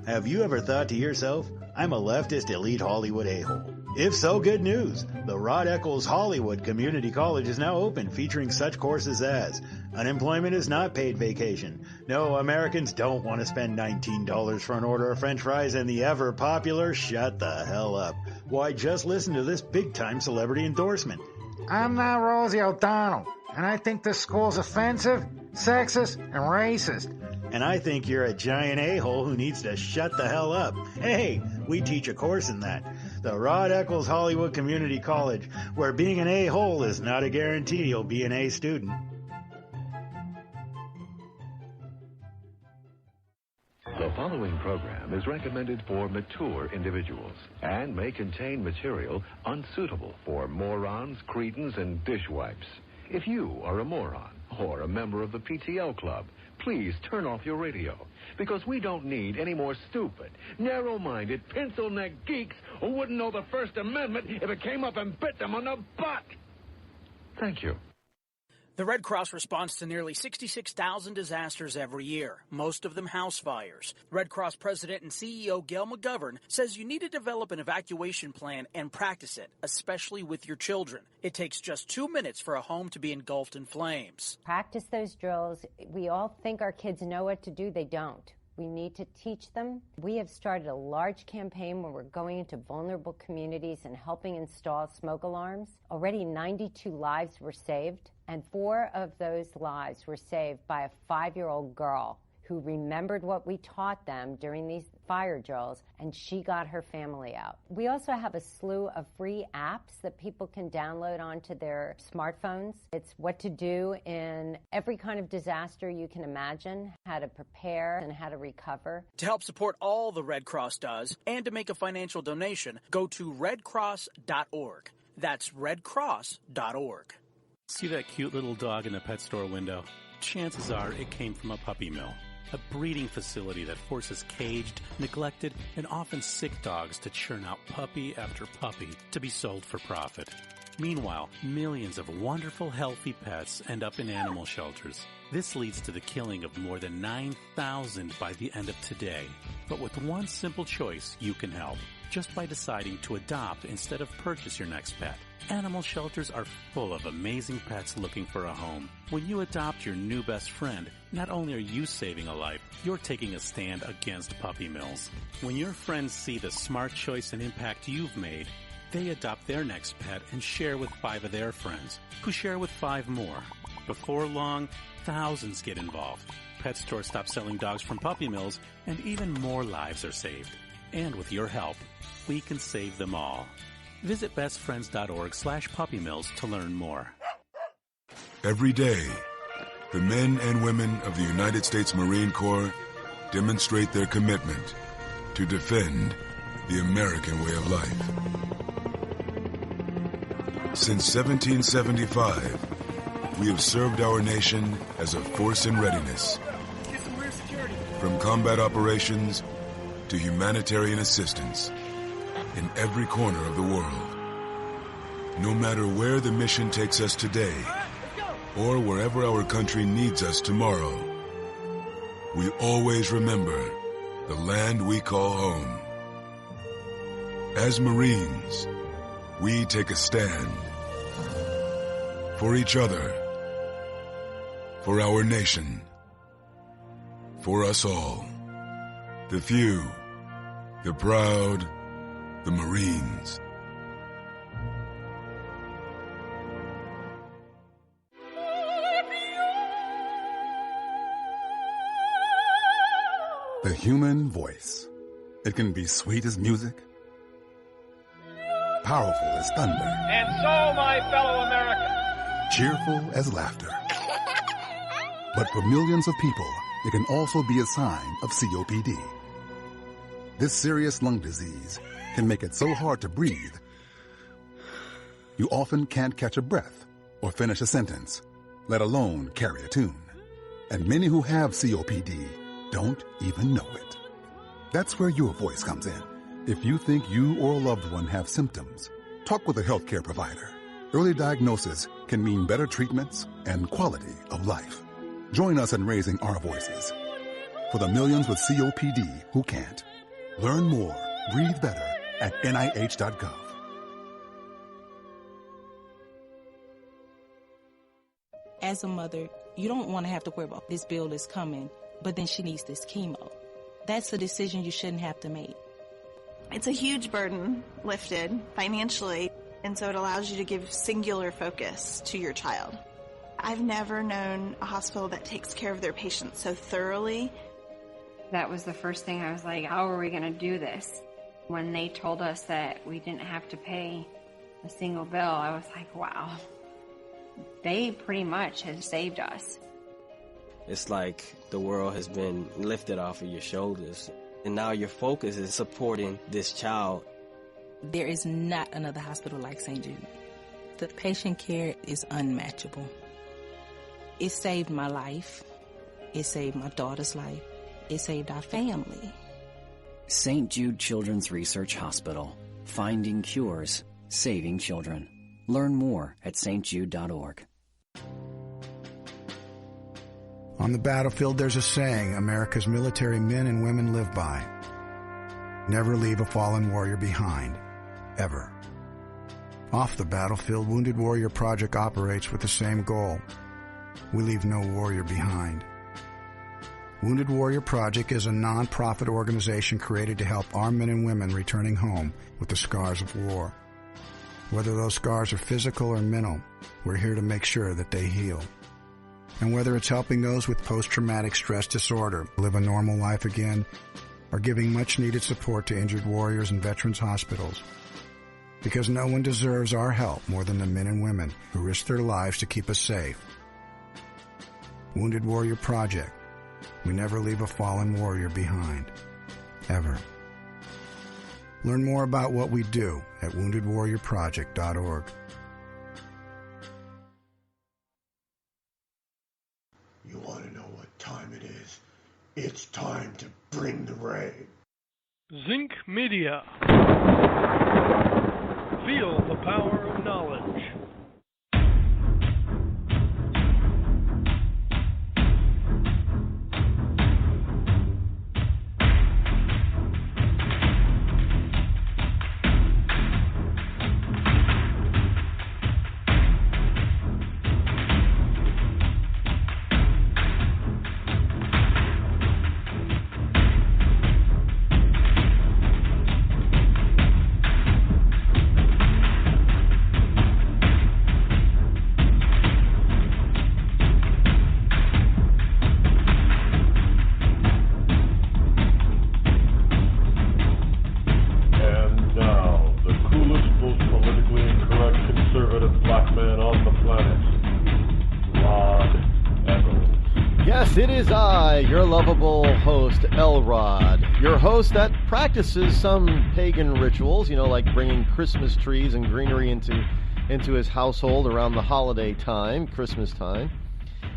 Have you ever thought to yourself, I'm a leftist elite Hollywood a-hole? If so, good news. The Rod Eccles Hollywood Community College is now open, featuring such courses as unemployment is not paid vacation. No, Americans don't want to spend $19 for an order of French fries, and the ever popular shut the hell up. Why, just listen to this big-time celebrity endorsement. I'm not Rosie O'Donnell, and I think this school's offensive, sexist, and racist. And I think you're a giant a-hole who needs to shut the hell up. Hey, we teach a course in that. The Rod Eccles Hollywood Community College, where being an a-hole is not a guarantee you'll be an A student. The following program is recommended for mature individuals and may contain material unsuitable for morons, cretins, and dishwipes. If you are a moron or a member of the PTL Club, please turn off your radio, because we don't need any more stupid, narrow-minded, pencil-neck geeks who wouldn't know the First Amendment if it came up and bit them on the butt. Thank you. The Red Cross responds to nearly 66,000 disasters every year, most of them house fires. Red Cross President and CEO Gail McGovern says you need to develop an evacuation plan and practice it, especially with your children. It takes just 2 minutes for a home to be engulfed in flames. Practice those drills. We all think our kids know what to do. They don't. We need to teach them. We have started a large campaign where we're going into vulnerable communities and helping install smoke alarms. Already 92 lives were saved, and 4 of those lives were saved by a 5-year-old girl who remembered what we taught them during these fire drills, and she got her family out. We also have a slew of free apps that people can download onto their smartphones. It's what to do in every kind of disaster you can imagine, how to prepare and how to recover. To help support all the Red Cross does and to make a financial donation, go to redcross.org. That's redcross.org. See that cute little dog in the pet store window? Chances are it came from a puppy mill. A breeding facility that forces caged, neglected, and often sick dogs to churn out puppy after puppy to be sold for profit. Meanwhile, millions of wonderful, healthy pets end up in animal shelters. This leads to the killing of more than 9,000 by the end of today. But with one simple choice, you can help. Just by deciding to adopt instead of purchase your next pet. Animal shelters are full of amazing pets looking for a home. When you adopt your new best friend, not only are you saving a life, you're taking a stand against puppy mills. When your friends see the smart choice and impact you've made, they adopt their next pet and share with 5 of their friends, who share with 5 more. Before long, thousands get involved. Pet stores stop selling dogs from puppy mills, and even more lives are saved. And with your help, we can save them all. Visit bestfriends.org/puppymills to learn more. Every day, the men and women of the United States Marine Corps demonstrate their commitment to defend the American way of life. Since 1775, we have served our nation as a force in readiness. From combat operations to humanitarian assistance in every corner of the world. No matter where the mission takes us today, or wherever our country needs us tomorrow, we always remember the land we call home. As Marines, we take a stand for each other, for our nation, for us all. The few, the proud, the Marines. The human voice. It can be sweet as music, powerful as thunder, and so, my fellow Americans, cheerful as laughter. But for millions of people, it can also be a sign of COPD. This serious lung disease can make it so hard to breathe, you often can't catch a breath or finish a sentence, let alone carry a tune. And many who have COPD don't even know it. That's where your voice comes in. If you think you or a loved one have symptoms, talk with a healthcare provider. Early diagnosis can mean better treatments and quality of life. Join us in raising our voices for the millions with COPD who can't. Learn more, breathe better at NIH.gov. As a mother, you don't want to have to worry about this bill is coming, but then she needs this chemo. That's a decision you shouldn't have to make. It's a huge burden lifted financially, and so it allows you to give singular focus to your child. I've never known a hospital that takes care of their patients so thoroughly. That was the first thing I was like, how are we going to do this? When they told us that we didn't have to pay a single bill, I was like, wow. They pretty much have saved us. It's like the world has been lifted off of your shoulders, and now your focus is supporting this child. There is not another hospital like St. Jude. The patient care is unmatchable. It saved my life. It saved my daughter's life. It saved our family. St. Jude Children's Research Hospital. Finding cures, saving children. Learn more at stjude.org. On the battlefield, there's a saying America's military men and women live by. Never leave a fallen warrior behind, ever. Off the battlefield, Wounded Warrior Project operates with the same goal. We leave no warrior behind. Wounded Warrior Project is a non-profit organization created to help our men and women returning home with the scars of war. Whether those scars are physical or mental, we're here to make sure that they heal. And whether it's helping those with post-traumatic stress disorder live a normal life again, or giving much-needed support to injured warriors in veterans' hospitals. Because no one deserves our help more than the men and women who risk their lives to keep us safe. Wounded Warrior Project. We never leave a fallen warrior behind. Ever. Learn more about what we do at woundedwarriorproject.org. You want to know what time it is? It's time to bring the rain. Zinc Media. Feel the power of knowledge. It is I, your lovable host, Rod, your host that practices some pagan rituals, like bringing Christmas trees and greenery into his household around the holiday time, Christmas time.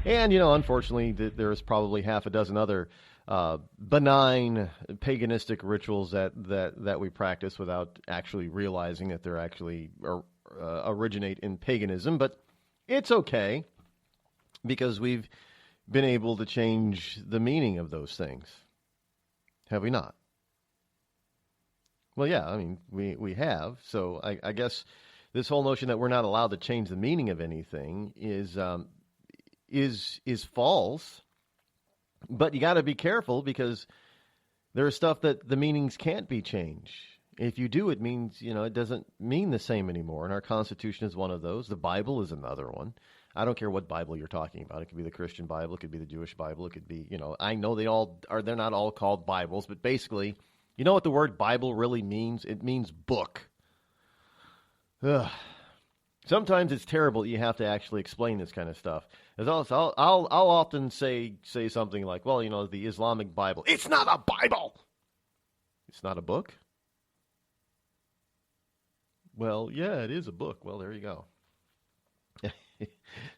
And, unfortunately, there's probably half a dozen other benign paganistic rituals that we practice without actually realizing that they're actually originate in paganism. But it's okay, because we've been able to change the meaning of those things. Have we not? Well, yeah, we have. So I guess this whole notion that we're not allowed to change the meaning of anything is false. But you got to be careful, because there's stuff that the meanings can't be changed. If you do, it means, it doesn't mean the same anymore. And our Constitution is one of those. The Bible is another one. I don't care what Bible you're talking about. It could be the Christian Bible. It could be the Jewish Bible. It could be, I know they're not all called Bibles, but basically, you know what the word Bible really means? It means book. Ugh. Sometimes it's terrible that you have to actually explain this kind of stuff. I'll often say something like, well, the Islamic Bible. It's not a Bible. It's not a book? Well, yeah, it is a book. Well, there you go.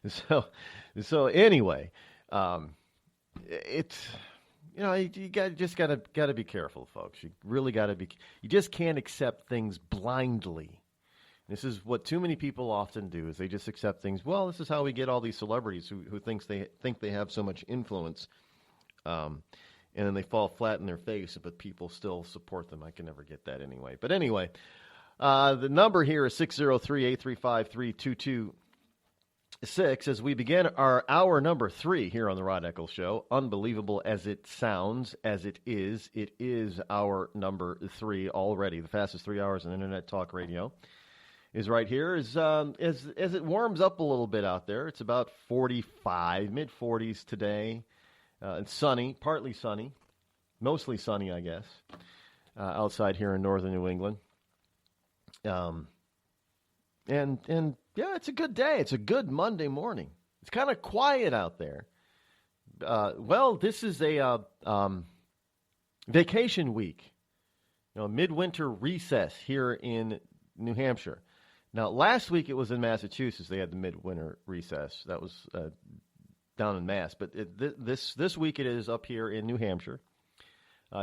So anyway, it's, you just gotta be careful, folks. You really gotta be. You just can't accept things blindly. This is what too many people often do: is they just accept things. Well, this is how we get all these celebrities who think they have so much influence, and then they fall flat in their face, but people still support them. I can never get that anyway. But anyway, the number here is 603-835-3226 as we begin our hour number 3 here on the Rod Eccles Show. Unbelievable as it sounds, as it is our number 3 already. The fastest 3 hours in Internet Talk Radio is right here. As it warms up a little bit out there, it's about 45, mid-40s today. It's sunny, partly sunny, mostly sunny, I guess, outside here in northern New England. And yeah, it's a good day. It's a good Monday morning. It's kind of quiet out there. Well, this is a vacation week, midwinter recess here in New Hampshire. Now, last week it was in Massachusetts. They had the midwinter recess. That was down in Mass. But this week it is up here in New Hampshire.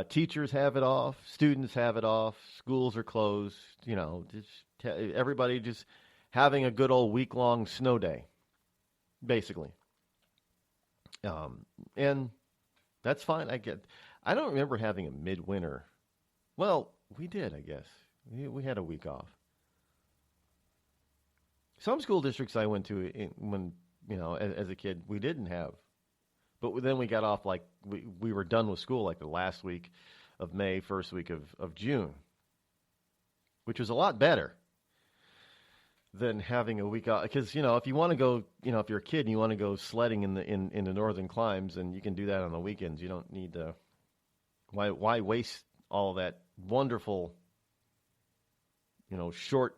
Teachers have it off. Students have it off. Schools are closed. Everybody just having a good old week-long snow day, basically. And that's fine. I don't remember having a midwinter. Well, we did, I guess. We had a week off. Some school districts I went to as a kid, we didn't have. But then we got off like we were done with school like the last week of May, first week of June, which was a lot better than having a week off. Because, if you want to go, if you're a kid and you want to go sledding in the northern climes, and you can do that on the weekends. You don't need to. Why waste all that wonderful, short.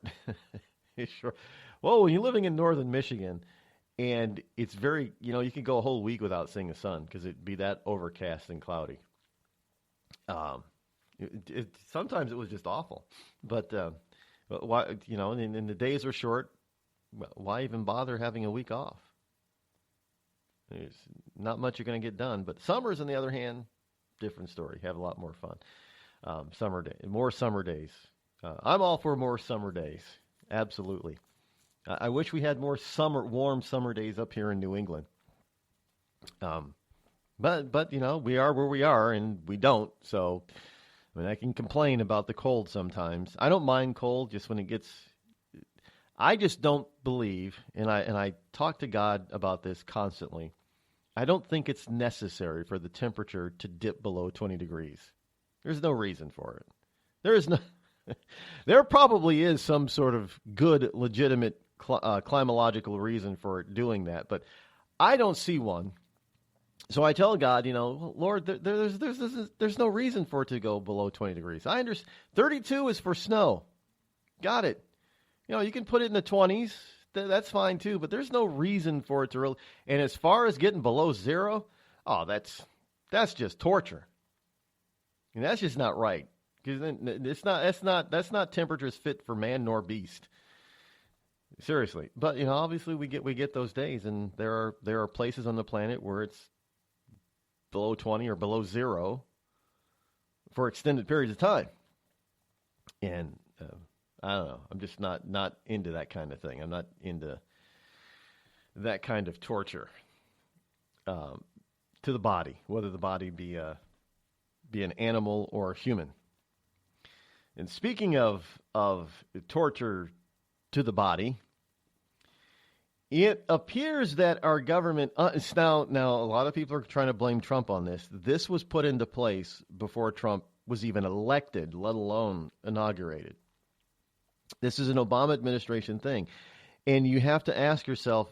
Well, when you're living in northern Michigan, and it's very, you can go a whole week without seeing the sun because it'd be that overcast and cloudy. Sometimes it was just awful, but why, and the days are short. Why even bother having a week off? There's not much you're going to get done. But summers, on the other hand, different story. Have a lot more fun. More summer days. I'm all for more summer days. Absolutely. I wish we had more warm summer days up here in New England. But we are where we are, and we don't. So, I can complain about the cold sometimes. I don't mind cold, just when it gets. I just don't believe, and I talk to God about this constantly. I don't think it's necessary for the temperature to dip below 20 degrees. There's no reason for it. There probably is some sort of good, legitimate climatological reason for it doing that, but I don't see one. So I tell God, Lord, there's no reason for it to go below 20 degrees. I understand 32 is for snow. Got it. You can put it in the 20s. That's fine too, but there's no reason for it to really. And as far as getting below 0, that's just torture. And that's just not right. Because that's not temperatures fit for man nor beast. Seriously. But obviously we get those days, and there are places on the planet where it's below 20 or below 0 for extended periods of time. And I don't know. I'm just not into that kind of thing. I'm not into that kind of torture to the body, whether the body be an animal or a human. And speaking of torture to the body, it appears that our government now a lot of people are trying to blame Trump on this. This was put into place before Trump was even elected, let alone inaugurated. This is an Obama administration thing. And you have to ask yourself,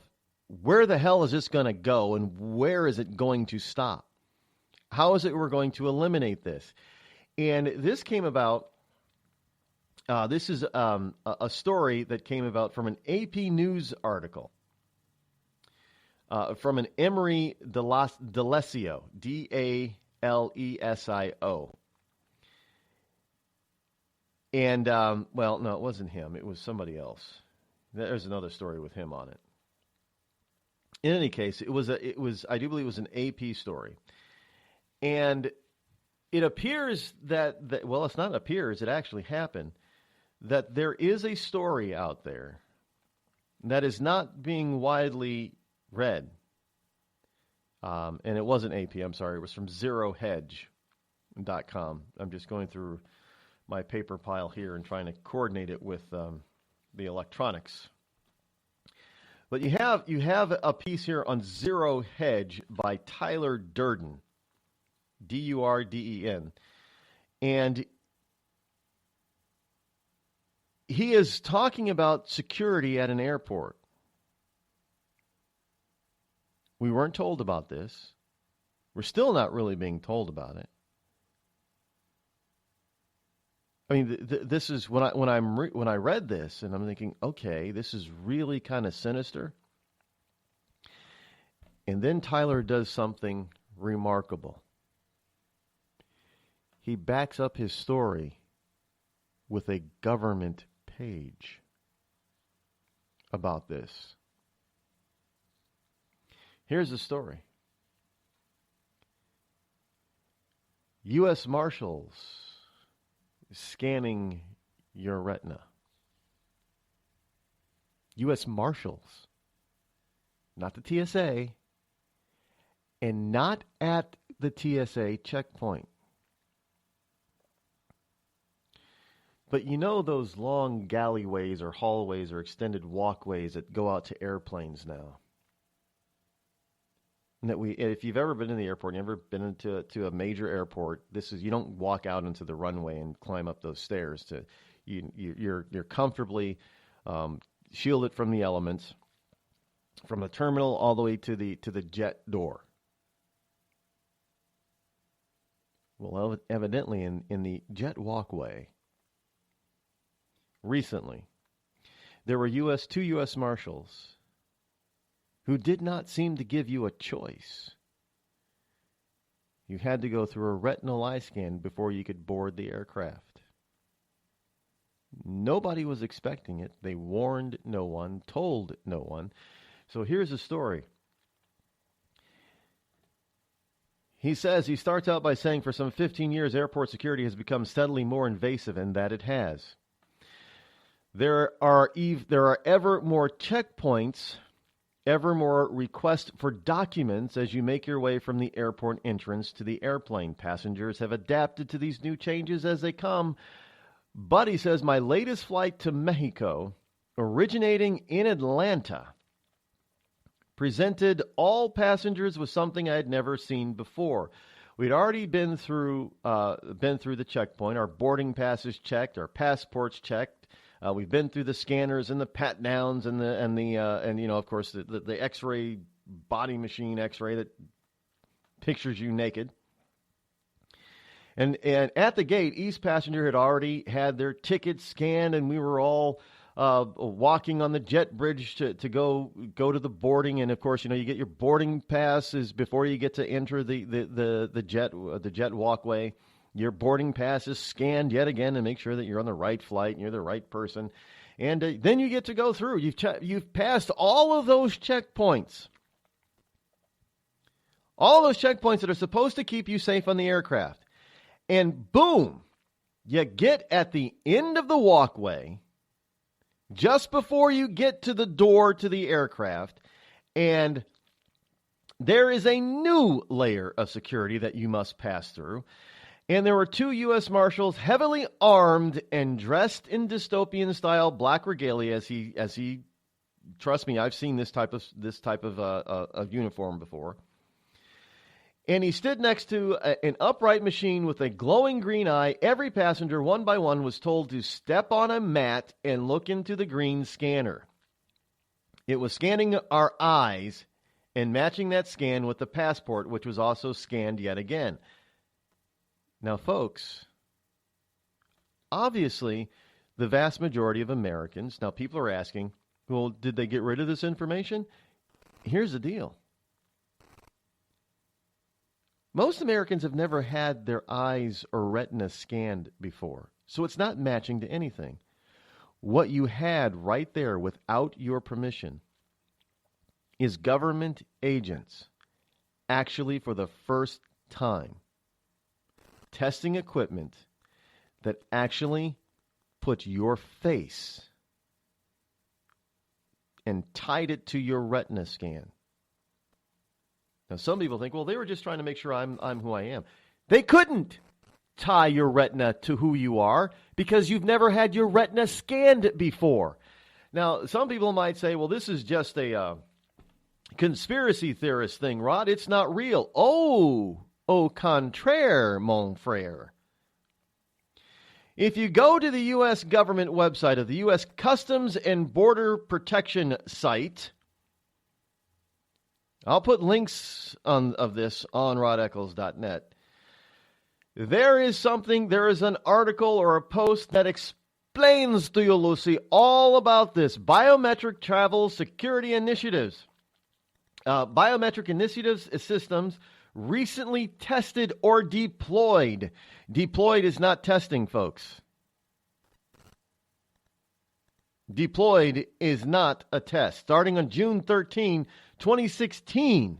where the hell is this going to go, and where is it going to stop? How is it we're going to eliminate this? And this came about. This is a story that came about from an AP News article from an Emery D'Alessio, D'Alesio. And, no, it wasn't him. It was somebody else. There's another story with him on it. In any case, I do believe it was an AP story. And it appears it's not appears, it actually happened, that there is a story out there that is not being widely read. And it wasn't AP, I'm sorry. It was from Zero Hedge. I'm just going through my paper pile here and trying to coordinate it with the electronics. But you have a piece here on Zero Hedge by Tyler Durden, Durden, and he is talking about security at an airport. We weren't told about this. We're still not really being told about it. I mean, this is when I read this, and I'm thinking, okay, this is really kind of sinister. And then Tyler does something remarkable. He backs up his story with a government page about this. Here's the story. U.S. Marshals scanning your retina. U.S. Marshals, not the TSA, and not at the TSA checkpoint. But you know those long galleyways or hallways or extended walkways that go out to airplanes now? And that if you've ever been in the airport, you've ever been into a major airport, you don't walk out into the runway and climb up those stairs. You're comfortably shielded from the elements, from the terminal all the way to the jet door. Well, evidently in the jet walkway, recently, there were two U.S. Marshals who did not seem to give you a choice. You had to go through a retinal eye scan before you could board the aircraft. Nobody was expecting it. They warned no one, told no one. So here's the story. He starts out by saying, for some 15 years, airport security has become steadily more invasive, and that it has. There are ever more checkpoints, ever more requests for documents as you make your way from the airport entrance to the airplane. Passengers have adapted to these new changes as they come. But he says, my latest flight to Mexico, originating in Atlanta, presented all passengers with something I had never seen before. We'd already been through the checkpoint. Our boarding passes checked, our passports checked. We've been through the scanners and the pat downs and of course the X-ray body machine X-ray that pictures you naked. And at the gate, each passenger had already had their tickets scanned, and we were all walking on the jet bridge to go to the boarding. And of course, you get your boarding passes before you get to enter the jet walkway. Your boarding pass is scanned yet again to make sure that you're on the right flight and you're the right person. And then you get to go through. You've passed all of those checkpoints. All those checkpoints that are supposed to keep you safe on the aircraft. And boom, you get at the end of the walkway, just before you get to the door to the aircraft, and there is a new layer of security that you must pass through. And there were two U.S. Marshals heavily armed and dressed in dystopian-style black regalia as he, trust me, I've seen this type of uniform before. And he stood next to an upright machine with a glowing green eye. Every passenger, one by one, was told to step on a mat and look into the green scanner. It was scanning our eyes and matching that scan with the passport, which was also scanned yet again. Now, folks, obviously, the vast majority of Americans, now people are asking, well, did they get rid of this information? Here's the deal. Most Americans have never had their eyes or retina scanned before, so it's not matching to anything. What you had right there without your permission is government agents actually for the first time testing equipment that actually put your face and tied it to your retina scan. Now, some people think, well, they were just trying to make sure I'm who I am. They couldn't. tie your retina to who you are because you've never had your retina scanned before. Now, some people might say, well, this is just a conspiracy theorist thing, Rod. It's not real. Au contraire, mon frère. If you go to the U.S. government website of the U.S. Customs and Border Protection site, I'll put links of this on rodeccles.net. There is an article or a post that explains to you, Lucy, all about this. Biometric travel security initiatives. Biometric initiatives systems recently tested or deployed. Deployed is not testing, folks. Deployed is not a test. Starting on June 13, 2016,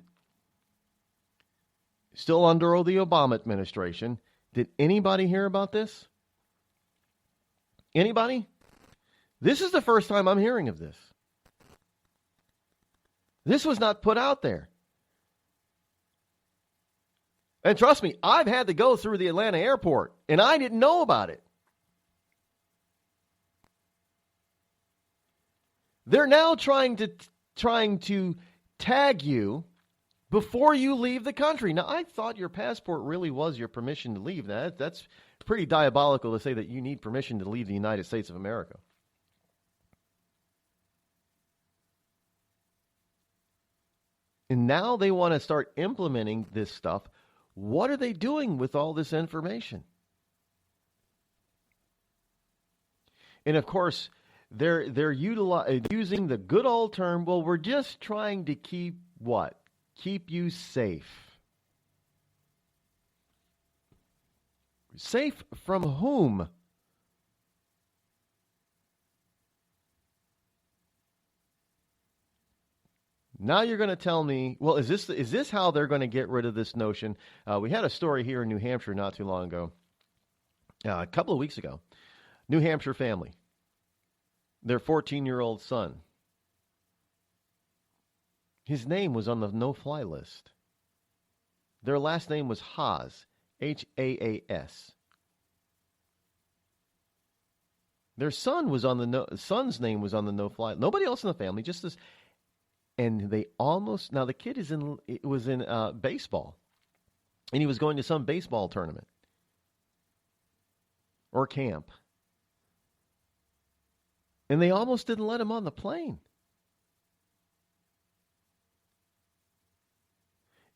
still under the Obama administration. Did anybody hear about this? Anybody? This is the first time I'm hearing of this. This was not put out there. And trust me, I've had to go through the Atlanta airport, and I didn't know about it. They're now trying to tag you before you leave the country. Now, I thought your passport really was your permission to leave. That's pretty diabolical to say that you need permission to leave the United States of America. And now they want to start implementing this stuff. What are they doing with all this information? And of course, they're using the good old term, well, we're just trying to keep what? Keep you safe. Safe from whom? Now you're going to tell me, well, is this how they're going to get rid of this notion? We had a story here in New Hampshire not too long ago, a couple of weeks ago. New Hampshire family, their 14-year-old son. His name was on the no-fly list. Their last name was Haas, Haas. Their son was on the son's name was on the no-fly. Nobody else in the family, just this. And they almost, now the kid was in baseball, and he was going to some baseball tournament or camp. And they almost didn't let him on the plane.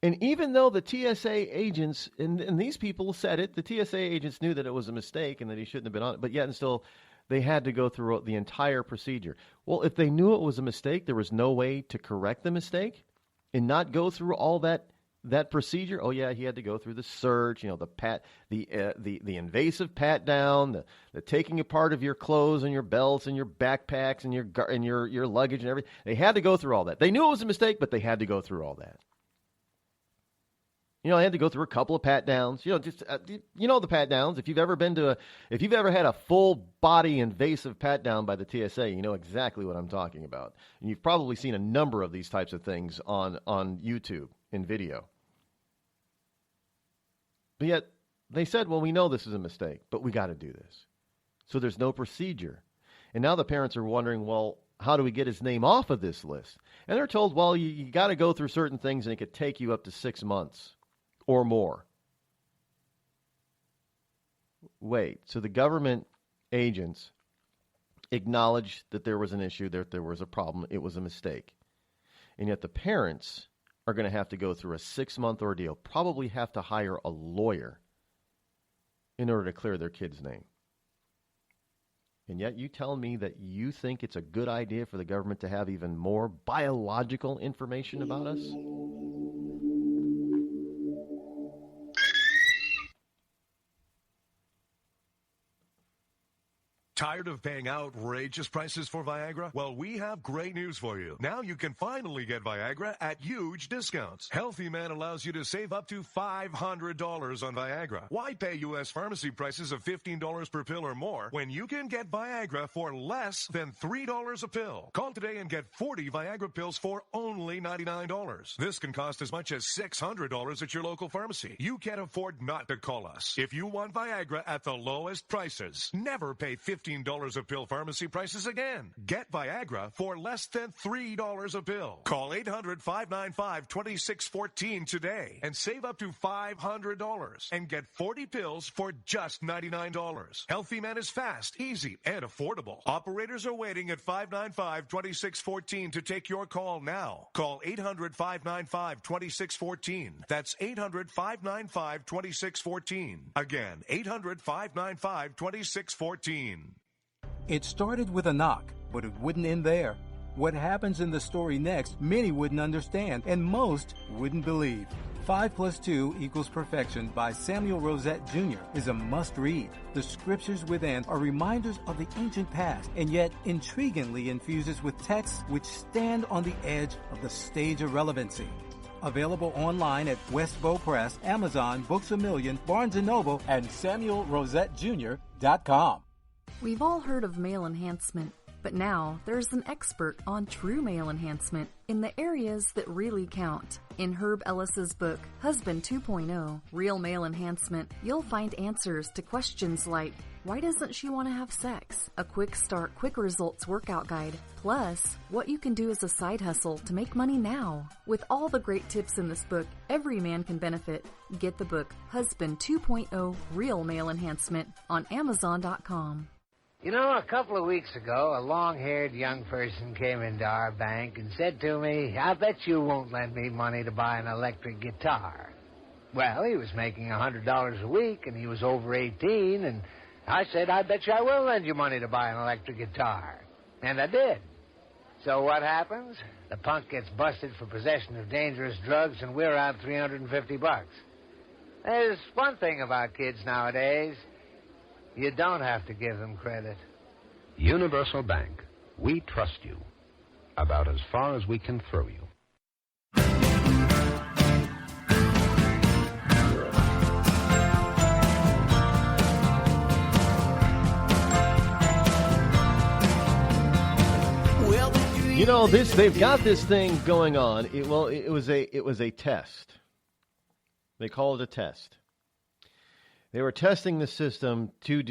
And even though the TSA agents, and these people said it, the TSA agents knew that it was a mistake and that he shouldn't have been on it, but yet and still, they had to go through the entire procedure. Well, if they knew it was a mistake, there was no way to correct the mistake and not go through all that procedure. Oh yeah, he had to go through the search, the invasive pat down, the taking apart of your clothes and your belts and your backpacks and your luggage and everything. They had to go through all that. They knew it was a mistake, but they had to go through all that. They had to go through a couple of pat downs. The pat downs. If you've ever had a full body invasive pat down by the TSA, you know exactly what I'm talking about. And you've probably seen a number of these types of things on YouTube in video. But yet they said, well, we know this is a mistake, but we got to do this. So there's no procedure. And now the parents are wondering, well, how do we get his name off of this list? And they're told, well, you got to go through certain things, and it could take you up to 6 months. Or more. Wait, so the government agents acknowledged that there was an issue, that there was a problem, it was a mistake. And yet the parents are going to have to go through a 6-month ordeal, probably have to hire a lawyer in order to clear their kid's name. And yet you tell me that you think it's a good idea for the government to have even more biological information about us? Tired of paying outrageous prices for Viagra? Well, we have great news for you. Now you can finally get Viagra at huge discounts. Healthy Man allows you to save up to $500 on Viagra. Why pay U.S. pharmacy prices of $15 per pill or more when you can get Viagra for less than $3 a pill? Call today and get 40 Viagra pills for only $99. This can cost as much as $600 at your local pharmacy. You can't afford not to call us. If you want Viagra at the lowest prices, never pay $15 a pill pharmacy prices again. Get Viagra for less than $3 a pill. Call 800-595-2614 today and save up to $500 and get 40 pills for just $99. Healthy Man is fast, easy, and affordable. Operators are waiting at 595-2614 to take your call now. Call 800-595-2614. That's 800-595-2614. Again, 800-595-2614. It started with a knock, but it wouldn't end there. What happens in the story next, many wouldn't understand, and most wouldn't believe. 5 + 2 = Perfection by Samuel Rosette Jr. is a must-read. The scriptures within are reminders of the ancient past, and yet intriguingly infuses with texts which stand on the edge of the stage of relevancy. Available online at Westbow Press, Amazon, Books A Million, Barnes & Noble, and SamuelRosetteJr.com. We've all heard of male enhancement, but now there's an expert on true male enhancement in the areas that really count. In Herb Ellis's book, Husband 2.0, Real Male Enhancement, you'll find answers to questions like, why doesn't she want to have sex? A quick start, quick results workout guide. Plus, what you can do as a side hustle to make money now. With all the great tips in this book, every man can benefit. Get the book, Husband 2.0, Real Male Enhancement, on Amazon.com. You know, a couple of weeks ago, a long-haired young person came into our bank and said to me, I bet you won't lend me money to buy an electric guitar. Well, he was making $100 a week, and he was over 18, and I said, I bet you I will lend you money to buy an electric guitar. And I did. So what happens? The punk gets busted for possession of dangerous drugs, and we're out $350. There's one thing about kids nowadays. You don't have to give them credit. Universal Bank. We trust you. About as far as we can throw you. You know, they've got this thing going on. It was a test. They call it a test. They were testing the system to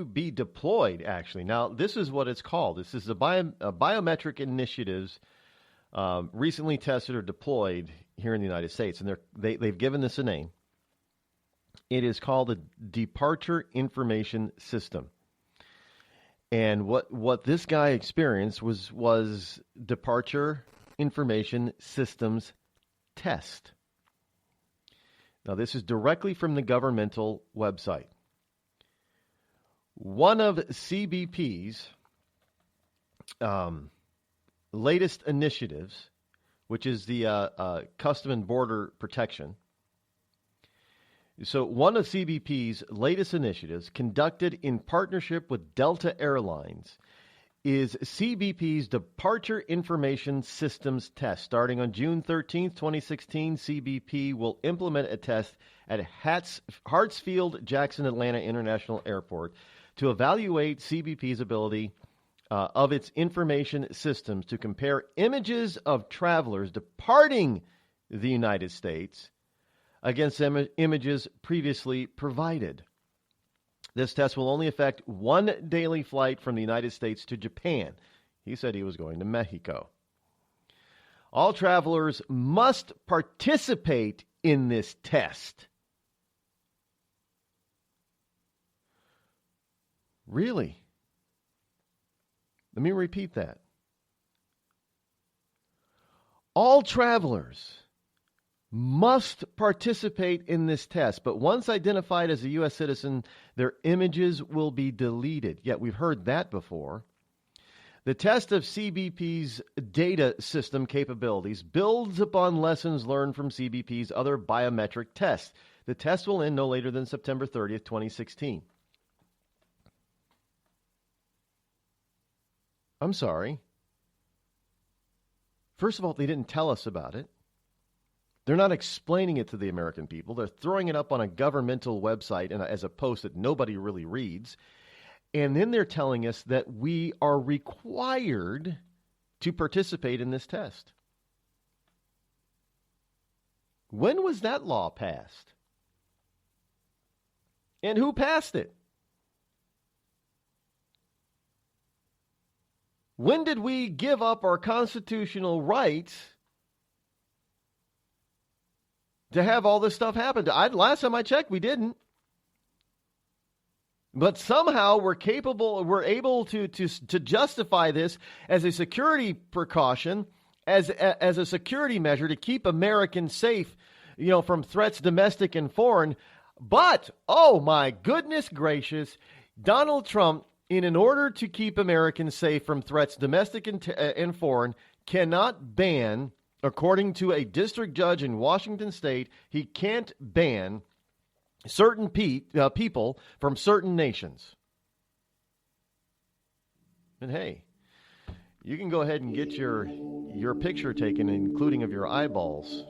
be deployed, actually. Now, this is what it's called. This is a biometric initiatives recently tested or deployed here in the United States, and they've given this a name. It is called the Departure Information System. And what this guy experienced was Departure Information Systems Test. Now, this is directly from the governmental website. One of CBP's latest initiatives, which is the Custom and Border Protection. So one of CBP's latest initiatives, conducted in partnership with Delta Airlines, is CBP's Departure Information Systems Test. Starting on June 13th, 2016, CBP will implement a test at Hartsfield-Jackson Atlanta International Airport to evaluate CBP's ability of its information systems to compare images of travelers departing the United States against images previously provided. This test will only affect one daily flight from the United States to Japan. He said he was going to Mexico. All travelers must participate in this test. Really? Let me repeat that. All travelers must participate in this test, but once identified as a U.S. citizen, their images will be deleted. Yet we've heard that before. The test of CBP's data system capabilities builds upon lessons learned from CBP's other biometric tests. The test will end no later than September 30th, 2016. I'm sorry. First of all, they didn't tell us about it. They're not explaining it to the American people. They're throwing it up on a governmental website and as a post that nobody really reads. And then they're telling us that we are required to participate in this test. When was that law passed? And who passed it? When did we give up our constitutional rights to have all this stuff happen? Last time I checked, we didn't. But somehow we're able to justify this as a security precaution, as a security measure to keep Americans safe, from threats domestic and foreign. But, oh my goodness gracious, Donald Trump, in order to keep Americans safe from threats domestic and foreign, cannot ban, according to a district judge in Washington state, he can't ban certain people from certain nations. And hey, you can go ahead and get your picture taken, including of your eyeballs.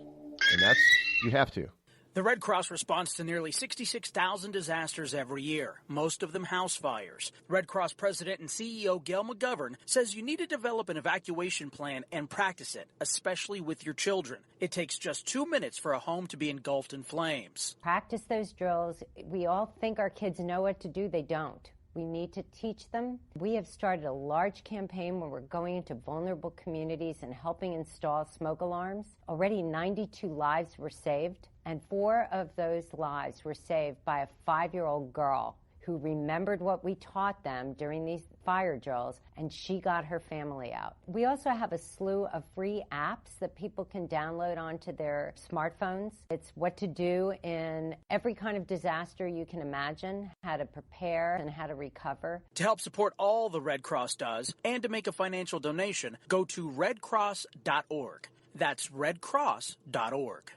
And you have to. The Red Cross responds to nearly 66,000 disasters every year, most of them house fires. Red Cross President and CEO Gail McGovern says you need to develop an evacuation plan and practice it, especially with your children. It takes just 2 minutes for a home to be engulfed in flames. Practice those drills. We all think our kids know what to do. They don't. We need to teach them. We have started a large campaign where we're going into vulnerable communities and helping install smoke alarms. Already 92 lives were saved, and 4 of those lives were saved by a 5-year-old girl who remembered what we taught them during these fire drills, and she got her family out. We also have a slew of free apps that people can download onto their smartphones. It's what to do in every kind of disaster you can imagine, how to prepare and how to recover. To help support all the Red Cross does and to make a financial donation, go to redcross.org. That's redcross.org.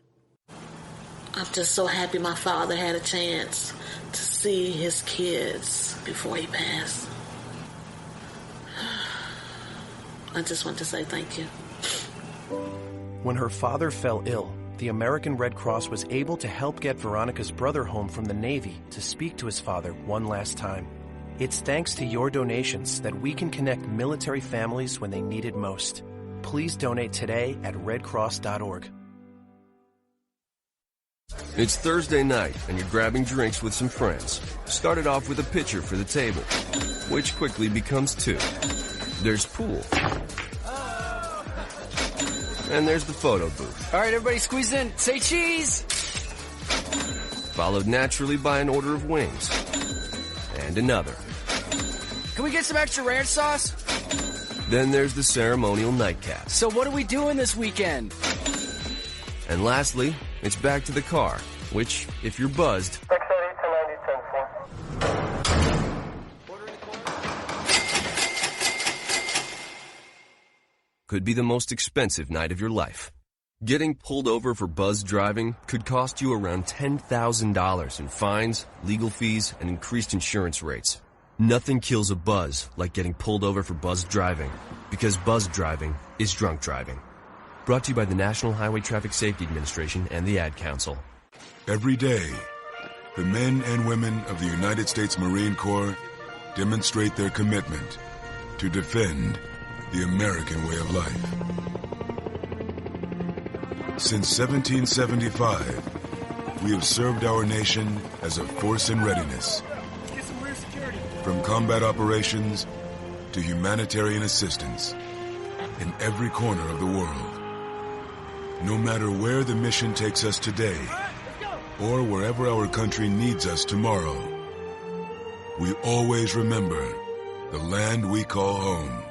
I'm just so happy my father had a chance to see his kids before he passed. I just want to say thank you. When her father fell ill, the American Red Cross was able to help get Veronica's brother home from the Navy to speak to his father one last time. It's thanks to your donations that we can connect military families when they need it most. Please donate today at redcross.org. It's Thursday night, and you're grabbing drinks with some friends. Started off with a pitcher for the table, which quickly becomes 2. There's pool. And there's the photo booth. All right, everybody squeeze in. Say cheese! Followed naturally by an order of wings. And another. Can we get some extra ranch sauce? Then there's the ceremonial nightcap. So what are we doing this weekend? And lastly, it's back to the car, which, if you're buzzed, could be the most expensive night of your life. Getting pulled over for buzzed driving could cost you around $10,000 in fines, legal fees, and increased insurance rates. Nothing kills a buzz like getting pulled over for buzzed driving, because buzzed driving is drunk driving. Brought to you by the National Highway Traffic Safety Administration and the Ad Council. Every day, the men and women of the United States Marine Corps demonstrate their commitment to defend the American way of life. Since 1775, we have served our nation as a force in readiness. From combat operations to humanitarian assistance in every corner of the world. No matter where the mission takes us today, or wherever our country needs us tomorrow, we always remember the land we call home.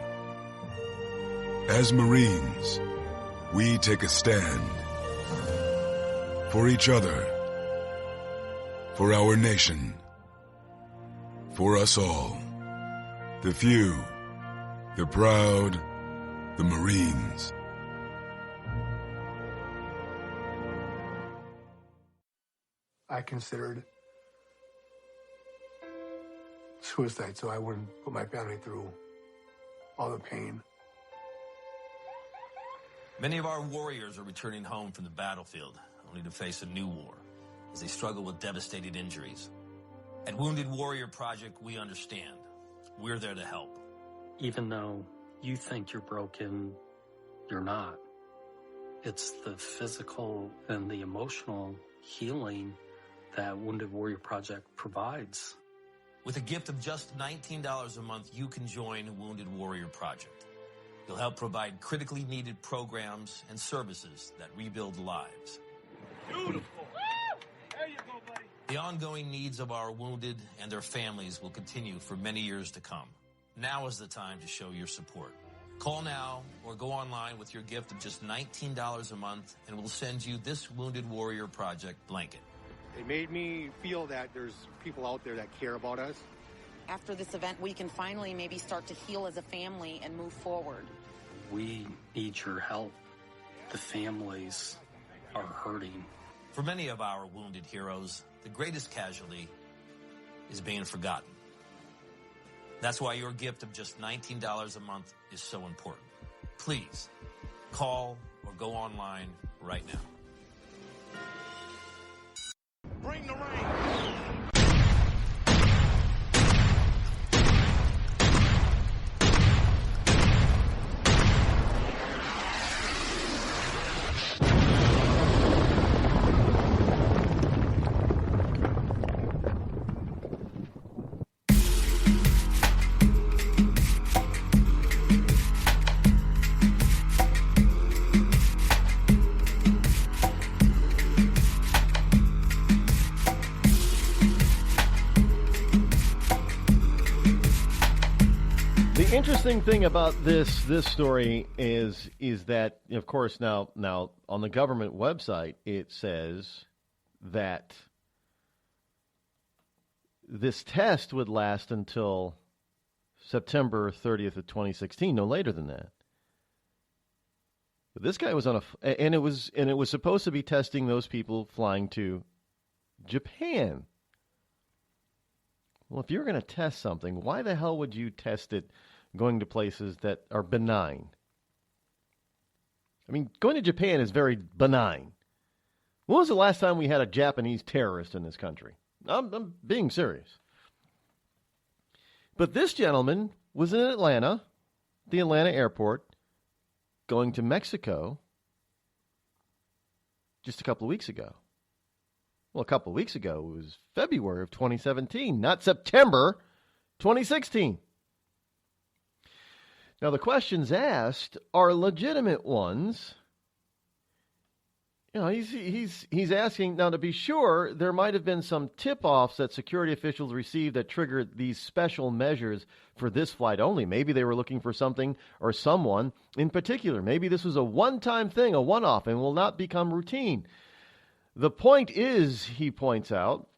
As Marines, we take a stand for each other, for our nation, for us all. The few, the proud, the Marines. I considered suicide so I wouldn't put my family through all the pain. Many of our warriors are returning home from the battlefield, only to face a new war as they struggle with devastating injuries. At Wounded Warrior Project, we understand. We're there to help. Even though you think you're broken, you're not. It's the physical and the emotional healing that Wounded Warrior Project provides. With a gift of just $19 a month, you can join Wounded Warrior Project. You'll help provide critically needed programs and services that rebuild lives. Beautiful. There you go, buddy. The ongoing needs of our wounded and their families will continue for many years to come. Now is the time to show your support. Call now or go online with your gift of just $19 a month, and we'll send you this Wounded Warrior Project blanket. It made me feel that there's people out there that care about us. After this event, we can finally maybe start to heal as a family and move forward. We need your help. The families are hurting. For many of our wounded heroes, the greatest casualty is being forgotten. That's why your gift of just $19 a month is so important. Please, call or go online right now. Bring the rain. Interesting thing about this story is that, of course, now on the government website it says that this test would last until September 30th of 2016, no later than that. But this guy was on and it was supposed to be testing those people flying to Japan. Well, if you're going to test something, why the hell would you test it going to places that are benign? I mean, going to Japan is very benign. When was the last time we had a Japanese terrorist in this country? I'm being serious. But this gentleman was in Atlanta, the Atlanta airport, going to Mexico just a couple of weeks ago. Well, a couple of weeks ago, it was February of 2017, not September 2016. Now, the questions asked are legitimate ones. You know, he's asking, now to be sure, there might have been some tip-offs that security officials received that triggered these special measures for this flight only. Maybe they were looking for something or someone in particular. Maybe this was a one-time thing, a one-off, and will not become routine. The point is, he points out,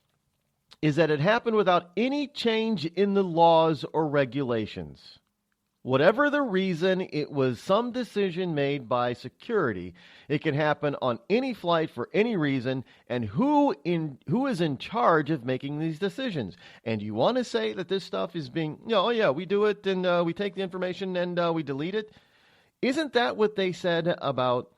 is that it happened without any change in the laws or regulations. Whatever the reason, it was some decision made by security. It can happen on any flight for any reason, and who is in charge of making these decisions? And you want to say that this stuff is being, oh yeah, we do it and we take the information and we delete it? Isn't that what they said about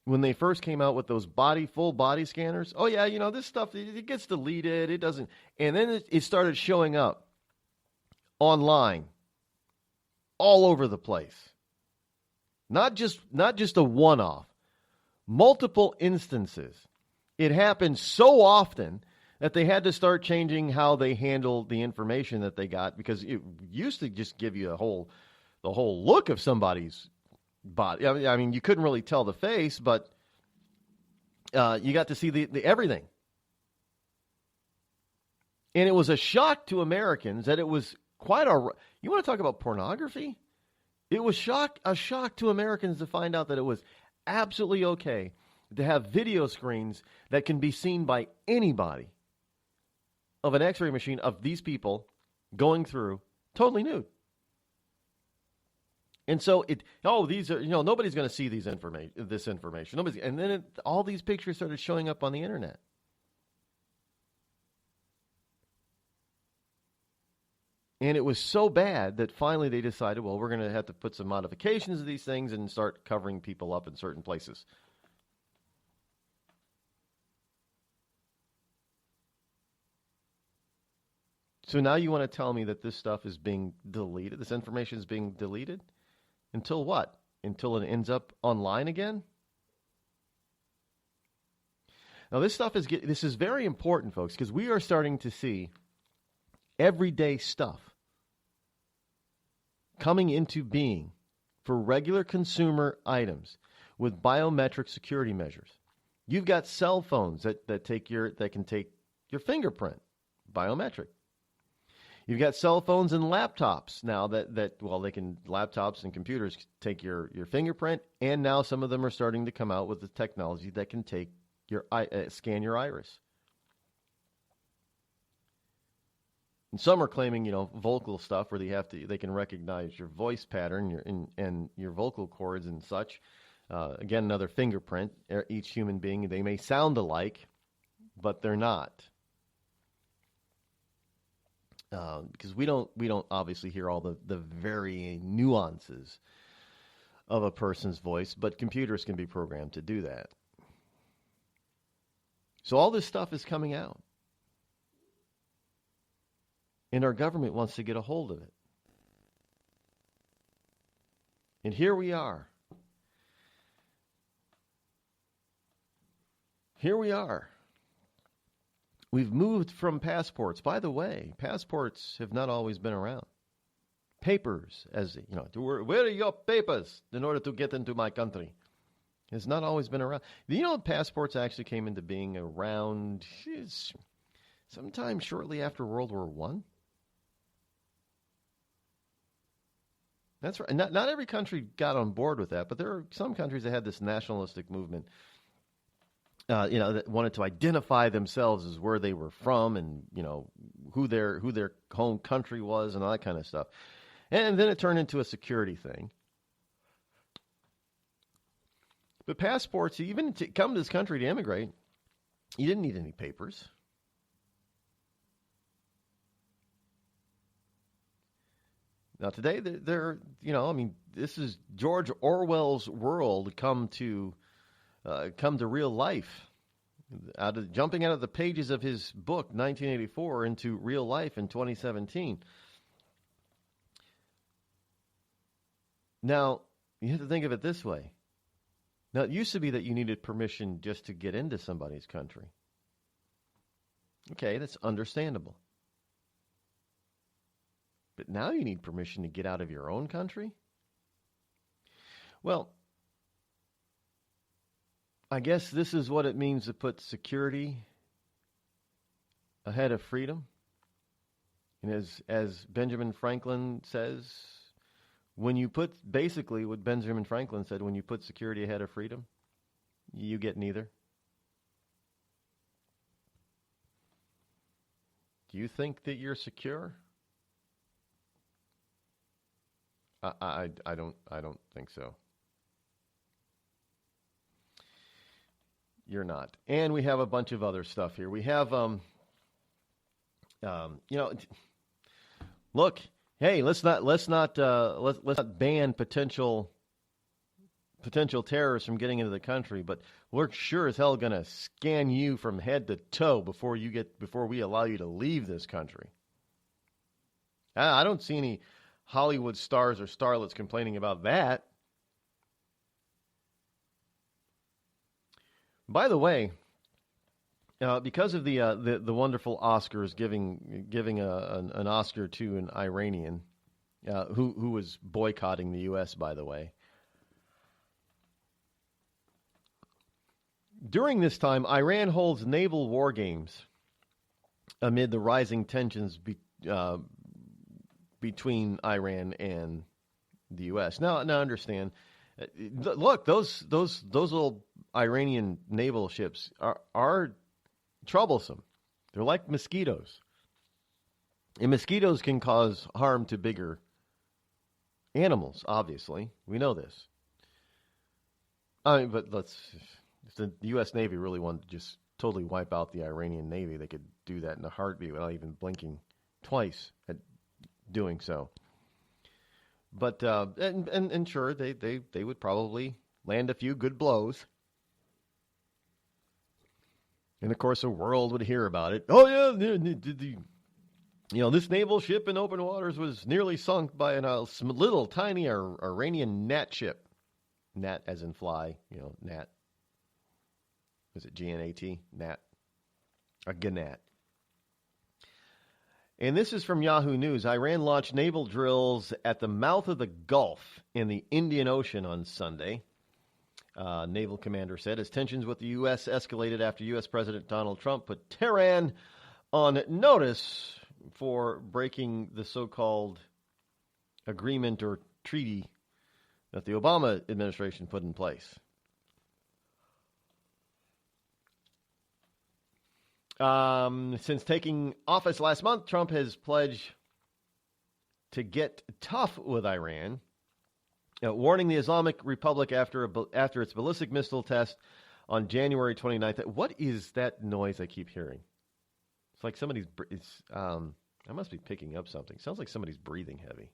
when they first came out with those full body scanners? Oh yeah, this stuff, it gets deleted, it doesn't. And then it started showing up online all over the place. Not just a one-off. Multiple instances. It happened so often that they had to start changing how they handled the information that they got, because it used to just give you the whole look of somebody's body. I mean, you couldn't really tell the face, but you got to see the everything. And it was a shock to Americans that it was you want to talk about pornography? It was a shock to Americans to find out that it was absolutely okay to have video screens that can be seen by anybody of an X-ray machine of these people going through totally nude. And so these are, nobody's going to see this information. And then all these pictures started showing up on the internet. And it was so bad that finally they decided, well, we're going to have to put some modifications to these things and start covering people up in certain places. So now you want to tell me that this stuff is being deleted, this information is being deleted? Until what? Until it ends up online again? Now this is very important, folks, because we are starting to see everyday stuff coming into being for regular consumer items with biometric security measures. You've got cell phones that can take your fingerprint, biometric. You've got cell phones and laptops now laptops and computers take your fingerprint, and now some of them are starting to come out with the technology that can take scan your iris. And some are claiming, vocal stuff where they can recognize your voice pattern and your vocal cords and such. Again, another fingerprint. Each human being, they may sound alike, but they're not. Because we don't obviously hear all the varying nuances of a person's voice, but computers can be programmed to do that. So all this stuff is coming out. And our government wants to get a hold of it. And here we are. Here we are. We've moved from passports. By the way, passports have not always been around. Papers, where are your papers in order to get into my country? It's not always been around. Passports actually came into being around sometime shortly after World War I. That's right. Not every country got on board with that, but there are some countries that had this nationalistic movement, that wanted to identify themselves as where they were from and, who their home country was and all that kind of stuff. And then it turned into a security thing. But passports, even to come to this country to immigrate, you didn't need any papers. Now today, this is George Orwell's world come to real life, jumping out of the pages of his book 1984 into real life in 2017. Now you have to think of it this way. Now it used to be that you needed permission just to get into somebody's country. Okay, that's understandable. But now you need permission to get out of your own country? Well, I guess this is what it means to put security ahead of freedom. And as Benjamin Franklin says, what Benjamin Franklin said, when you put security ahead of freedom, you get neither. Do you think that you're secure? I don't think so. You're not. And we have a bunch of other stuff here. We have look, hey, let's not ban potential terrorists from getting into the country, but we're sure as hell going to scan you from head to toe before we allow you to leave this country. I don't see any Hollywood stars or starlets complaining about that. By the way, because of the wonderful Oscars giving an Oscar to an Iranian who was boycotting the U.S., by the way. During this time, Iran holds naval war games amid the rising tensions between Iran and the U.S. Now understand. Look, those little Iranian naval ships are troublesome. They're like mosquitoes. And mosquitoes can cause harm to bigger animals, obviously. We know this. But if the U.S. Navy really wanted to just totally wipe out the Iranian Navy, they could do that in a heartbeat without even blinking twice at doing so. But and sure, they would probably land a few good blows. And of course, the world would hear about it. Oh yeah, this naval ship in open waters was nearly sunk by a little tiny Iranian gnat ship. Gnat as in fly, gnat. Is it G-N-A-T? Gnat. A gnat. And this is from Yahoo News. Iran launched naval drills at the mouth of the Gulf in the Indian Ocean on Sunday. Naval commander said as tensions with the U.S. escalated after U.S. President Donald Trump put Tehran on notice for breaking the so-called agreement or treaty that the Obama administration put in place. Since taking office last month, Trump has pledged to get tough with Iran, warning the Islamic Republic after its ballistic missile test on January 29th. What is that noise I keep hearing? It's like somebody's... I must be picking up something. Sounds like somebody's breathing heavy.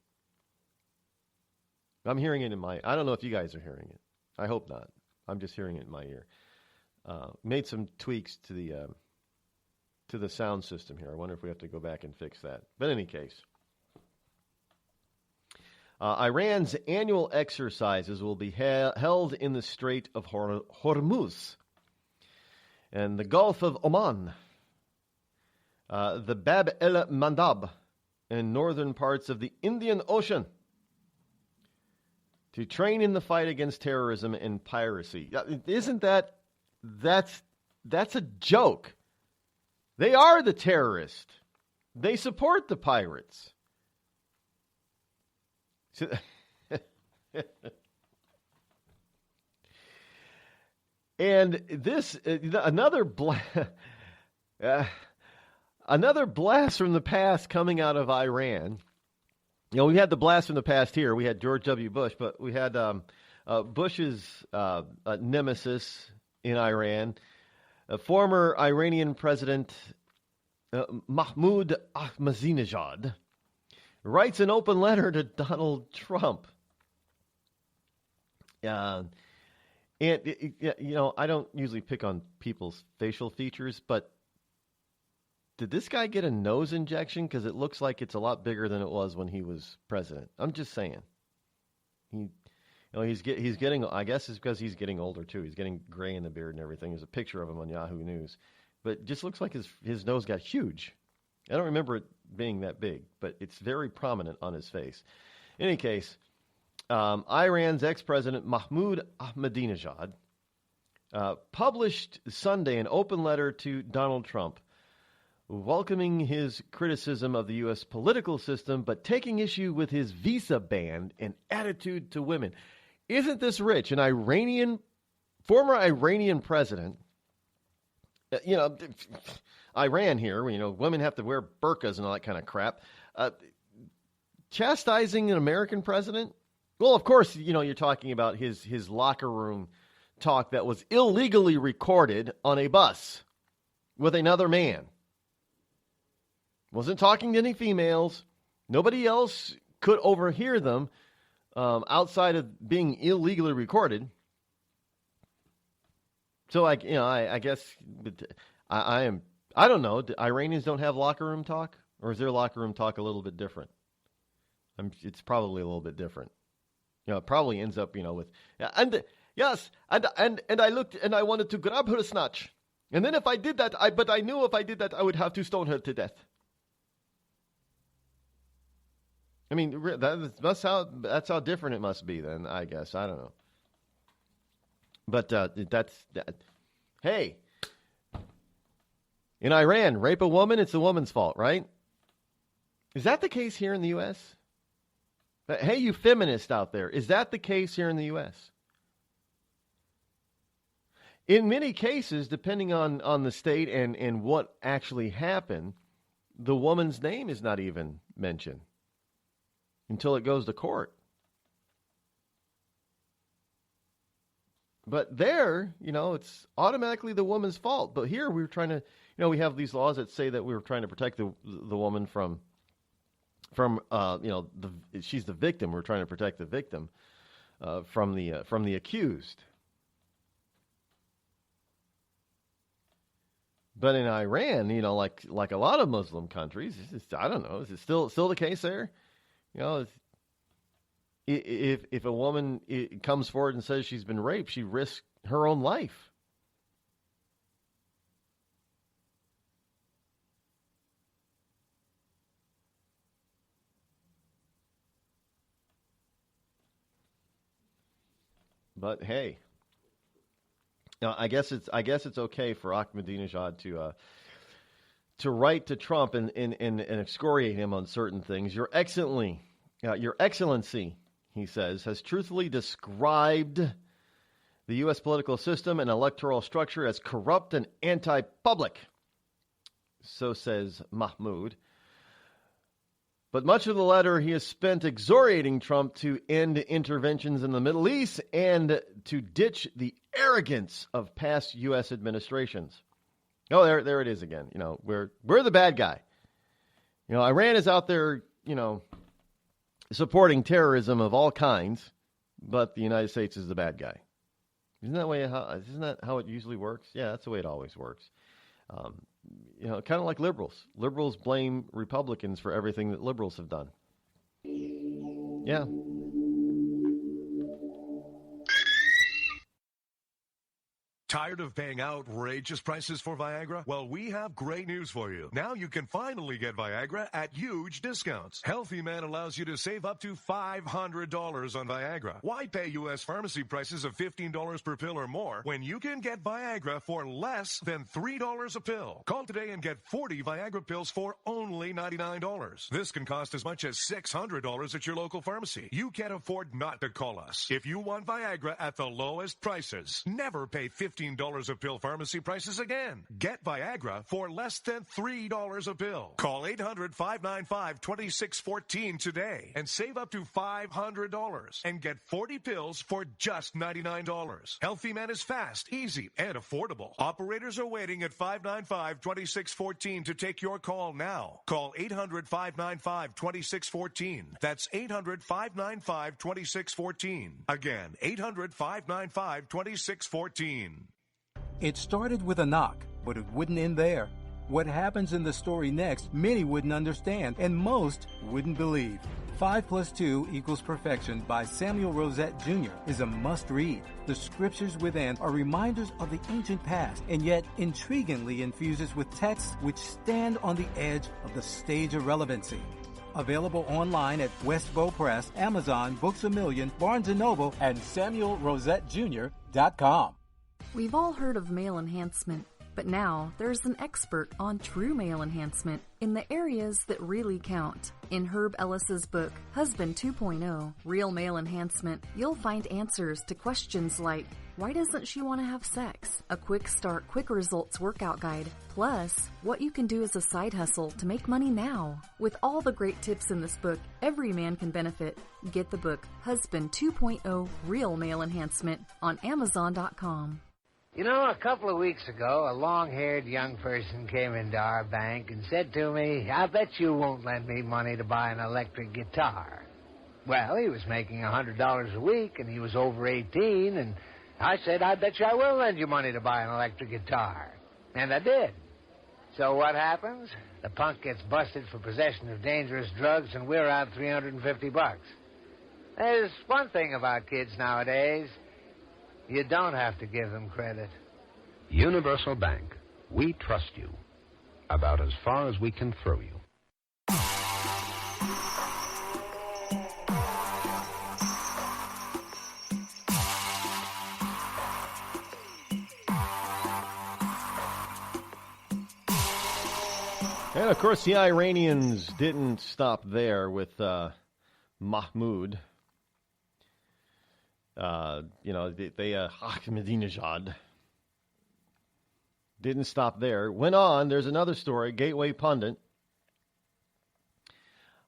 I'm hearing it in my... I don't know if you guys are hearing it. I hope not. I'm just hearing it in my ear. Made some tweaks to the sound system here. I wonder if we have to go back and fix that. But in any case, Iran's annual exercises will be held in the Strait of Hormuz and the Gulf of Oman, the Bab el-Mandab, and northern parts of the Indian Ocean to train in the fight against terrorism and piracy. Isn't that's a joke? They are the terrorists. They support the pirates. And this, another blast from the past coming out of Iran. We had the blast from the past here. We had George W. Bush, but we had Bush's nemesis in Iran. Former Iranian President Mahmoud Ahmadinejad writes an open letter to Donald Trump. And, I don't usually pick on people's facial features, but did this guy get a nose injection? Because it looks like it's a lot bigger than it was when he was president. I'm just saying. He's getting, I guess it's because he's getting older too. He's getting gray in the beard and everything. There's a picture of him on Yahoo News. But it just looks like his nose got huge. I don't remember it being that big, but it's very prominent on his face. In any case, Iran's ex-president Mahmoud Ahmadinejad published Sunday an open letter to Donald Trump, welcoming his criticism of the U.S. political system, but taking issue with his visa ban and attitude to women. Isn't this rich? An former Iranian president, Iran here, women have to wear burqas and all that kind of crap, chastising an American president? Well, of course, you're talking about his locker room talk that was illegally recorded on a bus with another man. Wasn't talking to any females. Nobody else could overhear them outside of being illegally recorded. So, I guess I don't know. Do Iranians don't have locker room talk? Or is their locker room talk a little bit different? It's probably a little bit different. It probably ends up, with, and I looked and I wanted to grab her snatch. And then if I did that, but I knew if I did that, I would have to stone her to death. I mean, that's how different it must be then, I guess. I don't know. But hey, in Iran, rape a woman, it's the woman's fault, right? Is that the case here in the U.S.? Hey, you feminists out there, is that the case here in the U.S.? In many cases, depending on the state and what actually happened, the woman's name is not even mentioned until it goes to court. But there, it's automatically the woman's fault. But here we're trying to, we have these laws that say that we're trying to protect the woman from from she's the victim. We're trying to protect the victim from the accused. But in Iran, like a lot of Muslim countries, I don't know, is it still the case there? If a woman comes forward and says she's been raped, she risks her own life. But hey, I guess it's okay for Ahmadinejad to write to Trump and excoriate him on certain things. Your Excellency, he says, has truthfully described the U.S. political system and electoral structure as corrupt and anti-public. So says Mahmoud. But much of the letter he has spent exhorting Trump to end interventions in the Middle East and to ditch the arrogance of past U.S. administrations. Oh, there it is again. We're the bad guy. Iran is out there, supporting terrorism of all kinds, but the United States is the bad guy. Isn't that how it usually works? Yeah, that's the way it always works. Kind of like liberals. Liberals blame Republicans for everything that liberals have done. Yeah. Tired of paying outrageous prices for Viagra? Well, we have great news for you. Now you can finally get Viagra at huge discounts. Healthy Man allows you to save up to $500 on Viagra. Why pay U.S. pharmacy prices of $15 per pill or more when you can get Viagra for less than $3 a pill? Call today and get 40 Viagra pills for only $99. This can cost as much as $600 at your local pharmacy. You can't afford not to call us. If you want Viagra at the lowest prices, never pay $15 a pill pharmacy prices again. Get Viagra for less than $3 a pill. Call 800-595-2614 today and save up to $500 and get 40 pills for just $99. Healthy Man is fast, easy, and affordable. Operators are waiting at 595-2614 to take your call now. Call 800-595-2614. That's 800-595-2614. Again, 800-595-2614. It started with a knock, but it wouldn't end there. What happens in the story next, many wouldn't understand, and most wouldn't believe. 5 + 2 = Perfection by Samuel Rosette Jr. is a must-read. The scriptures within are reminders of the ancient past, and yet intriguingly infuses with texts which stand on the edge of the stage of relevancy. Available online at Westbow Press, Amazon, Books A Million, Barnes & Noble, and SamuelRosetteJr.com. We've all heard of male enhancement, but now there's an expert on true male enhancement in the areas that really count. In Herb Ellis's book, Husband 2.0, Real Male Enhancement, you'll find answers to questions like, why doesn't she want to have sex? A quick start, quick results workout guide. Plus, what you can do as a side hustle to make money now. With all the great tips in this book, every man can benefit. Get the book, Husband 2.0, Real Male Enhancement, on Amazon.com. A couple of weeks ago, a long-haired young person came into our bank and said to me, I bet you won't lend me money to buy an electric guitar. Well, he was making $100 a week, and he was over 18, and I said, I bet you I will lend you money to buy an electric guitar. And I did. So what happens? The punk gets busted for possession of dangerous drugs, and we're out $350. There's one thing about kids nowadays. You don't have to give them credit. Universal Bank. We trust you. About as far as we can throw you. And, of course, the Iranians didn't stop there with Mahmoud. Ahmadinejad didn't stop there. Went on. There's another story. Gateway Pundit.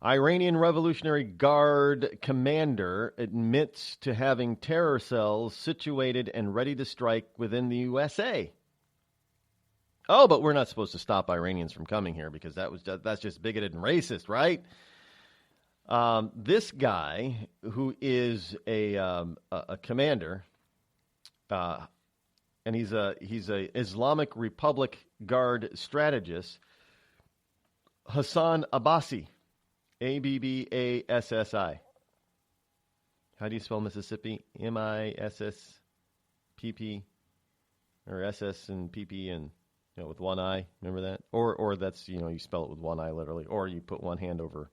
Iranian Revolutionary Guard commander admits to having terror cells situated and ready to strike within the USA. Oh, but we're not supposed to stop Iranians from coming here because that's just bigoted and racist, right? This guy, who is a commander, and he's a Islamic Republic Guard strategist, Hassan Abbasi, Abbassi. How do you spell Mississippi? Misspp, or SS and PP and with one I. Remember that? Or that's you spell it with one I literally, or you put one hand over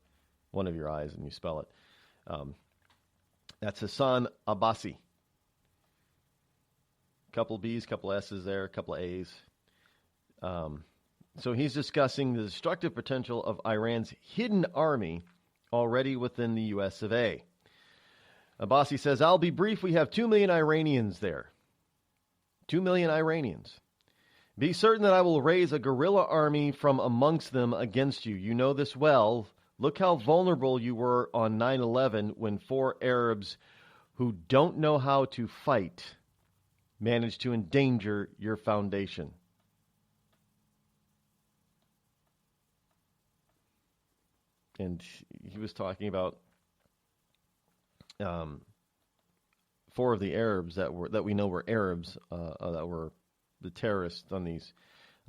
one of your eyes and you spell it. That's Hassan Abbasi. Couple B's, couple S's there, couple A's. So he's discussing the destructive potential of Iran's hidden army already within the U.S. of A. Abbasi says, I'll be brief. We have 2 million Iranians there. 2 million Iranians. Be certain that I will raise a guerrilla army from amongst them against you. You know this well. Look how vulnerable you were on 9/11 when 4 Arabs who don't know how to fight managed to endanger your foundation. And he was talking about 4 of the Arabs that we know were Arabs that were the terrorists on these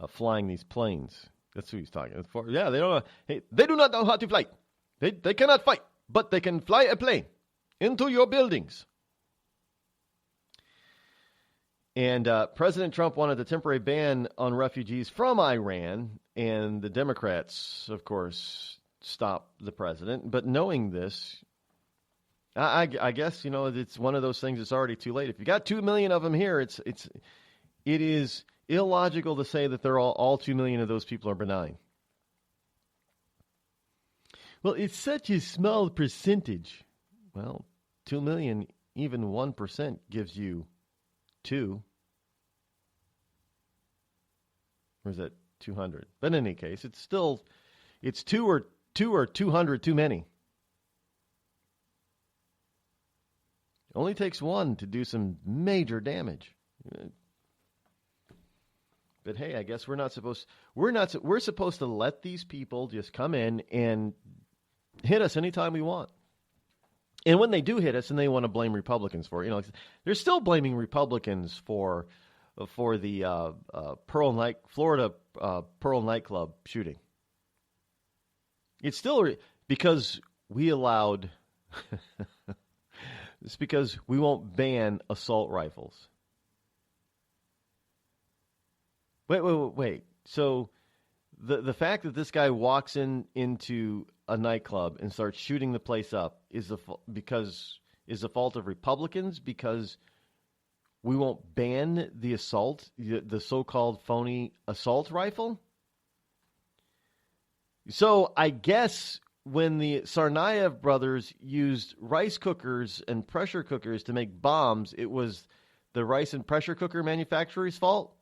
flying these planes. That's who he's talking about. Yeah, they don't know. Hey, they do not know how to fly. They cannot fight, but they can fly a plane into your buildings. And President Trump wanted a temporary ban on refugees from Iran, and the Democrats, of course, stopped the president. But knowing this, I guess it's one of those things. It's already too late. If you got 2 million of them here, it is illogical to say that they're all 2 million of those people are benign. Well, it's such a small percentage. Well, 2 million, even 1% gives you 2. Or is that 200? But in any case, it's 2 or 200 too many. It only takes 1 to do some major damage. But hey, I guess we're supposed to let these people just come in and hit us anytime we want. And when they do hit us and they want to blame Republicans for it, they're still blaming Republicans for the Florida Pearl nightclub shooting. It's still because we allowed it's because we won't ban assault rifles. Wait. So the fact that this guy walks into a nightclub and starts shooting the place up is the fault of Republicans because we won't ban the so-called phony assault rifle? So I guess when the Tsarnaev brothers used rice cookers and pressure cookers to make bombs, it was the rice and pressure cooker manufacturer's fault?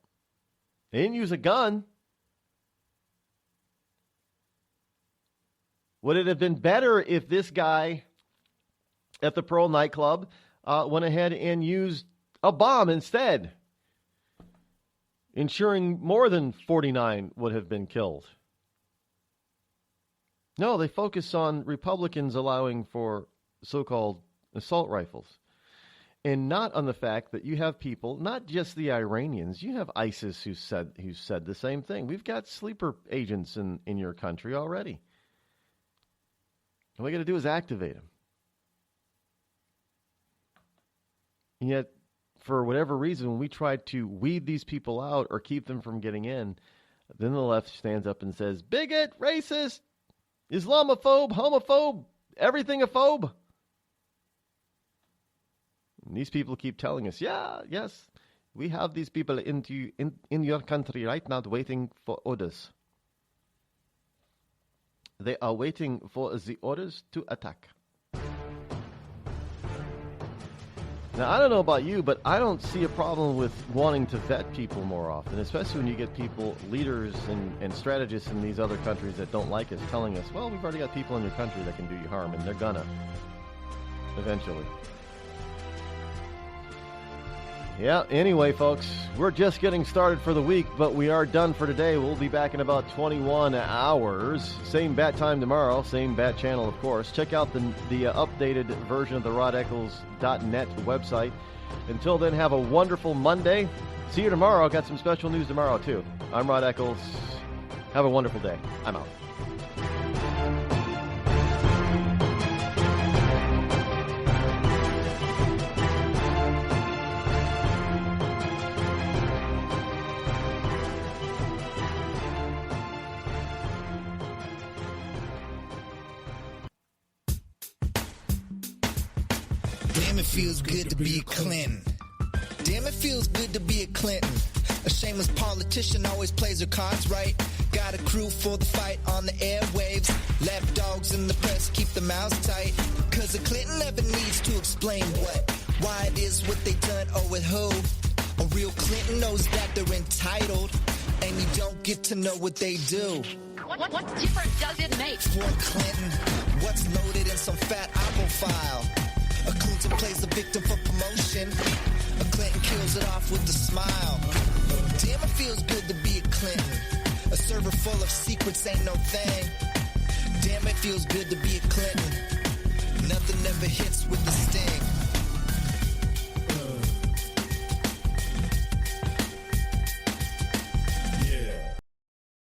They didn't use a gun. Would it have been better if this guy at the Pearl nightclub went ahead and used a bomb instead, ensuring more than 49 would have been killed? No, they focus on Republicans allowing for so-called assault rifles. And not on the fact that you have people, not just the Iranians, you have ISIS who said the same thing. We've got sleeper agents in your country already. All we got to do is activate them. And yet, for whatever reason, when we try to weed these people out or keep them from getting in, then the left stands up and says, bigot, racist, Islamophobe, homophobe, everything-ophobe. And these people keep telling us, yes, we have these people in your country right now waiting for orders. They are waiting for the orders to attack. Now, I don't know about you, but I don't see a problem with wanting to vet people more often, especially when you get people, leaders and strategists in these other countries that don't like us telling us, well, we've already got people in your country that can do you harm, and they're gonna, eventually. Yeah, anyway, folks, we're just getting started for the week, but we are done for today. We'll be back in about 21 hours. Same bat time tomorrow, same bat channel, of course. Check out the updated version of the RodEccles.net website. Until then, have a wonderful Monday. See you tomorrow. Got some special news tomorrow, too. I'm Rod Eccles. Have a wonderful day. I'm out. Damn, it feels good to be a Clinton. Damn, it feels good to be a Clinton. A shameless politician always plays her cards right. Got a crew for the fight on the airwaves. Lapdogs in the press keep their mouths tight. Cause a Clinton never needs to explain what, why it is what they done or with who. A real Clinton knows that they're entitled, and you don't get to know what they do. What difference does it make? For a Clinton, what's loaded in some fat apple file? A Clinton plays the victim for promotion. A Clinton kills it off with a smile. Damn, it feels good to be a Clinton. A server full of secrets ain't no thing. Damn, it feels good to be a Clinton. Nothing ever hits with the sting.